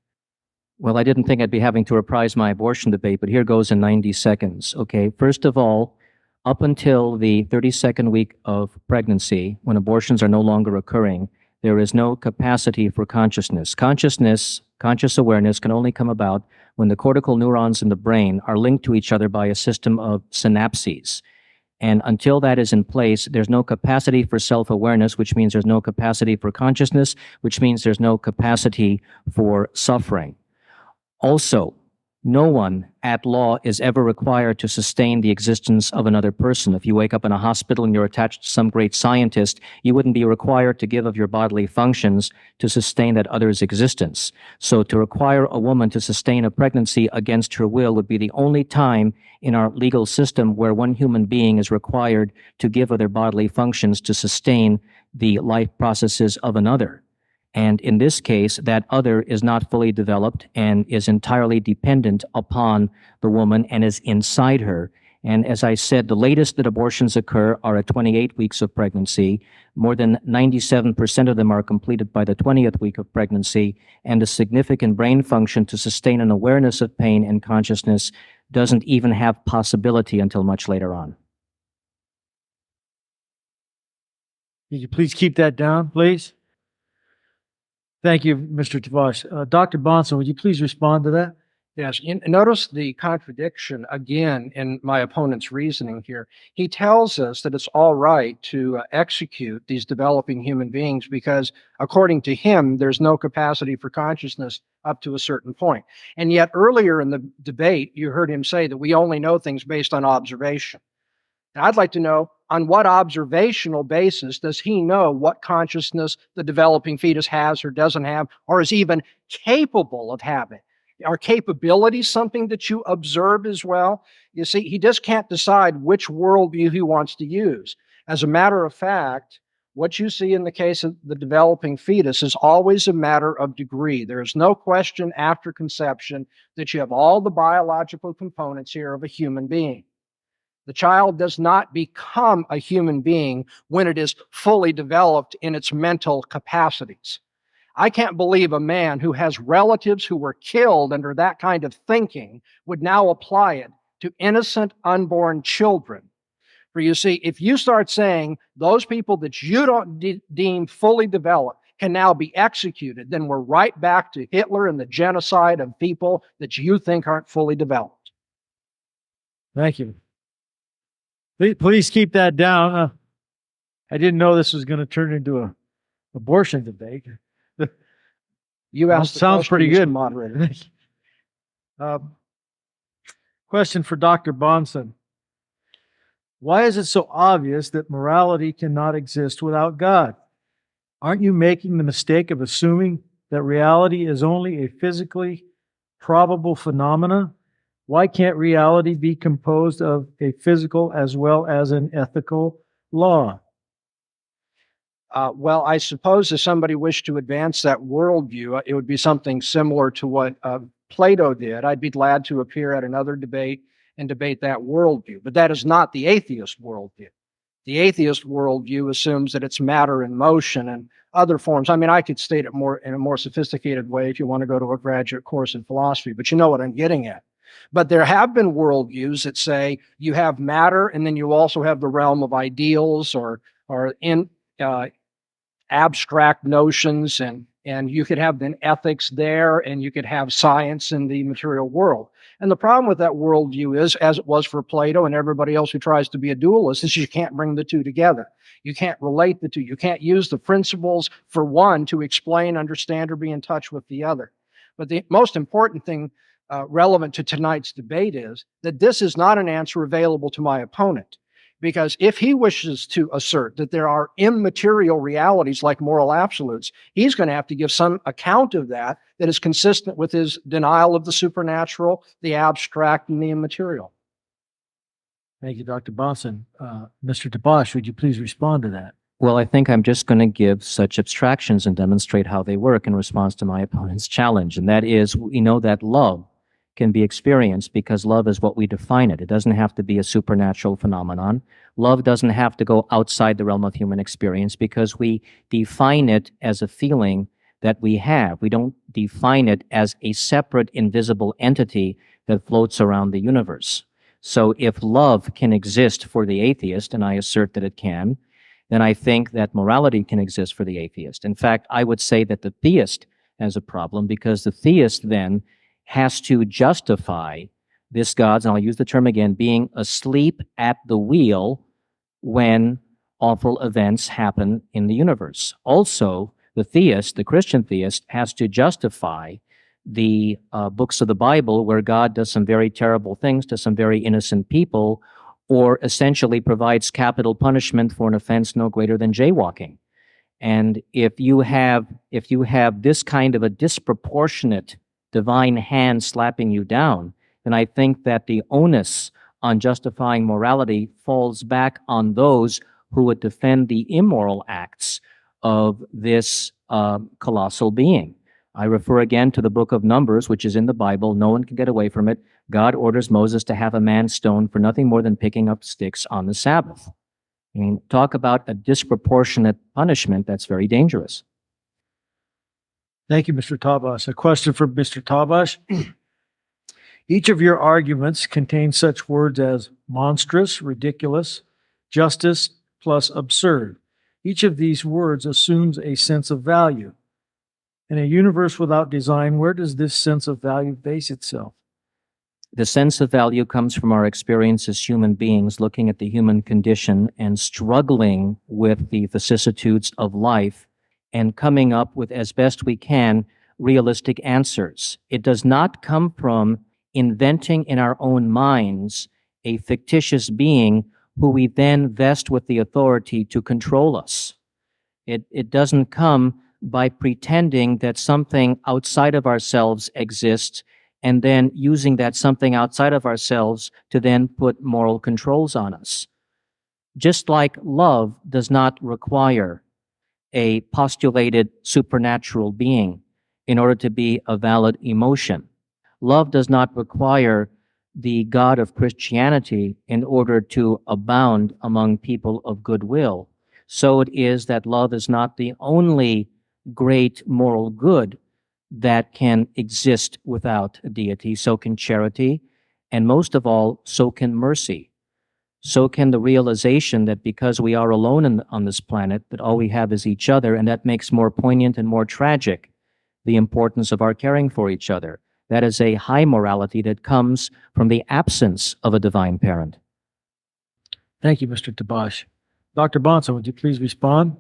Well, I didn't think I'd be having to reprise my abortion debate, but here goes in 90 seconds, okay? First of all, up until the 32nd week of pregnancy, when abortions are no longer occurring, there is no capacity for consciousness. Conscious awareness can only come about when the cortical neurons in the brain are linked to each other by a system of synapses. And until that is in place, there's no capacity for self-awareness, which means there's no capacity for consciousness, which means there's no capacity for suffering. Also, no one at law is ever required to sustain the existence of another person. If you wake up in a hospital and you're attached to some great scientist, you wouldn't be required to give of your bodily functions to sustain that other's existence. So to require a woman to sustain a pregnancy against her will would be the only time in our legal system where one human being is required to give of their bodily functions to sustain the life processes of another. And in this case, that other is not fully developed and is entirely dependent upon the woman and is inside her. And as I said, the latest that abortions occur are at 28 weeks of pregnancy. More than 97% of them are completed by the 20th week of pregnancy, and a significant brain function to sustain an awareness of pain and consciousness doesn't even have possibility until much later on. Could you please keep that down, please? Thank you, Mr. Tabash. Dr. Bahnsen, would you please respond to that? Yes, notice the contradiction again in my opponent's reasoning here. He tells us that it's all right to execute these developing human beings because, according to him, there's no capacity for consciousness up to a certain point. And yet earlier in the debate, you heard him say that we only know things based on observation. And I'd like to know, on what observational basis does he know what consciousness the developing fetus has or doesn't have, or is even capable of having? Are capabilities something that you observe as well? You see, he just can't decide which worldview he wants to use. As a matter of fact, what you see in the case of the developing fetus is always a matter of degree. There is no question after conception that you have all the biological components here of a human being. The child does not become a human being when it is fully developed in its mental capacities. I can't believe a man who has relatives who were killed under that kind of thinking would now apply it to innocent unborn children. For you see, if you start saying those people that you don't deem fully developed can now be executed, then we're right back to Hitler and the genocide of people that you think aren't fully developed. Thank you. Please keep that down. I didn't know this was going to turn into an abortion debate. You asked. Sounds pretty good, Mr. moderator. Question for Dr. Bahnsen. Why is it so obvious that morality cannot exist without God? Aren't you making the mistake of assuming that reality is only a physically probable phenomena? Why can't reality be composed of a physical as well as an ethical law? Well, I suppose if somebody wished to advance that worldview, it would be something similar to what Plato did. I'd be glad to appear at another debate and debate that worldview. But that is not the atheist worldview. The atheist worldview assumes that it's matter in motion and other forms. I mean, I could state it in a more sophisticated way if you want to go to a graduate course in philosophy, but you know what I'm getting at. But there have been worldviews that say you have matter, and then you also have the realm of ideals or abstract notions, and you could have then ethics there, and you could have science in the material world. And the problem with that worldview is, as it was for Plato and everybody else who tries to be a dualist, is you can't bring the two together. You can't relate the two. You can't use the principles for one to explain, understand, or be in touch with the other. But the most important thing relevant to tonight's debate is that this is not an answer available to my opponent. Because if he wishes to assert that there are immaterial realities like moral absolutes, he's going to have to give some account of that is consistent with his denial of the supernatural, the abstract, and the immaterial. Thank you, Dr. Bahnsen. Mr. Tabash, would you please respond to that? Well, I think I'm just going to give such abstractions and demonstrate how they work in response to my opponent's challenge. And that is, we know that love can be experienced because love is what we define it. It doesn't have to be a supernatural phenomenon. Love doesn't have to go outside the realm of human experience because we define it as a feeling that we have. We don't define it as a separate invisible entity that floats around the universe. So if love can exist for the atheist, and I assert that it can, then I think that morality can exist for the atheist. In fact, I would say that the theist has a problem because the theist then has to justify this God's, and I'll use the term again, being asleep at the wheel when awful events happen in the universe. Also, the theist, the Christian theist, has to justify the books of the Bible where God does some very terrible things to some very innocent people, or essentially provides capital punishment for an offense no greater than jaywalking. And if you have this kind of a disproportionate divine hand slapping you down, then I think that the onus on justifying morality falls back on those who would defend the immoral acts of this colossal being. I refer again to the book of Numbers, which is in the Bible. No one can get away from it. God orders Moses to have a man stoned for nothing more than picking up sticks on the Sabbath. I mean, talk about a disproportionate punishment that's very dangerous. Thank you, Mr. Tabash. A question for Mr. Tabash. Each of your arguments contains such words as monstrous, ridiculous, justice, plus absurd. Each of these words assumes a sense of value. In a universe without design, where does this sense of value base itself? The sense of value comes from our experience as human beings, looking at the human condition and struggling with the vicissitudes of life and coming up with, as best we can, realistic answers. It does not come from inventing in our own minds a fictitious being who we then vest with the authority to control us. It doesn't come by pretending that something outside of ourselves exists and then using that something outside of ourselves to then put moral controls on us. Just like love does not require a postulated supernatural being in order to be a valid emotion. Love does not require the God of Christianity in order to abound among people of goodwill. So it is that love is not the only great moral good that can exist without a deity. So can charity, and most of all, so can mercy. So can the realization that because we are alone on this planet, that all we have is each other, and that makes more poignant and more tragic the importance of our caring for each other. That is a high morality that comes from the absence of a divine parent. Thank you, Mr. Tabash. Dr. Bahnsen, would you please respond?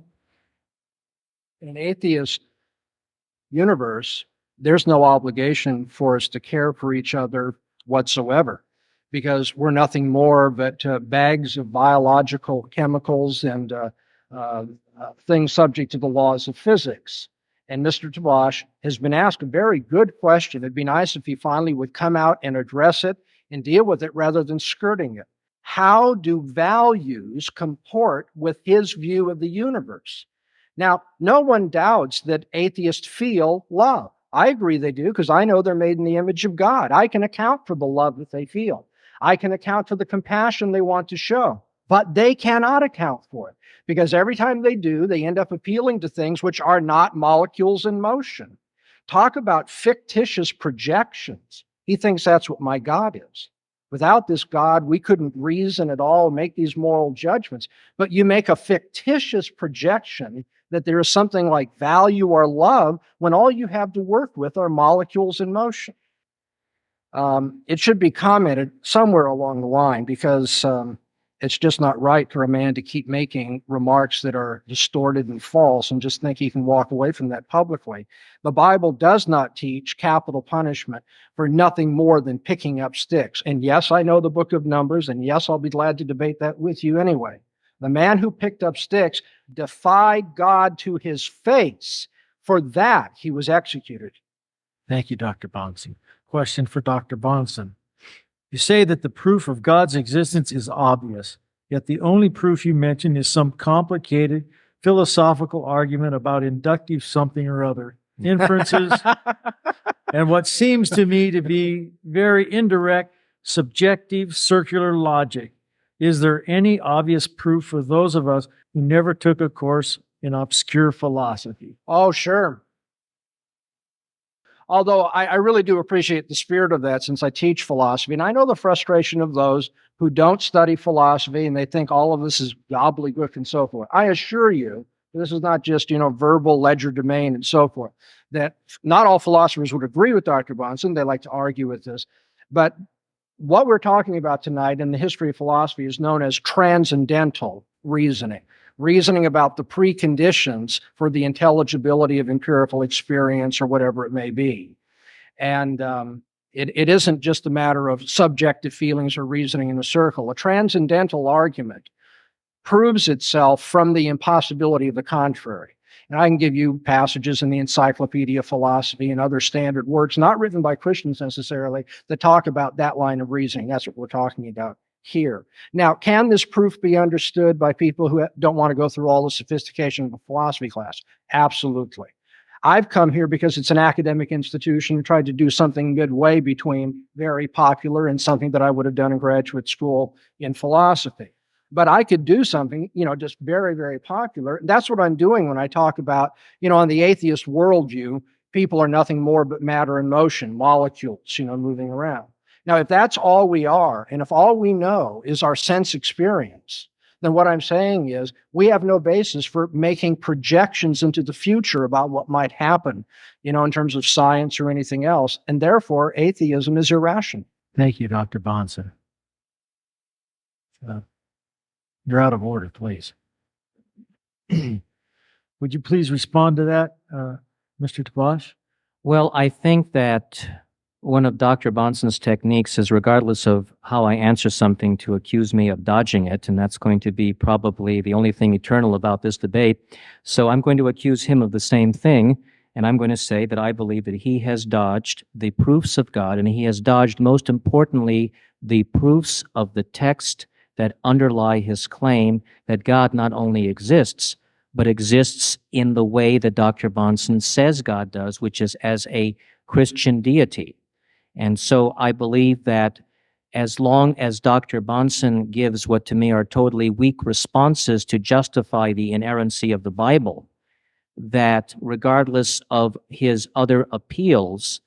In an atheist universe, there's no obligation for us to care for each other whatsoever, because we're nothing more but bags of biological chemicals and things subject to the laws of physics. And Mr. Tabash has been asked a very good question. It'd be nice if he finally would come out and address it and deal with it rather than skirting it. How do values comport with his view of the universe? Now, no one doubts that atheists feel love. I agree they do, because I know they're made in the image of God. I can account for the love that they feel. I can account for the compassion they want to show. But they cannot account for it, because every time they do, they end up appealing to things which are not molecules in motion. Talk about fictitious projections. He thinks that's what my God is. Without this God, we couldn't reason at all, make these moral judgments. But you make a fictitious projection that there is something like value or love when all you have to work with are molecules in motion. It should be commented somewhere along the line, because it's just not right for a man to keep making remarks that are distorted and false and just think he can walk away from that publicly. The Bible does not teach capital punishment for nothing more than picking up sticks. And yes, I know the book of Numbers, and yes, I'll be glad to debate that with you anyway. The man who picked up sticks defied God to his face. For that, he was executed. Thank you, Dr. Bahnsen. Question for Dr. Bahnsen. You say that the proof of God's existence is obvious, yet the only proof you mention is some complicated philosophical argument about inductive something or other, inferences, and what seems to me to be very indirect, subjective, circular logic. Is there any obvious proof for those of us who never took a course in obscure philosophy? Oh, sure. Although I really do appreciate the spirit of that, since I teach philosophy, and I know the frustration of those who don't study philosophy and they think all of this is gobbledygook and so forth. I assure you, this is not just, verbal legerdemain and so forth, that not all philosophers would agree with Dr. Bahnsen. They like to argue with this. But what we're talking about tonight in the history of philosophy is known as transcendental reasoning. Reasoning about the preconditions for the intelligibility of empirical experience or whatever it may be. And it isn't just a matter of subjective feelings or reasoning in a circle. A transcendental argument proves itself from the impossibility of the contrary. And I can give you passages in the Encyclopedia of Philosophy and other standard works, not written by Christians necessarily, that talk about that line of reasoning. That's what we're talking about here. Now, can this proof be understood by people who don't want to go through all the sophistication of a philosophy class? Absolutely. I've come here because it's an academic institution and tried to do something midway between very popular and something that I would have done in graduate school in philosophy. But I could do something, just very, very popular. That's what I'm doing when I talk about, on the atheist worldview, people are nothing more but matter and motion, molecules, moving around. Now, if that's all we are, and if all we know is our sense experience, then what I'm saying is we have no basis for making projections into the future about what might happen, in terms of science or anything else. And therefore, atheism is irrational. Thank you, Dr. Bahnsen. You're out of order, please. Would you please respond to that, Mr. Tabash? Well, I think that one of Dr. Bahnsen's techniques is, regardless of how I answer something, to accuse me of dodging it, and that's going to be probably the only thing eternal about this debate. So I'm going to accuse him of the same thing, and I'm going to say that I believe that he has dodged the proofs of God, and he has dodged, most importantly, the proofs of the text that underlie his claim that God not only exists, but exists in the way that Dr. Bahnsen says God does, which is as a Christian deity. And so I believe that as long as Dr. Bahnsen gives what to me are totally weak responses to justify the inerrancy of the Bible, that regardless of his other appeals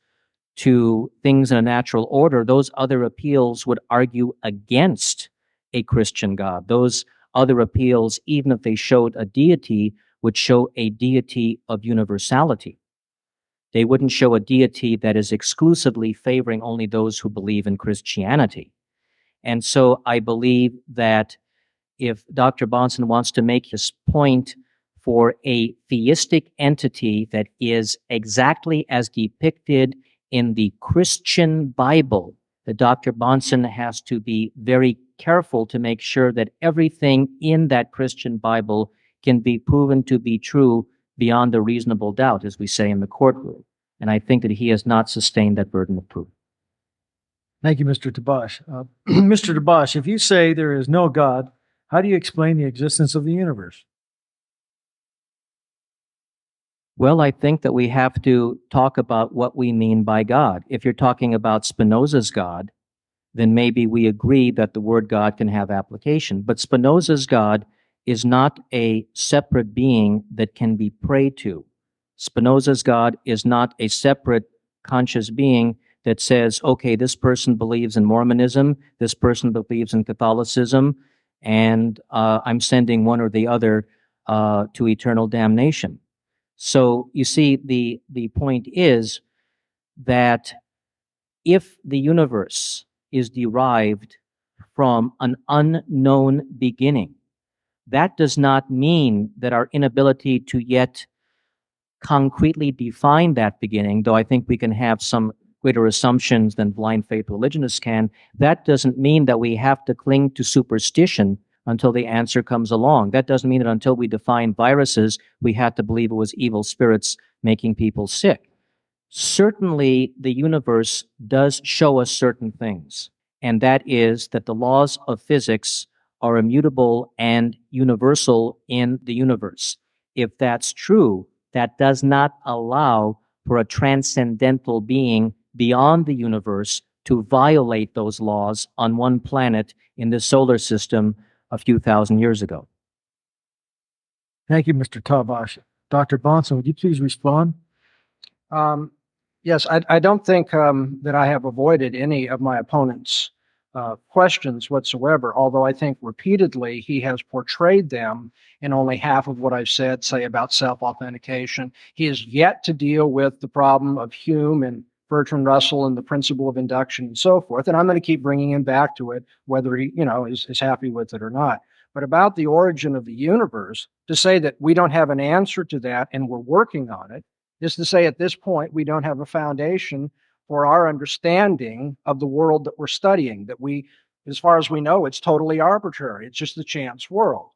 to things in a natural order, those other appeals would argue against a Christian God. Those other appeals, even if they showed a deity, would show a deity of universality. They wouldn't show a deity that is exclusively favoring only those who believe in Christianity. And so I believe that if Dr. Bahnsen wants to make his point for a theistic entity that is exactly as depicted in the Christian Bible, that Dr. Bahnsen has to be very careful to make sure that everything in that Christian Bible can be proven to be true beyond a reasonable doubt, as we say in the courtroom. And I think that he has not sustained that burden of proof. Thank you, Mr. Tabash. Mr. Tabash, if you say there is no God, how do you explain the existence of the universe? Well, I think that we have to talk about what we mean by God. If you're talking about Spinoza's God, then maybe we agree that the word God can have application. But Spinoza's God is not a separate being that can be prayed to. Spinoza's God is not a separate conscious being that says, okay, this person believes in Mormonism, this person believes in Catholicism, and I'm sending one or the other to eternal damnation. So you see, the point is that if the universe is derived from an unknown beginning, that does not mean that our inability to yet concretely define that beginning, though I think we can have some greater assumptions than blind faith religionists can, that doesn't mean that we have to cling to superstition until the answer comes along. That doesn't mean that until we define viruses, we have to believe it was evil spirits making people sick. Certainly, the universe does show us certain things, and that is that the laws of physics are immutable and universal in the universe. If that's true, that does not allow for a transcendental being beyond the universe to violate those laws on one planet in the solar system a few thousand years ago. Thank you, Mr. Tabash. Dr. Bahnsen, would you please respond? Yes, I don't think that I have avoided any of my opponent's questions whatsoever, although I think repeatedly he has portrayed them in only half of what I've said, say about self-authentication. He has yet to deal with the problem of Hume and Bertrand Russell and the principle of induction and so forth, and I'm going to keep bringing him back to it, whether he, is happy with it or not. But about the origin of the universe, to say that we don't have an answer to that and we're working on it, is to say at this point we don't have a foundation for our understanding of the world that we're studying, that we, as far as we know, it's totally arbitrary. It's just a chance world.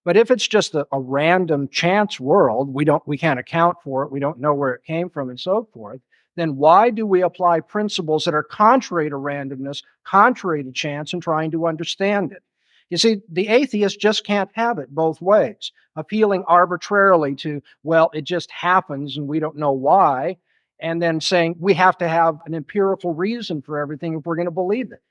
But if it's just a random chance world, we can't account for it, we don't know where it came from and so forth, then why do we apply principles that are contrary to randomness, contrary to chance, and trying to understand it? You see, the atheist just can't have it both ways, appealing arbitrarily to, well, it just happens and we don't know why, and then saying we have to have an empirical reason for everything if we're going to believe it.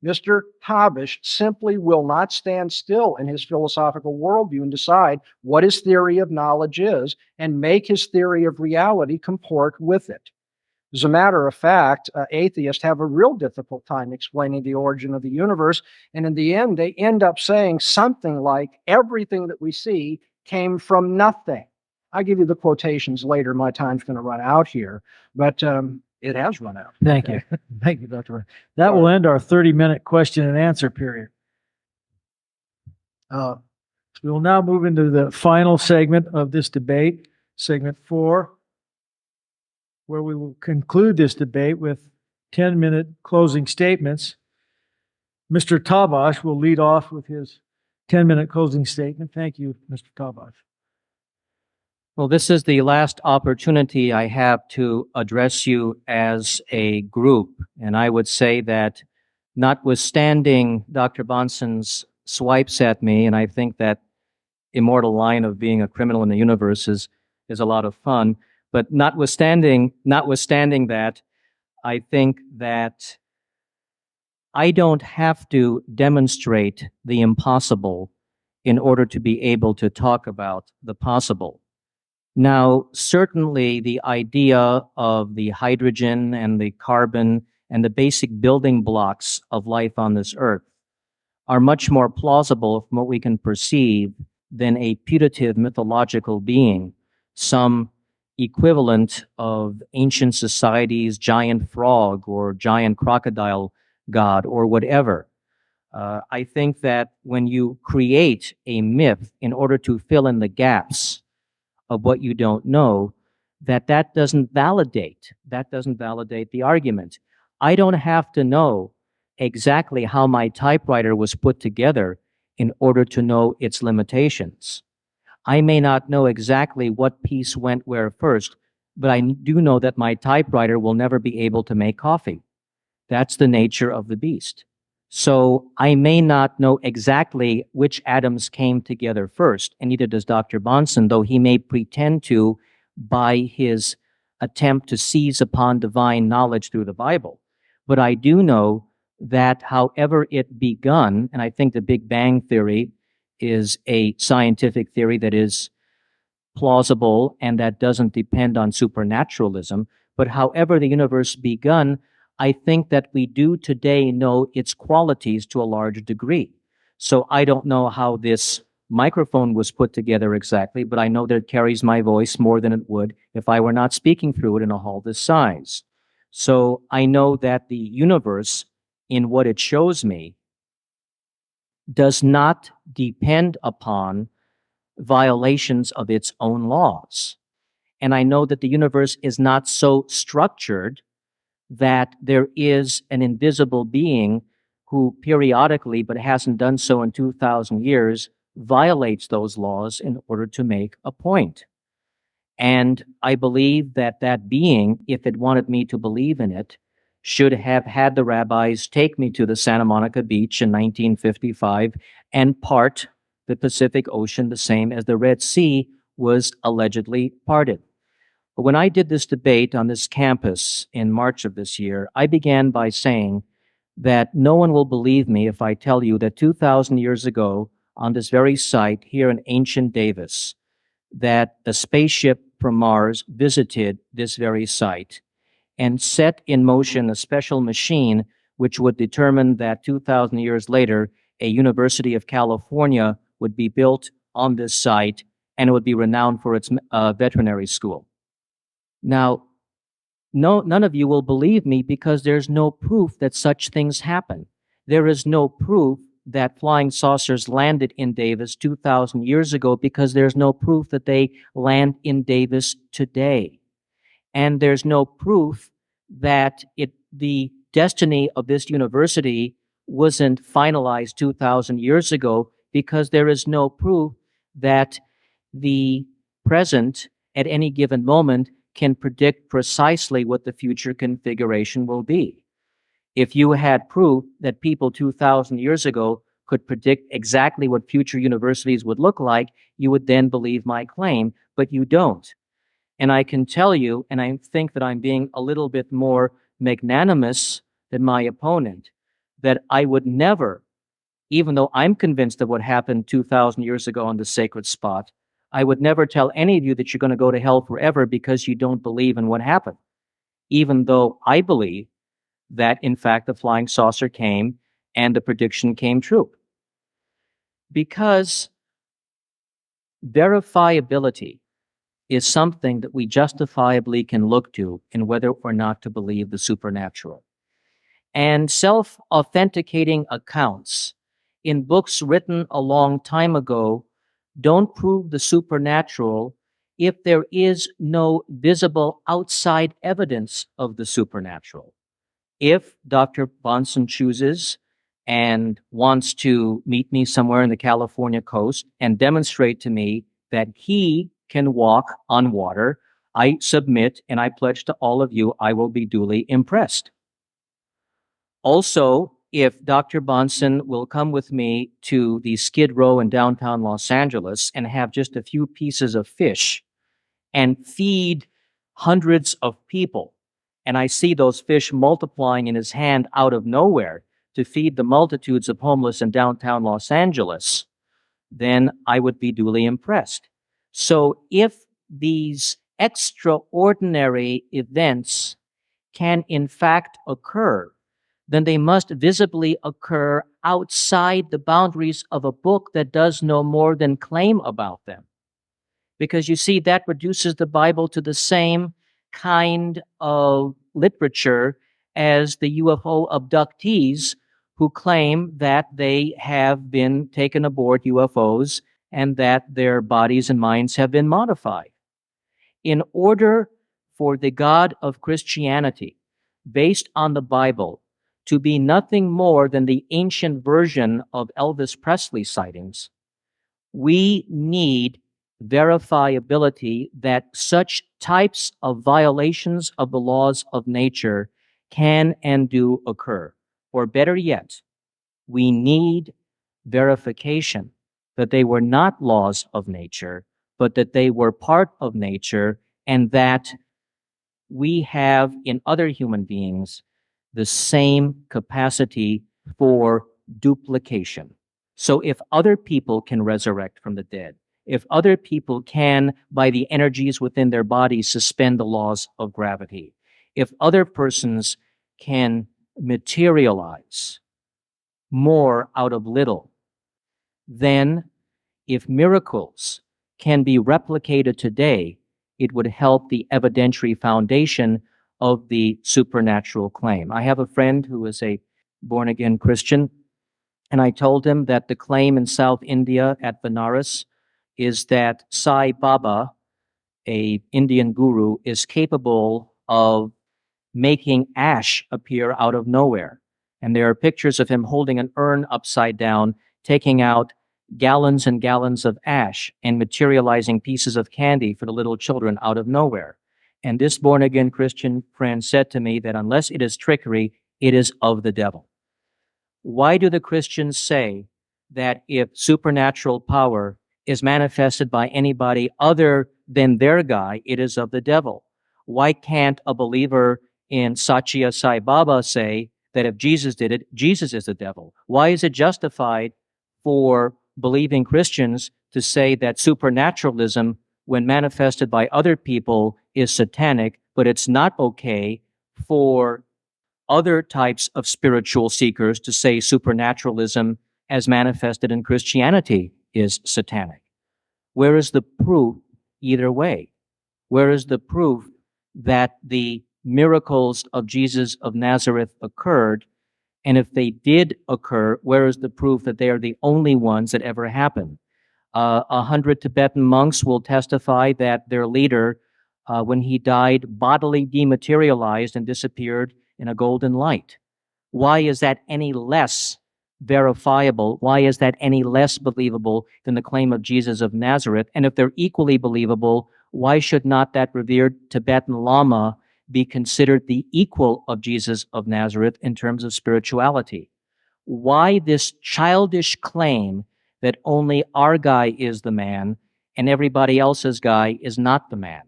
Mr. Tabash simply will not stand still in his philosophical worldview and decide what his theory of knowledge is and make his theory of reality comport with it. As a matter of fact, atheists have a real difficult time explaining the origin of the universe, and in the end, they end up saying something like, everything that we see came from nothing. I'll give you the quotations later. My time's going to run out here, but it has run out. Thank you. Thank you, Dr. That will end our 30-minute question and answer period. We will now move into the final segment of this debate, segment 4, where we will conclude this debate with 10-minute closing statements. Mr. Tabash will lead off with his 10-minute closing statement. Thank you, Mr. Tabash. Well, this is the last opportunity I have to address you as a group. And I would say that notwithstanding Dr. Bahnsen's swipes at me, and I think that immortal line of being a criminal in the universe is a lot of fun. But notwithstanding that, I think that I don't have to demonstrate the impossible in order to be able to talk about the possible. Now, certainly the idea of the hydrogen and the carbon and the basic building blocks of life on this earth are much more plausible from what we can perceive than a putative mythological being, some equivalent of ancient societies' giant frog or giant crocodile god or whatever. I think that when you create a myth in order to fill in the gaps of what you don't know, that doesn't validate the argument. I don't have to know exactly how my typewriter was put together in order to know its limitations. I may not know exactly what piece went where first, but I do know that my typewriter will never be able to make coffee. That's the nature of the beast. So I may not know exactly which atoms came together first, and neither does Dr. Bahnsen, though he may pretend to by his attempt to seize upon divine knowledge through the Bible. But I do know that however it begun, and I think the Big Bang Theory is a scientific theory that is plausible and that doesn't depend on supernaturalism, but however the universe begun, I think that we do today know its qualities to a large degree. So I don't know how this microphone was put together exactly, but I know that it carries my voice more than it would if I were not speaking through it in a hall this size. So I know that the universe, in what it shows me, does not depend upon violations of its own laws. And I know that the universe is not so structured that there is an invisible being who periodically, but hasn't done so in 2,000 years, violates those laws in order to make a point. And I believe that that being, if it wanted me to believe in it, should have had the rabbis take me to the Santa Monica Beach in 1955 and part the Pacific Ocean the same as the Red Sea was allegedly parted. But when I did this debate on this campus in March of this year, I began by saying that no one will believe me if I tell you that 2,000 years ago, on this very site here in ancient Davis, that a spaceship from Mars visited this very site and set in motion a special machine which would determine that 2,000 years later, a University of California would be built on this site and it would be renowned for its veterinary school. Now, none of you will believe me because there's no proof that such things happen. There is no proof that flying saucers landed in Davis 2,000 years ago because there's no proof that they land in Davis today. And there's no proof that the destiny of this university wasn't finalized 2,000 years ago because there is no proof that the present at any given moment can predict precisely what the future configuration will be. If you had proof that people 2,000 years ago could predict exactly what future universities would look like, you would then believe my claim, but you don't. And I can tell you, and I think that I'm being a little bit more magnanimous than my opponent, that I would never, even though I'm convinced of what happened 2,000 years ago on the sacred spot, I would never tell any of you that you're going to go to hell forever because you don't believe in what happened, even though I believe that, in fact, the flying saucer came and the prediction came true. Because verifiability is something that we justifiably can look to in whether or not to believe the supernatural. And self-authenticating accounts in books written a long time ago don't prove the supernatural if there is no visible outside evidence of the supernatural. If Dr. Bahnsen chooses and wants to meet me somewhere in the California coast and demonstrate to me that he can walk on water, I submit and I pledge to all of you I will be duly impressed. Also, if Dr. Bahnsen will come with me to the Skid Row in downtown Los Angeles and have just a few pieces of fish and feed hundreds of people, and I see those fish multiplying in his hand out of nowhere to feed the multitudes of homeless in downtown Los Angeles, then I would be duly impressed. So if these extraordinary events can in fact occur, then they must visibly occur outside the boundaries of a book that does no more than claim about them. Because you see, that reduces the Bible to the same kind of literature as the UFO abductees who claim that they have been taken aboard UFOs and that their bodies and minds have been modified. In order for the God of Christianity, based on the Bible, to be nothing more than the ancient version of Elvis Presley sightings, we need verifiability that such types of violations of the laws of nature can and do occur. Or better yet, we need verification that they were not laws of nature, but that they were part of nature, and that we have in other human beings the same capacity for duplication. So if other people can resurrect from the dead, if other people can, by the energies within their bodies, suspend the laws of gravity, if other persons can materialize more out of little, then if miracles can be replicated today, it would help the evidentiary foundation of the supernatural claim. I have a friend who is a born-again Christian, and I told him that the claim in South India at Benares is that Sai Baba, a Indian guru, is capable of making ash appear out of nowhere. And there are pictures of him holding an urn upside down, taking out gallons and gallons of ash and materializing pieces of candy for the little children out of nowhere. And this born-again Christian friend said to me that unless it is trickery, it is of the devil. Why do the Christians say that if supernatural power is manifested by anybody other than their guy, it is of the devil? Why can't a believer in Satya Sai Baba say that if Jesus did it, Jesus is the devil? Why is it justified for believing Christians to say that supernaturalism, when manifested by other people, is satanic, but it's not okay for other types of spiritual seekers to say supernaturalism as manifested in Christianity is satanic? Where is the proof either way? Where is the proof that the miracles of Jesus of Nazareth occurred? And if they did occur, where is the proof that they are the only ones that ever happened? 100 Tibetan monks will testify that their leader, when he died, bodily dematerialized and disappeared in a golden light. Why is that any less verifiable? Why is that any less believable than the claim of Jesus of Nazareth? And if they're equally believable, why should not that revered Tibetan Lama be considered the equal of Jesus of Nazareth in terms of spirituality? Why this childish claim that only our guy is the man and everybody else's guy is not the man?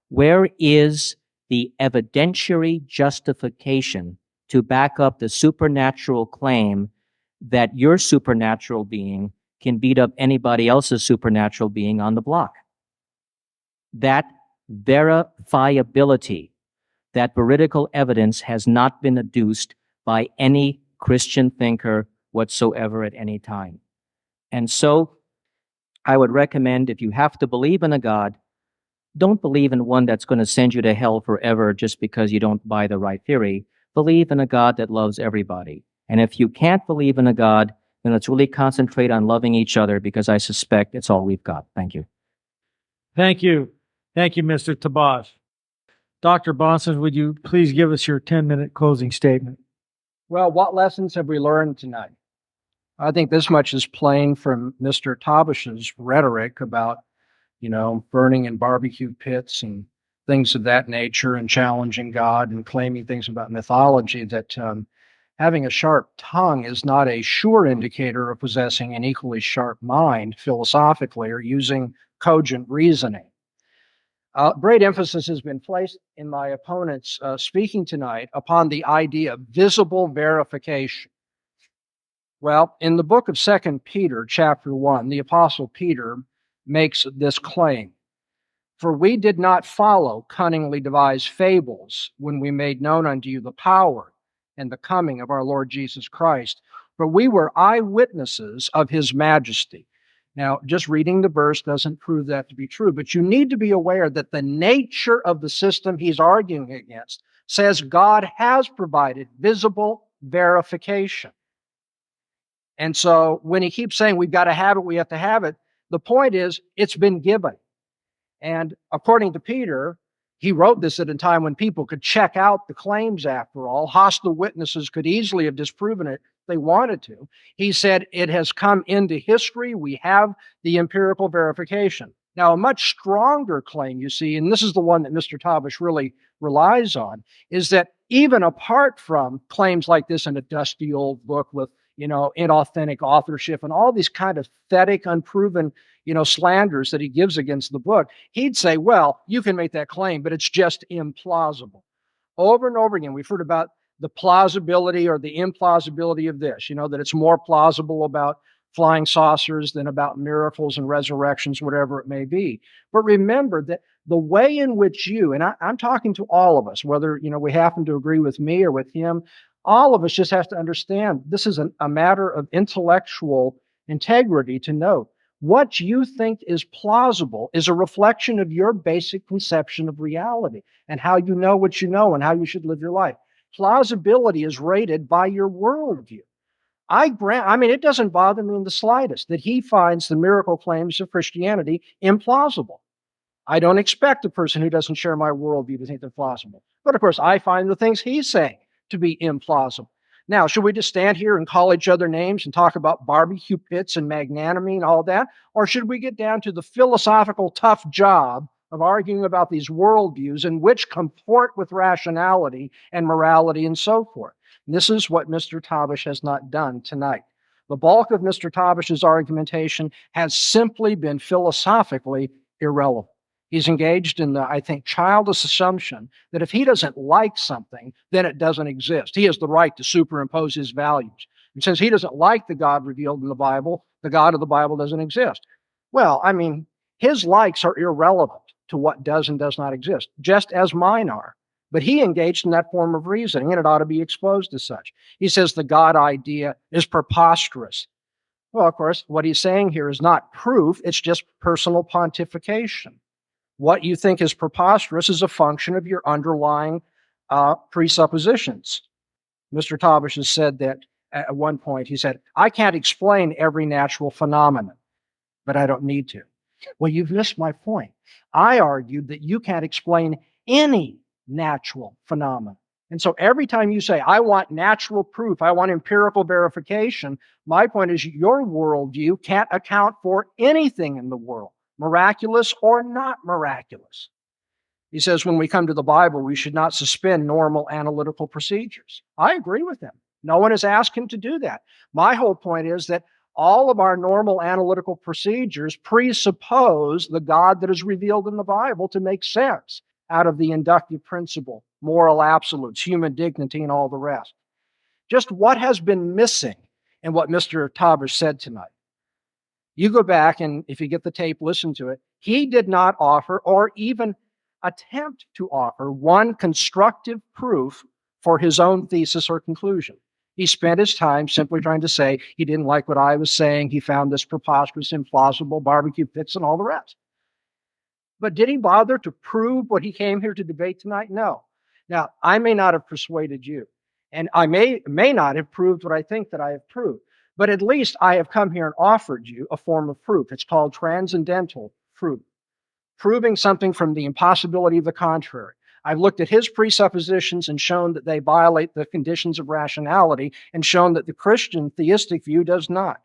Where is the evidentiary justification to back up the supernatural claim that your supernatural being can beat up anybody else's supernatural being on the block? That verifiability, that veridical evidence has not been adduced by any Christian thinker whatsoever at any time. And so I would recommend, if you have to believe in a God, don't believe in one that's going to send you to hell forever just because you don't buy the right theory. Believe in a God that loves everybody. And if you can't believe in a God, then let's really concentrate on loving each other, because I suspect it's all we've got. Thank you. Thank you. Thank you, Mr. Tabash. Dr. Bahnsen, would you please give us your 10-minute closing statement? Well, what lessons have we learned tonight? I think this much is plain from Mr. Tabash's rhetoric about, burning in barbecue pits and things of that nature, and challenging God and claiming things about mythology, that Having a sharp tongue is not a sure indicator of possessing an equally sharp mind philosophically or using cogent reasoning. Great emphasis has been placed in my opponent's speaking tonight upon the idea of visible verification. Well, in the book of 2 Peter, chapter 1, the Apostle Peter makes this claim. For we did not follow cunningly devised fables when we made known unto you the power and the coming of our Lord Jesus Christ, for we were eyewitnesses of his majesty. Now, just reading the verse doesn't prove that to be true, but you need to be aware that the nature of the system he's arguing against says God has provided visible verification. And so when he keeps saying we've got to have it, we have to have it, the point is it's been given. And according to Peter, he wrote this at a time when people could check out the claims after all. Hostile witnesses could easily have disproven it if they wanted to. He said it has come into history. We have the empirical verification. Now, a much stronger claim, you see, and this is the one that Mr. Tabash really relies on, is that even apart from claims like this in a dusty old book with, inauthentic authorship and all these kind of pathetic, unproven, slanders that he gives against the book, he'd say, well, you can make that claim, but it's just implausible. Over and over again, we've heard about the plausibility or the implausibility of this, that it's more plausible about flying saucers than about miracles and resurrections, whatever it may be. But remember that the way in which you, and I'm talking to all of us, whether, we happen to agree with me or with him, all of us just have to understand this is a matter of intellectual integrity to note. What you think is plausible is a reflection of your basic conception of reality and how you know what you know and how you should live your life. Plausibility is rated by your worldview. It doesn't bother me in the slightest that he finds the miracle claims of Christianity implausible. I don't expect a person who doesn't share my worldview to think they're plausible. But of course, I find the things he's saying to be implausible. Now, should we just stand here and call each other names and talk about barbecue pits and magnanimity and all that? Or should we get down to the philosophical tough job of arguing about these worldviews and which comport with rationality and morality and so forth? This is what Mr. Tabash has not done tonight. The bulk of Mr. Tabash's argumentation has simply been philosophically irrelevant. He's engaged in the, I think, childish assumption that if he doesn't like something, then it doesn't exist. He has the right to superimpose his values. And since he doesn't like the God revealed in the Bible, the God of the Bible doesn't exist. Well, his likes are irrelevant to what does and does not exist, just as mine are. But he engaged in that form of reasoning, and it ought to be exposed as such. He says the God idea is preposterous. Well, of course, what he's saying here is not proof, it's just personal pontification. What you think is preposterous is a function of your underlying presuppositions. Mr. Tabash has said that at one point, he said, I can't explain every natural phenomenon, but I don't need to. Well, you've missed my point. I argued that you can't explain any natural phenomenon. And so every time you say, I want natural proof, I want empirical verification, my point is your worldview can't account for anything in the world, miraculous or not miraculous. He says when we come to the Bible, we should not suspend normal analytical procedures. I agree with him. No one has asked him to do that. My whole point is that all of our normal analytical procedures presuppose the God that is revealed in the Bible to make sense out of the inductive principle, moral absolutes, human dignity, and all the rest. Just what has been missing in what Mr. Tabash said tonight? You go back and if you get the tape, listen to it. He did not offer or even attempt to offer one constructive proof for his own thesis or conclusion. He spent his time simply trying to say he didn't like what I was saying. He found this preposterous, implausible, barbecue pits, and all the rest. But did he bother to prove what he came here to debate tonight? No. Now, I may not have persuaded you, and I may not have proved what I think that I have proved, but at least I have come here and offered you a form of proof. It's called transcendental proof, proving something from the impossibility of the contrary. I've looked at his presuppositions and shown that they violate the conditions of rationality and shown that the Christian theistic view does not.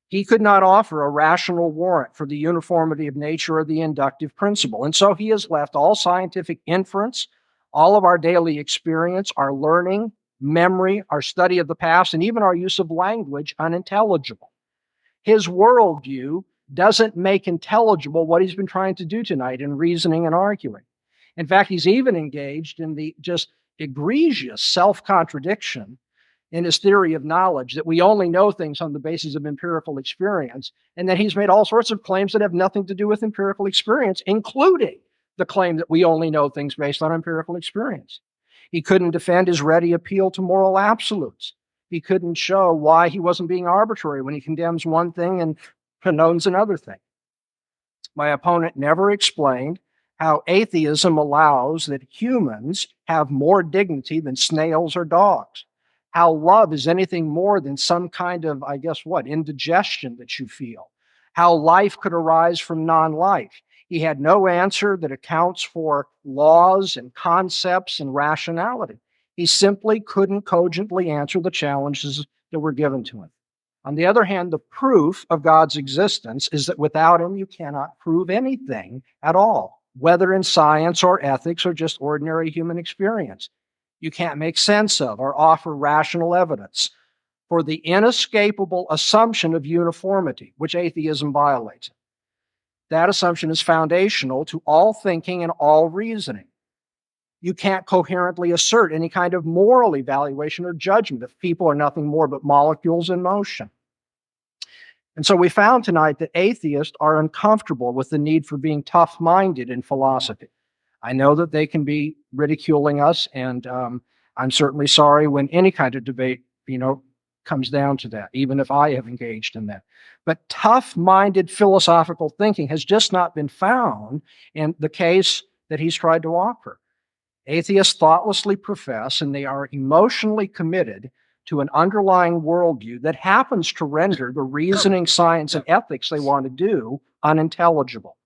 He could not offer a rational warrant for the uniformity of nature or the inductive principle. And so he has left all scientific inference, all of our daily experience, our learning, memory, our study of the past, and even our use of language unintelligible. His worldview doesn't make intelligible what he's been trying to do tonight in reasoning and arguing. In fact, he's even engaged in the just egregious self-contradiction in his theory of knowledge that we only know things on the basis of empirical experience, and that he's made all sorts of claims that have nothing to do with empirical experience, including the claim that we only know things based on empirical experience. He couldn't defend his ready appeal to moral absolutes. He couldn't show why he wasn't being arbitrary when he condemns one thing and condones another thing. My opponent never explained how atheism allows that humans have more dignity than snails or dogs. How love is anything more than some kind of, indigestion that you feel. How life could arise from non-life. He had no answer that accounts for laws and concepts and rationality. He simply couldn't cogently answer the challenges that were given to him. On the other hand, the proof of God's existence is that without him, you cannot prove anything at all, whether in science or ethics or just ordinary human experience. You can't make sense of or offer rational evidence for the inescapable assumption of uniformity, which atheism violates. That assumption is foundational to all thinking and all reasoning. You can't coherently assert any kind of moral evaluation or judgment if people are nothing more but molecules in motion. And so we found tonight that atheists are uncomfortable with the need for being tough-minded in philosophy. I know that they can be ridiculing us, and I'm certainly sorry when any kind of debate, comes down to that, even if I have engaged in that. But tough-minded philosophical thinking has just not been found in the case that he's tried to offer. Atheists thoughtlessly profess, and they are emotionally committed to an underlying worldview that happens to render the reasoning, science, and ethics they want to do unintelligible.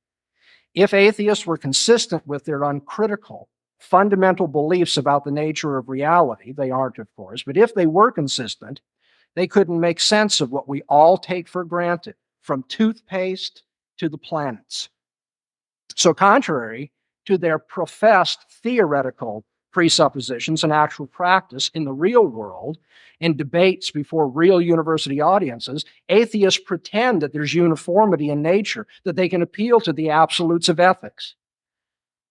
If atheists were consistent with their uncritical, fundamental beliefs about the nature of reality, they aren't, of course, but if they were consistent, they couldn't make sense of what we all take for granted, from toothpaste to the planets. So contrary to their professed theoretical presuppositions and actual practice in the real world, in debates before real university audiences, atheists pretend that there's uniformity in nature, that they can appeal to the absolutes of ethics.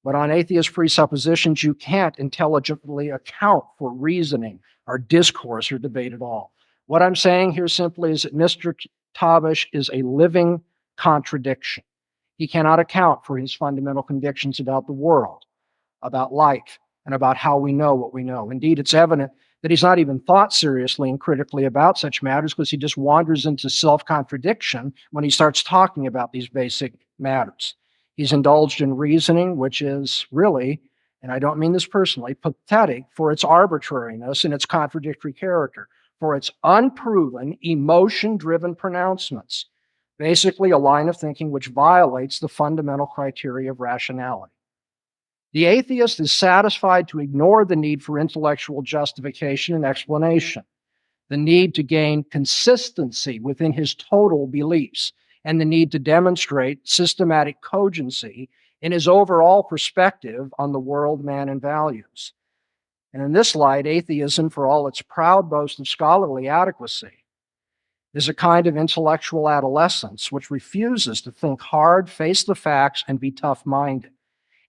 But on atheist presuppositions, you can't intelligently account for reasoning or discourse or debate at all. What I'm saying here simply is that Mr. Tabash is a living contradiction. He cannot account for his fundamental convictions about the world, about life, and about how we know what we know. Indeed, it's evident that he's not even thought seriously and critically about such matters because he just wanders into self-contradiction when he starts talking about these basic matters. He's indulged in reasoning, which is really, and I don't mean this personally, pathetic for its arbitrariness and its contradictory character, for its unproven, emotion-driven pronouncements, basically a line of thinking which violates the fundamental criteria of rationality. The atheist is satisfied to ignore the need for intellectual justification and explanation, the need to gain consistency within his total beliefs, and the need to demonstrate systematic cogency in his overall perspective on the world, man, and values. And in this light, atheism, for all its proud boast of scholarly adequacy, is a kind of intellectual adolescence which refuses to think hard, face the facts, and be tough-minded.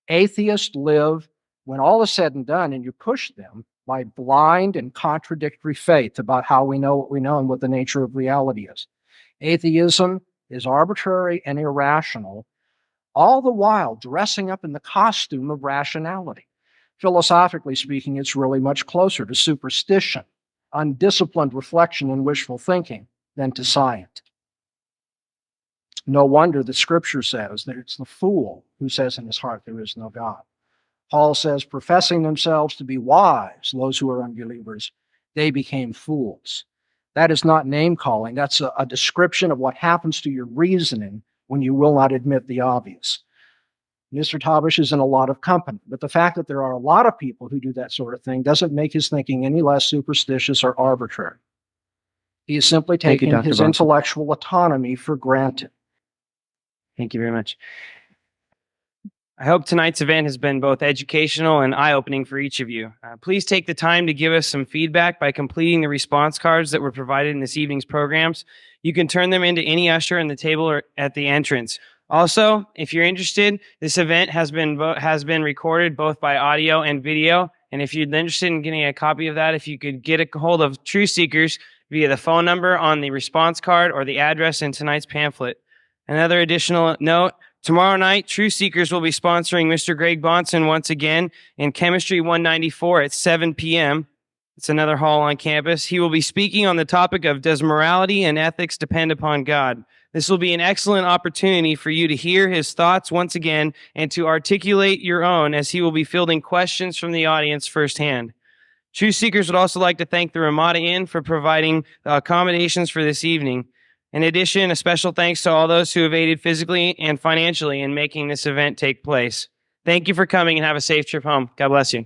Atheists live, when all is said and done, and you push them, by blind and contradictory faith about how we know what we know and what the nature of reality is. Atheism is arbitrary and irrational, all the while dressing up in the costume of rationality. Philosophically speaking, it's really much closer to superstition, undisciplined reflection and wishful thinking than to science. No wonder that Scripture says that it's the fool who says in his heart there is no God. Paul says, professing themselves to be wise, those who are unbelievers, they became fools. That is not name-calling. That's a description of what happens to your reasoning when you will not admit the obvious. Mr. Tabash is in a lot of company, but the fact that there are a lot of people who do that sort of thing doesn't make his thinking any less superstitious or arbitrary. He is simply taking his Bahnsen. intellectual autonomy for granted. Thank you very much. I hope tonight's event has been both educational and eye-opening for each of you. Please take the time to give us some feedback by completing the response cards that were provided in this evening's programs. You can turn them into any usher in the table or at the entrance. Also, if you're interested, this event has been recorded both by audio and video. And if you're interested in getting a copy of that, if you could get a hold of Truth Seekers via the phone number on the response card or the address in tonight's pamphlet. Another additional note, tomorrow night, Truth Seekers will be sponsoring Mr. Greg Bahnsen once again in Chemistry 194 at 7 p.m. It's another hall on campus. He will be speaking on the topic of does morality and ethics depend upon God? This will be an excellent opportunity for you to hear his thoughts once again and to articulate your own as he will be fielding questions from the audience firsthand. Truth Seekers would also like to thank the Ramada Inn for providing accommodations for this evening. In addition, a special thanks to all those who have aided physically and financially in making this event take place. Thank you for coming and have a safe trip home. God bless you.